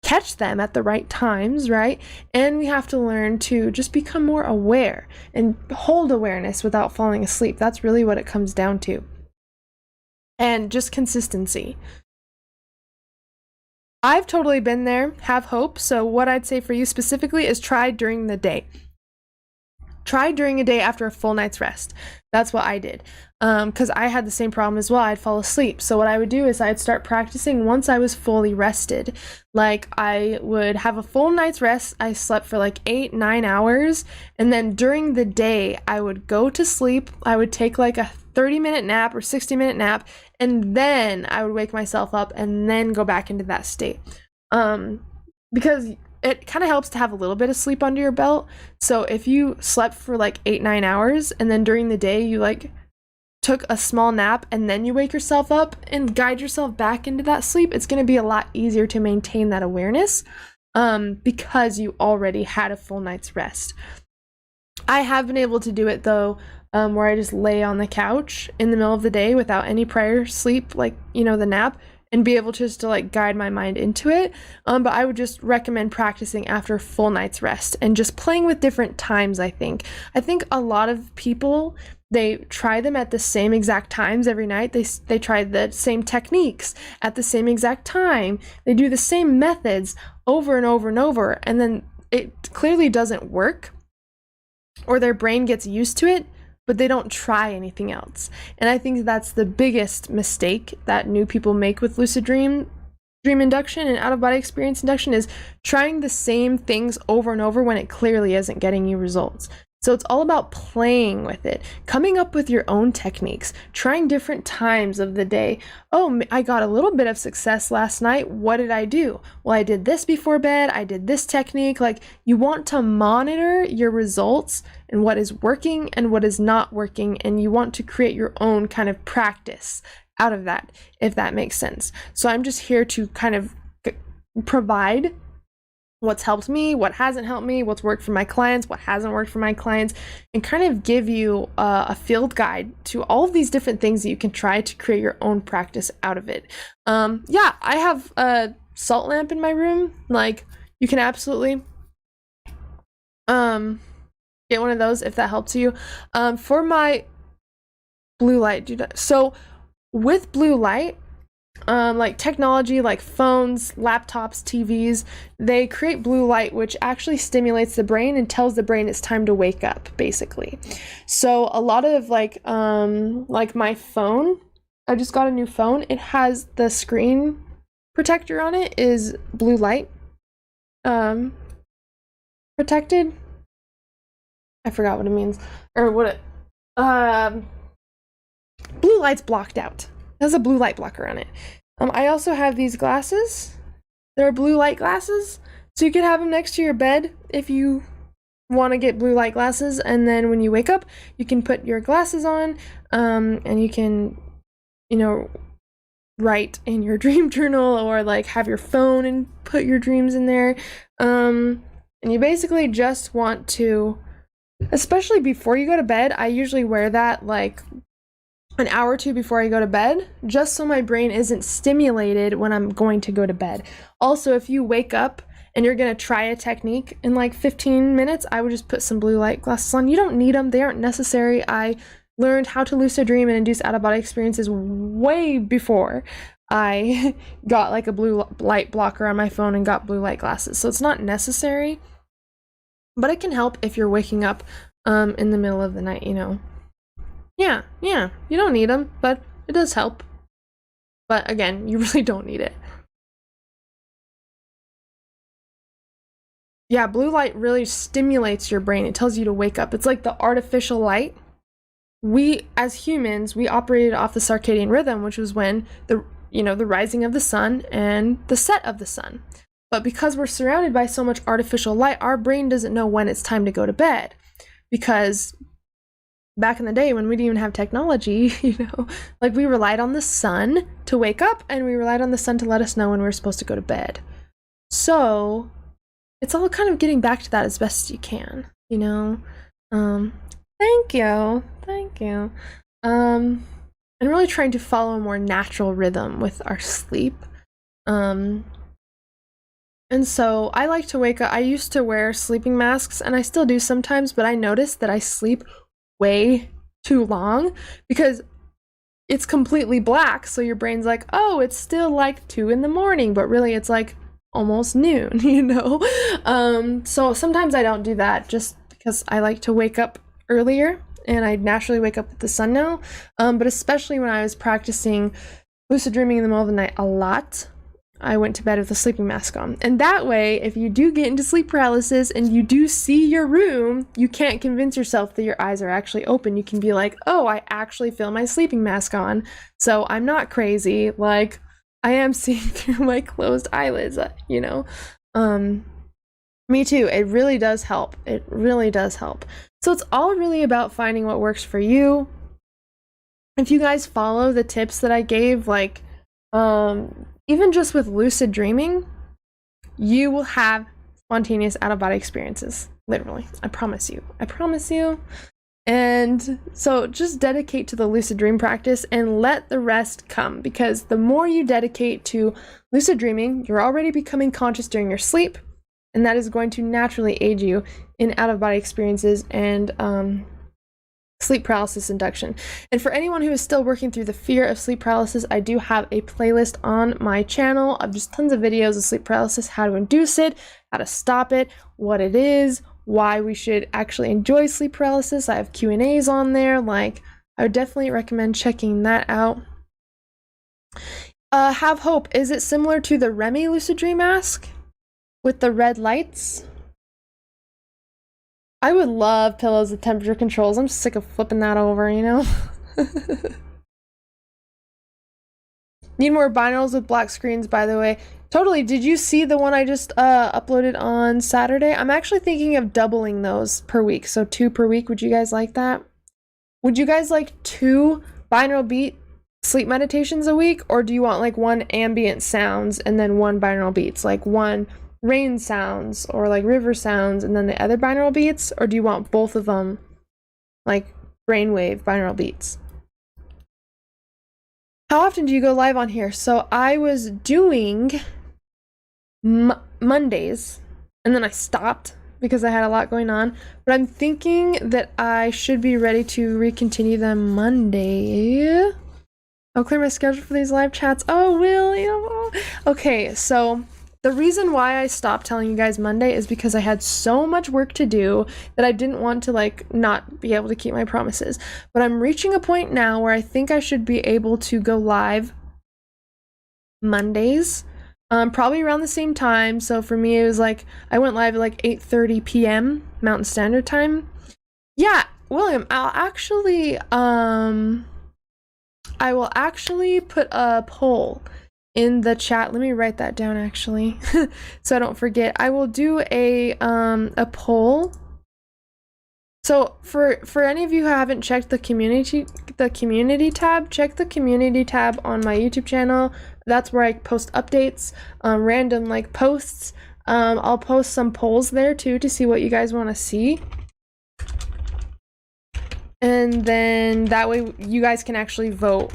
catch them at the right times, right? And we have to learn to just become more aware and hold awareness without falling asleep. That's really what it comes down to. And just consistency. I've totally been there, have hope. So what I'd say for you specifically is try during the day. Try during a day after a full night's rest. That's what I did, because I had the same problem as well. I'd fall asleep. So what I would do is I'd start practicing once I was fully rested. Like I would have a full night's rest. I slept for like 8-9 hours. And then during the day, I would go to sleep. I would take like a 30-minute nap or 60-minute nap. And then I would wake myself up and then go back into that state. Because it kind of helps to have a little bit of sleep under your belt. So if you slept for like 8-9 hours and then during the day you like took a small nap and then you wake yourself up and guide yourself back into that sleep, it's going to be a lot easier to maintain that awareness because you already had a full night's rest. I have been able to do it though where I just lay on the couch in the middle of the day without any prior sleep, like, you know, the nap, and be able just to like guide my mind into it. But I would just recommend practicing after a full night's rest and just playing with different times. I think a lot of people, they try them at the same exact times every night. They try the same techniques at the same exact time. They do the same methods over and over and over, and then it clearly doesn't work, or their brain gets used to it, but they don't try anything else. And I think that's the biggest mistake that new people make with lucid dream induction and out-of-body experience induction, is trying the same things over and over when it clearly isn't getting you results. So it's all about playing with it, coming up with your own techniques, trying different times of the day. Oh, I got a little bit of success last night. What did I do? Well, I did this before bed. I did this technique. Like, you want to monitor your results and what is working and what is not working, and you want to create your own kind of practice out of that, if that makes sense. So I'm just here to kind of provide what's helped me, what hasn't helped me, what's worked for my clients, what hasn't worked for my clients, and kind of give you a field guide to all of these different things that you can try to create your own practice out of it. Yeah, I have a salt lamp in my room. Like, you can absolutely get one of those if that helps you. For my blue light, so with blue light, like technology, like phones, laptops, TVs, they create blue light, which actually stimulates the brain and tells the brain it's time to wake up, basically. So a lot of like my phone, I just got a new phone. It has the screen protector on it is blue light protected. I forgot what it means, or what it, blue light's blocked out. There's a blue light blocker on it. I also have these glasses. They're blue light glasses, so you could have them next to your bed if you want to get blue light glasses, and then when you wake up, you can put your glasses on, and you can, you know, write in your dream journal, or like have your phone and put your dreams in there. And you basically just want to, especially before you go to bed, I usually wear that like an hour or two before I go to bed, just so my brain isn't stimulated when I'm going to go to bed. Also, if you wake up and you're gonna try a technique in like 15 minutes, I would just put some blue light glasses on. You don't need them, they aren't necessary. I learned how to lucid dream and induce out-of-body experiences way before I got like a blue light blocker on my phone and got blue light glasses. So it's not necessary, but it can help if you're waking up in the middle of the night, you know. Yeah, you don't need them, but it does help. But again, you really don't need it. Yeah, blue light really stimulates your brain. It tells you to wake up. It's like the artificial light. We, as humans, we operated off the circadian rhythm, which was when the rising of the sun and the set of the sun. But because we're surrounded by so much artificial light, our brain doesn't know when it's time to go to bed. Because back in the day when we didn't even have technology, you know, like we relied on the sun to wake up, and we relied on the sun to let us know when we were supposed to go to bed. So it's all kind of getting back to that as best as you can, you know. Thank you. And really trying to follow a more natural rhythm with our sleep. And so I like to wake up. I used to wear sleeping masks, and I still do sometimes, but I noticed that I sleep way too long because it's completely black, so your brain's like, oh, it's still like 2 in the morning, but really it's like almost noon, you know. So sometimes I don't do that just because I like to wake up earlier, and I naturally wake up with the sun now. But especially when I was practicing lucid dreaming in the middle of the night a lot, I went to bed with a sleeping mask on. And that way, if you do get into sleep paralysis and you do see your room, you can't convince yourself that your eyes are actually open. You can be like, oh, I actually feel my sleeping mask on, so I'm not crazy. Like, I am seeing through my closed eyelids, you know? Me too. It really does help. It really does help. So it's all really about finding what works for you. If you guys follow the tips that I gave, like, even just with lucid dreaming, you will have spontaneous out-of-body experiences. Literally. I promise you. And so just dedicate to the lucid dream practice and let the rest come, because the more you dedicate to lucid dreaming, you're already becoming conscious during your sleep, and that is going to naturally aid you in out-of-body experiences and sleep paralysis induction. And for anyone who is still working through the fear of sleep paralysis, I do have a playlist on my channel of just tons of videos of sleep paralysis, how to induce it, how to stop it, what it is, why we should actually enjoy sleep paralysis. I have Q&As on there. Like, I would definitely recommend checking that out. Have hope. Is it similar to the Remy lucid dream mask with the red lights? I would love pillows with temperature controls. I'm sick of flipping that over, you know? Need more binaurals with black screens, by the way. Totally. Did you see the one I just uploaded on Saturday? I'm actually thinking of doubling those per week. So 2 per week. Would you guys like that? Would you guys like 2 binaural beat sleep meditations a week? Or do you want like 1 ambient sounds and then 1 binaural beats? Like 1 rain sounds or like river sounds and then the other binaural beats? Or do you want both of them like brainwave binaural beats? How often do you go live on here? So I was doing Mondays and then I stopped because I had a lot going on, but I'm thinking that I should be ready to recontinue them Monday. I'll clear my schedule for these live chats. Oh, William. Okay, so the reason why I stopped telling you guys Monday is because I had so much work to do that I didn't want to like not be able to keep my promises. But I'm reaching a point now where I think I should be able to go live Mondays, probably around the same time. So for me, it was like I went live at like 8:30 p.m. Mountain Standard Time. Yeah, William, I will actually put a poll in the chat. Let me write that down actually, so I don't forget. I will do a poll. So for any of you who haven't checked the community tab, check the community tab on my YouTube channel. That's where I post updates, random like posts. I'll post some polls there too to see what you guys want to see. And then that way you guys can actually vote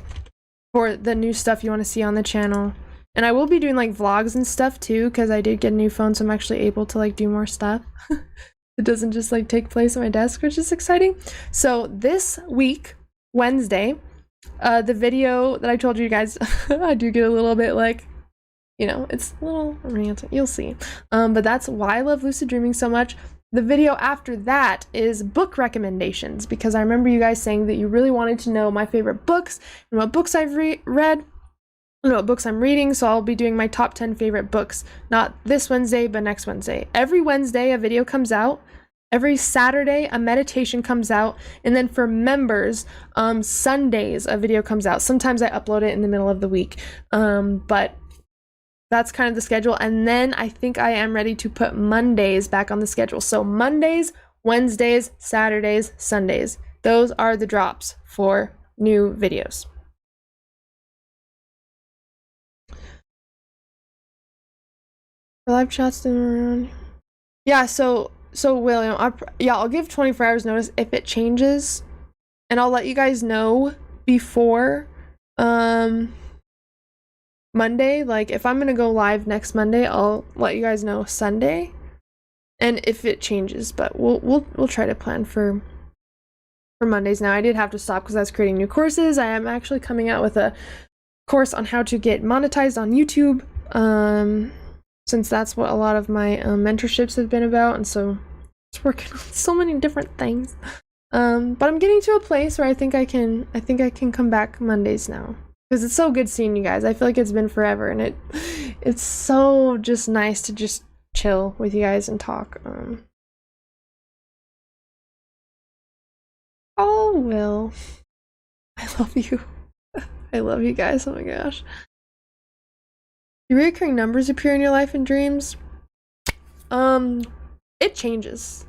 for the new stuff you want to see on the channel. And I will be doing like vlogs and stuff too, because I did get a new phone, so I'm actually able to like do more stuff. It doesn't just like take place on my desk, which is exciting. So this week, Wednesday, the video that I told you guys, I do get a little bit like, you know, it's a little romantic, you'll see. But that's why I love lucid dreaming so much. The video after that is book recommendations, because I remember you guys saying that you really wanted to know my favorite books and what books I've read and what books I'm reading. So I'll be doing my top 10 favorite books, not this Wednesday, but next Wednesday. Every Wednesday, a video comes out. Every Saturday, a meditation comes out. And then for members, Sundays, a video comes out. Sometimes I upload it in the middle of the week, but that's kind of the schedule. And then I think I am ready to put Mondays back on the schedule. So Mondays, Wednesdays, Saturdays, Sundays. Those are the drops for new videos. Live chats around. Yeah, so William, I'll give 24 hours notice if it changes, and I'll let you guys know before Monday. Like if I'm gonna go live next Monday, I'll let you guys know Sunday, and if it changes, but we'll try to plan for Mondays. Now I did have to stop because I was creating new courses. I am actually coming out with a course on how to get monetized on YouTube, since that's what a lot of my mentorships have been about, and so it's working on so many different things. But I'm getting to a place where I think I can come back Mondays now, because it's so good seeing you guys. I feel like it's been forever, and it's so just nice to just chill with you guys and talk. Oh, Will, I love you. I love you guys. Oh my gosh. Do recurring numbers appear in your life and dreams? It changes.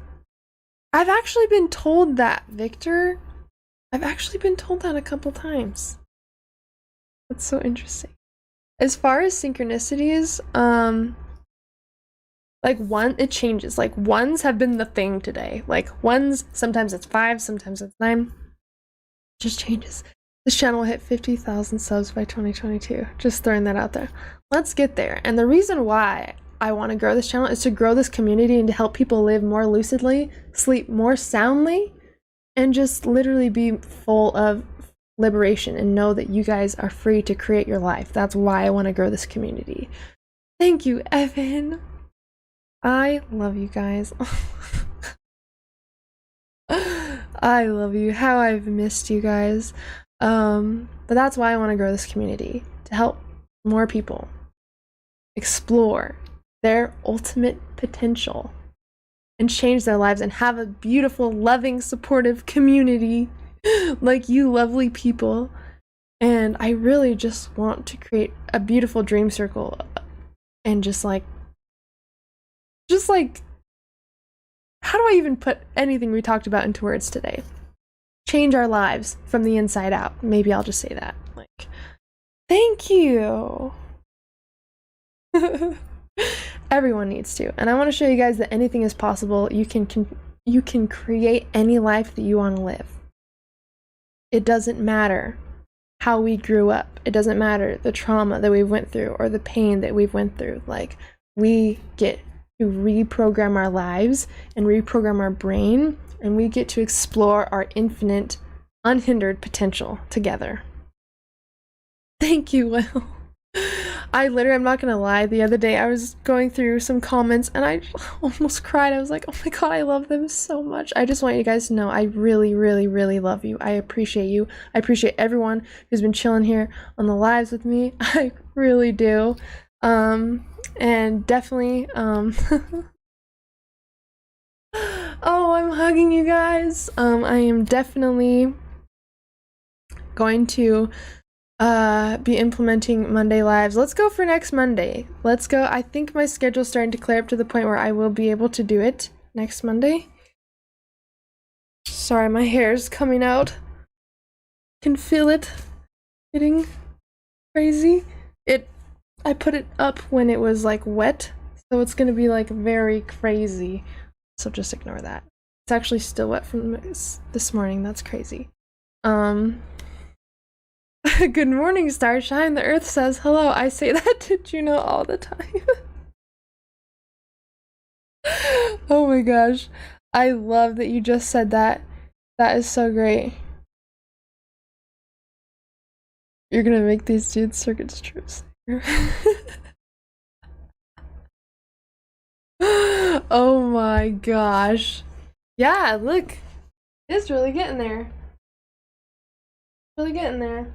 I've actually been told that, Victor. I've actually been told that a couple times. That's so interesting. As far as synchronicities, Like it changes. Like ones have been the thing today. Like ones, sometimes it's 5, sometimes it's 9. It just changes. This channel will hit 50,000 subs by 2022. Just throwing that out there. Let's get there. And the reason why I want to grow this channel is to grow this community and to help people live more lucidly, sleep more soundly, and just literally be full of liberation and know that you guys are free to create your life. That's why I want to grow this community. Thank you, Evan. I love you guys. I love you. How I've missed you guys. But that's why I want to grow this community, to help more people explore their ultimate potential and change their lives and have a beautiful, loving, supportive community like you lovely people. And I really just want to create a beautiful dream circle and just like how do I even put anything we talked about into words today? Change our lives from the inside out. Maybe I'll just say that. Like, thank you. Everyone needs to. And I want to show you guys that anything is possible. You can create any life that you want to live. It doesn't matter how we grew up. It doesn't matter the trauma that we went through or the pain that we've went through. Like, we get to reprogram our lives and reprogram our brain, and we get to explore our infinite, unhindered potential together. Thank you, Will. I'm not gonna lie, the other day I was going through some comments and I almost cried. I was like, oh my god, I love them so much. I just want you guys to know I really, really, really love you. I appreciate you. I appreciate everyone who's been chilling here on the lives with me. I really do. And definitely, oh, I'm hugging you guys. I am definitely going to be implementing Monday lives. Let's go for next Monday. Let's go. I think my schedule's starting to clear up to the point where I will be able to do it next Monday. Sorry, my hair's coming out. Can feel it getting crazy. I put it up when it was like wet, so it's gonna be like very crazy. So just ignore that. It's actually still wet from this morning. That's crazy. Good morning, Starshine. The Earth says hello. I say that to Juno all the time. Oh my gosh. I love that you just said that. That is so great. You're gonna make these dudes circuits troops. Oh my gosh. Yeah, look. It's really getting there. Really getting there.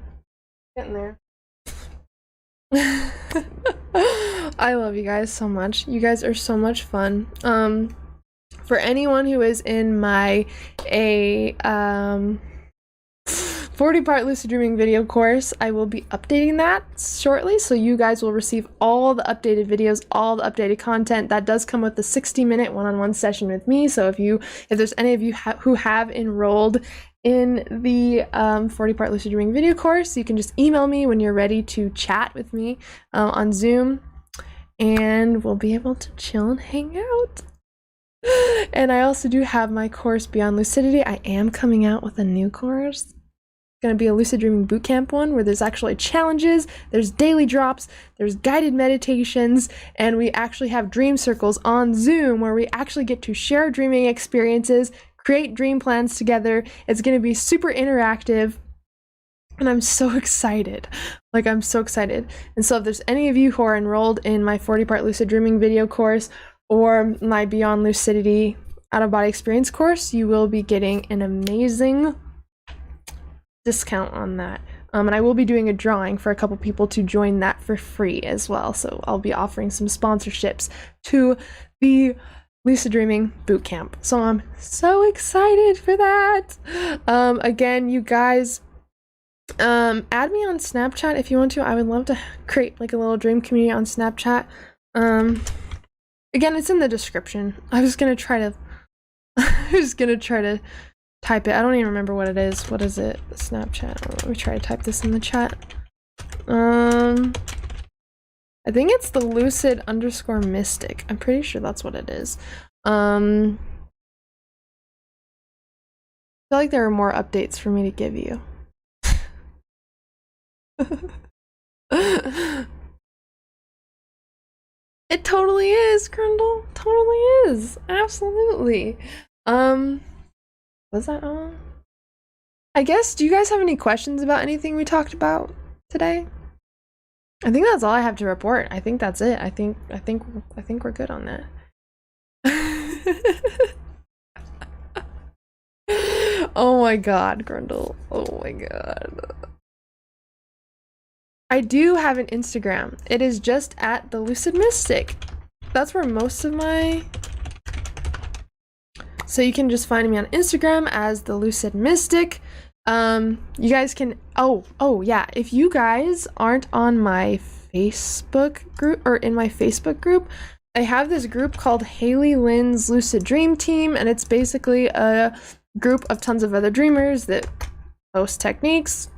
Getting there. I love you guys so much. You guys are so much fun. For anyone who is in my 40-part lucid dreaming video course, I will be updating that shortly, so you guys will receive all the updated videos, all the updated content. That does come with the 60-minute one-on-one session with me. So if there's any of you who have enrolled in the 40-part lucid dreaming video course, you can just email me when you're ready to chat with me on Zoom, and we'll be able to chill and hang out. And I also do have my course Beyond Lucidity. I am coming out with a new course. Going to be a lucid dreaming bootcamp one where there's actually challenges, there's daily drops, there's guided meditations, and we actually have dream circles on Zoom where we actually get to share dreaming experiences, create dream plans together. It's going to be super interactive, and I'm so excited. Like, I'm so excited. And so if there's any of you who are enrolled in my 40-part lucid dreaming video course or my Beyond Lucidity Out-of-Body Experience course, you will be getting an amazing discount on that. And I will be doing a drawing for a couple people to join that for free as well. So I'll be offering some sponsorships to the Lucid Dreaming Bootcamp. So I'm so excited for that. Again, you guys, add me on Snapchat if you want to. I would love to create like a little dream community on Snapchat. Again, it's in the description. I was gonna try to type it. I don't even remember what it is. What is it? Snapchat. Let me try to type this in the chat. I I think it's the Lucid_Mystic. I'm pretty sure that's what it is. I feel like there are more updates for me to give you. It totally is, Grundle. Totally is. Absolutely. Was that on? I guess, do you guys have any questions about anything we talked about today? I think that's all I have to report. I think that's it. I think we're good on that. Oh my god, Grundle. Oh my god. I do have an Instagram. It is just at the Lucid Mystic. That's where most of my... So you can just find me on Instagram as the Lucid Mystic. You guys can... Oh yeah. If you guys aren't on my Facebook group, or in my Facebook group, I have this group called Haylee Lynn's Lucid Dream Team, and it's basically a group of tons of other dreamers that post techniques,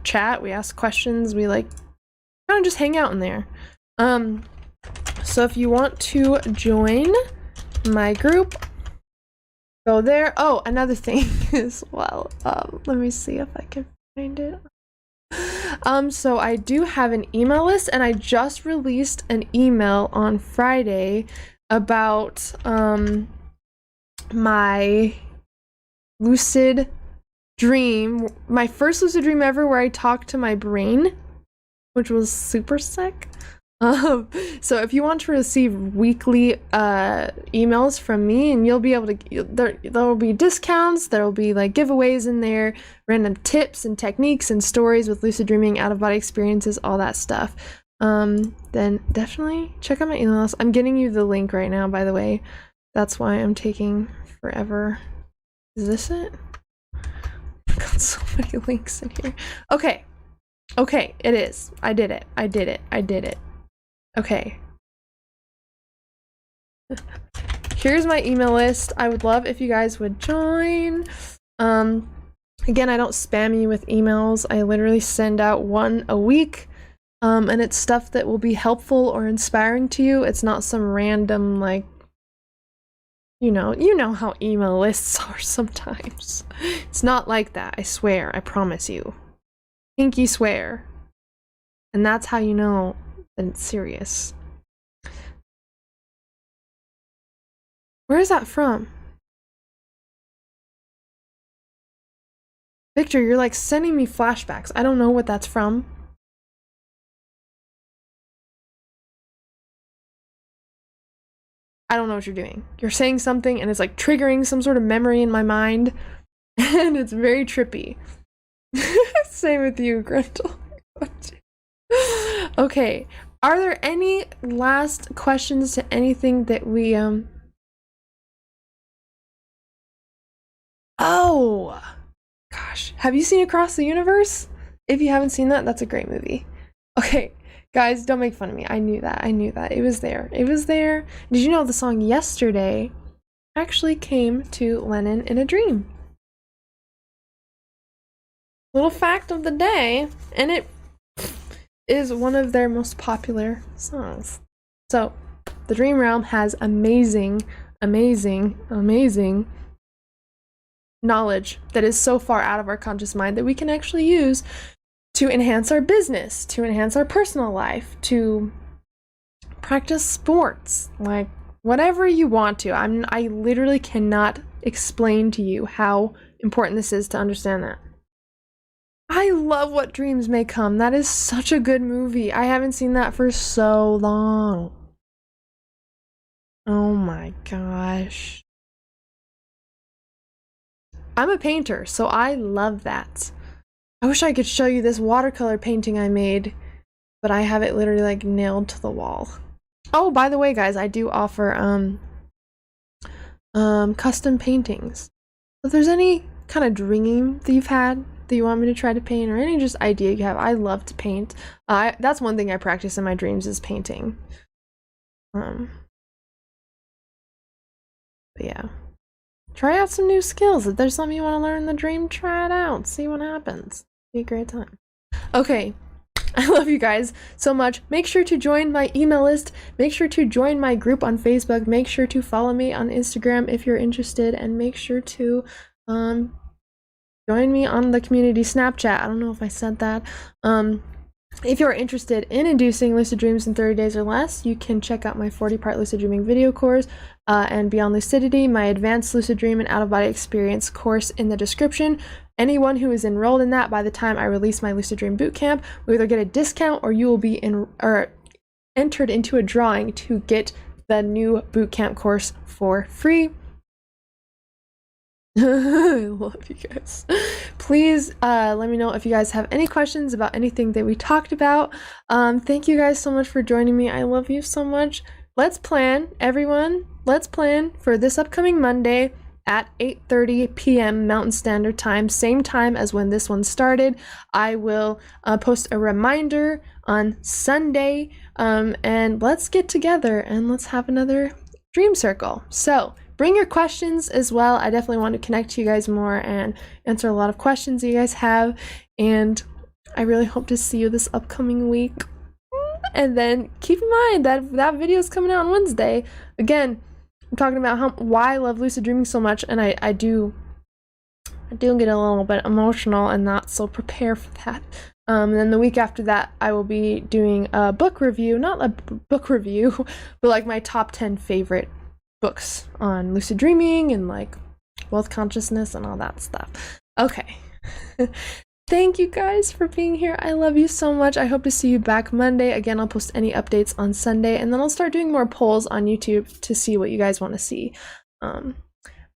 chat, we ask questions, we like kind of just hang out in there. So if you want to join my group, go there. Oh, another thing as well, let me see if I can find it. So I do have an email list, and I just released an email on Friday about my lucid dream, my first lucid dream ever, where I talked to my brain, which was super sick. So if you want to receive weekly emails from me, and you'll be able to, there will be discounts, there will be like giveaways in there, random tips and techniques and stories with lucid dreaming, out-of-body experiences, all that stuff. Then definitely check out my email list. I'm getting you the link right now, by the way. That's why I'm taking forever. Is this it? I've got so many links in here. Okay, it is. I did it. Okay. Here's my email list. I would love if you guys would join. Again, I don't spam you with emails. I literally send out one a week. And it's stuff that will be helpful or inspiring to you. It's not some random, like, you know how email lists are sometimes. It's not like that, I swear, I promise you. Pinky swear. And that's how you know that it's serious. Where is that from? Victor, you're like sending me flashbacks. I don't know what that's from. I don't know what you're doing. You're saying something and it's like triggering some sort of memory in my mind, and it's very trippy. Same with you, Grundle. Okay, are there any last questions to anything that we Oh gosh, have you seen Across the Universe? If you haven't seen that, that's a great movie. Okay, guys, don't make fun of me. I knew that. It was there. Did you know the song Yesterday actually came to Lennon in a dream? Little fact of the day, and it is one of their most popular songs. So, the dream realm has amazing knowledge that is so far out of our conscious mind that we can actually use to enhance our business, to enhance our personal life, to practice sports, like whatever you want to. I literally cannot explain to you how important this is to understand that. I love What Dreams May Come. That is such a good movie. I haven't seen that for so long. Oh my gosh. I'm a painter, so I love that. I wish I could show you this watercolor painting I made, but I have it literally like nailed to the wall. Oh, by the way, guys, I do offer custom paintings. If there's any kind of dream that you've had that you want me to try to paint, or any just idea you have, I love to paint. That's one thing I practice in my dreams, is painting. But yeah. Try out some new skills. If there's something you want to learn in the dream, try it out. See what happens. Be a great time. Okay, I love you guys so much. Make sure to join my email list. Make sure to join my group on Facebook. Make sure to follow me on Instagram if you're interested, and make sure to join me on the community Snapchat. I don't know if I said that. If you're interested in inducing lucid dreams in 30 days or less, you can check out my 40-part lucid dreaming video course and Beyond Lucidity, my advanced lucid dream and out-of-body experience course in the description. Anyone who is enrolled in that, by the time I release my lucid dream bootcamp, will either get a discount or you will be entered into a drawing to get the new bootcamp course for free. I love you guys. Please let me know if you guys have any questions about anything that we talked about. Thank you guys so much for joining me. I love you so much. Let's plan, everyone. Let's plan for this upcoming Monday at 8:30 p.m. Mountain Standard Time, same time as when this one started. I will post a reminder on Sunday, and let's get together and let's have another dream circle. So bring your questions as well. I definitely want to connect to you guys more and answer a lot of questions you guys have. And I really hope to see you this upcoming week. And then keep in mind that that video is coming out on Wednesday. Again, I'm talking about why I love lucid dreaming so much, and I do get a little bit emotional and not so prepared for that. And then the week after that, I will be doing a book review, not a book review, but like my top 10 favorite books on lucid dreaming and like wealth consciousness and all that stuff. Okay. Thank you guys for being here. I love you so much. I hope to see you back Monday. Again, I'll post any updates on Sunday, and then I'll start doing more polls on YouTube to see what you guys want to see. But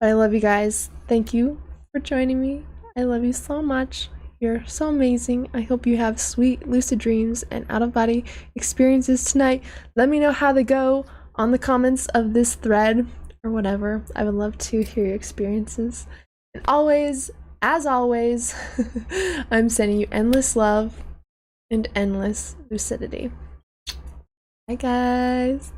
I love you guys. Thank you for joining me. I love you so much. You're so amazing. I hope you have sweet lucid dreams and out-of-body experiences tonight. Let me know how they go on the comments of this thread or whatever. I would love to hear your experiences. And always, as always, I'm sending you endless love and endless lucidity. Bye guys.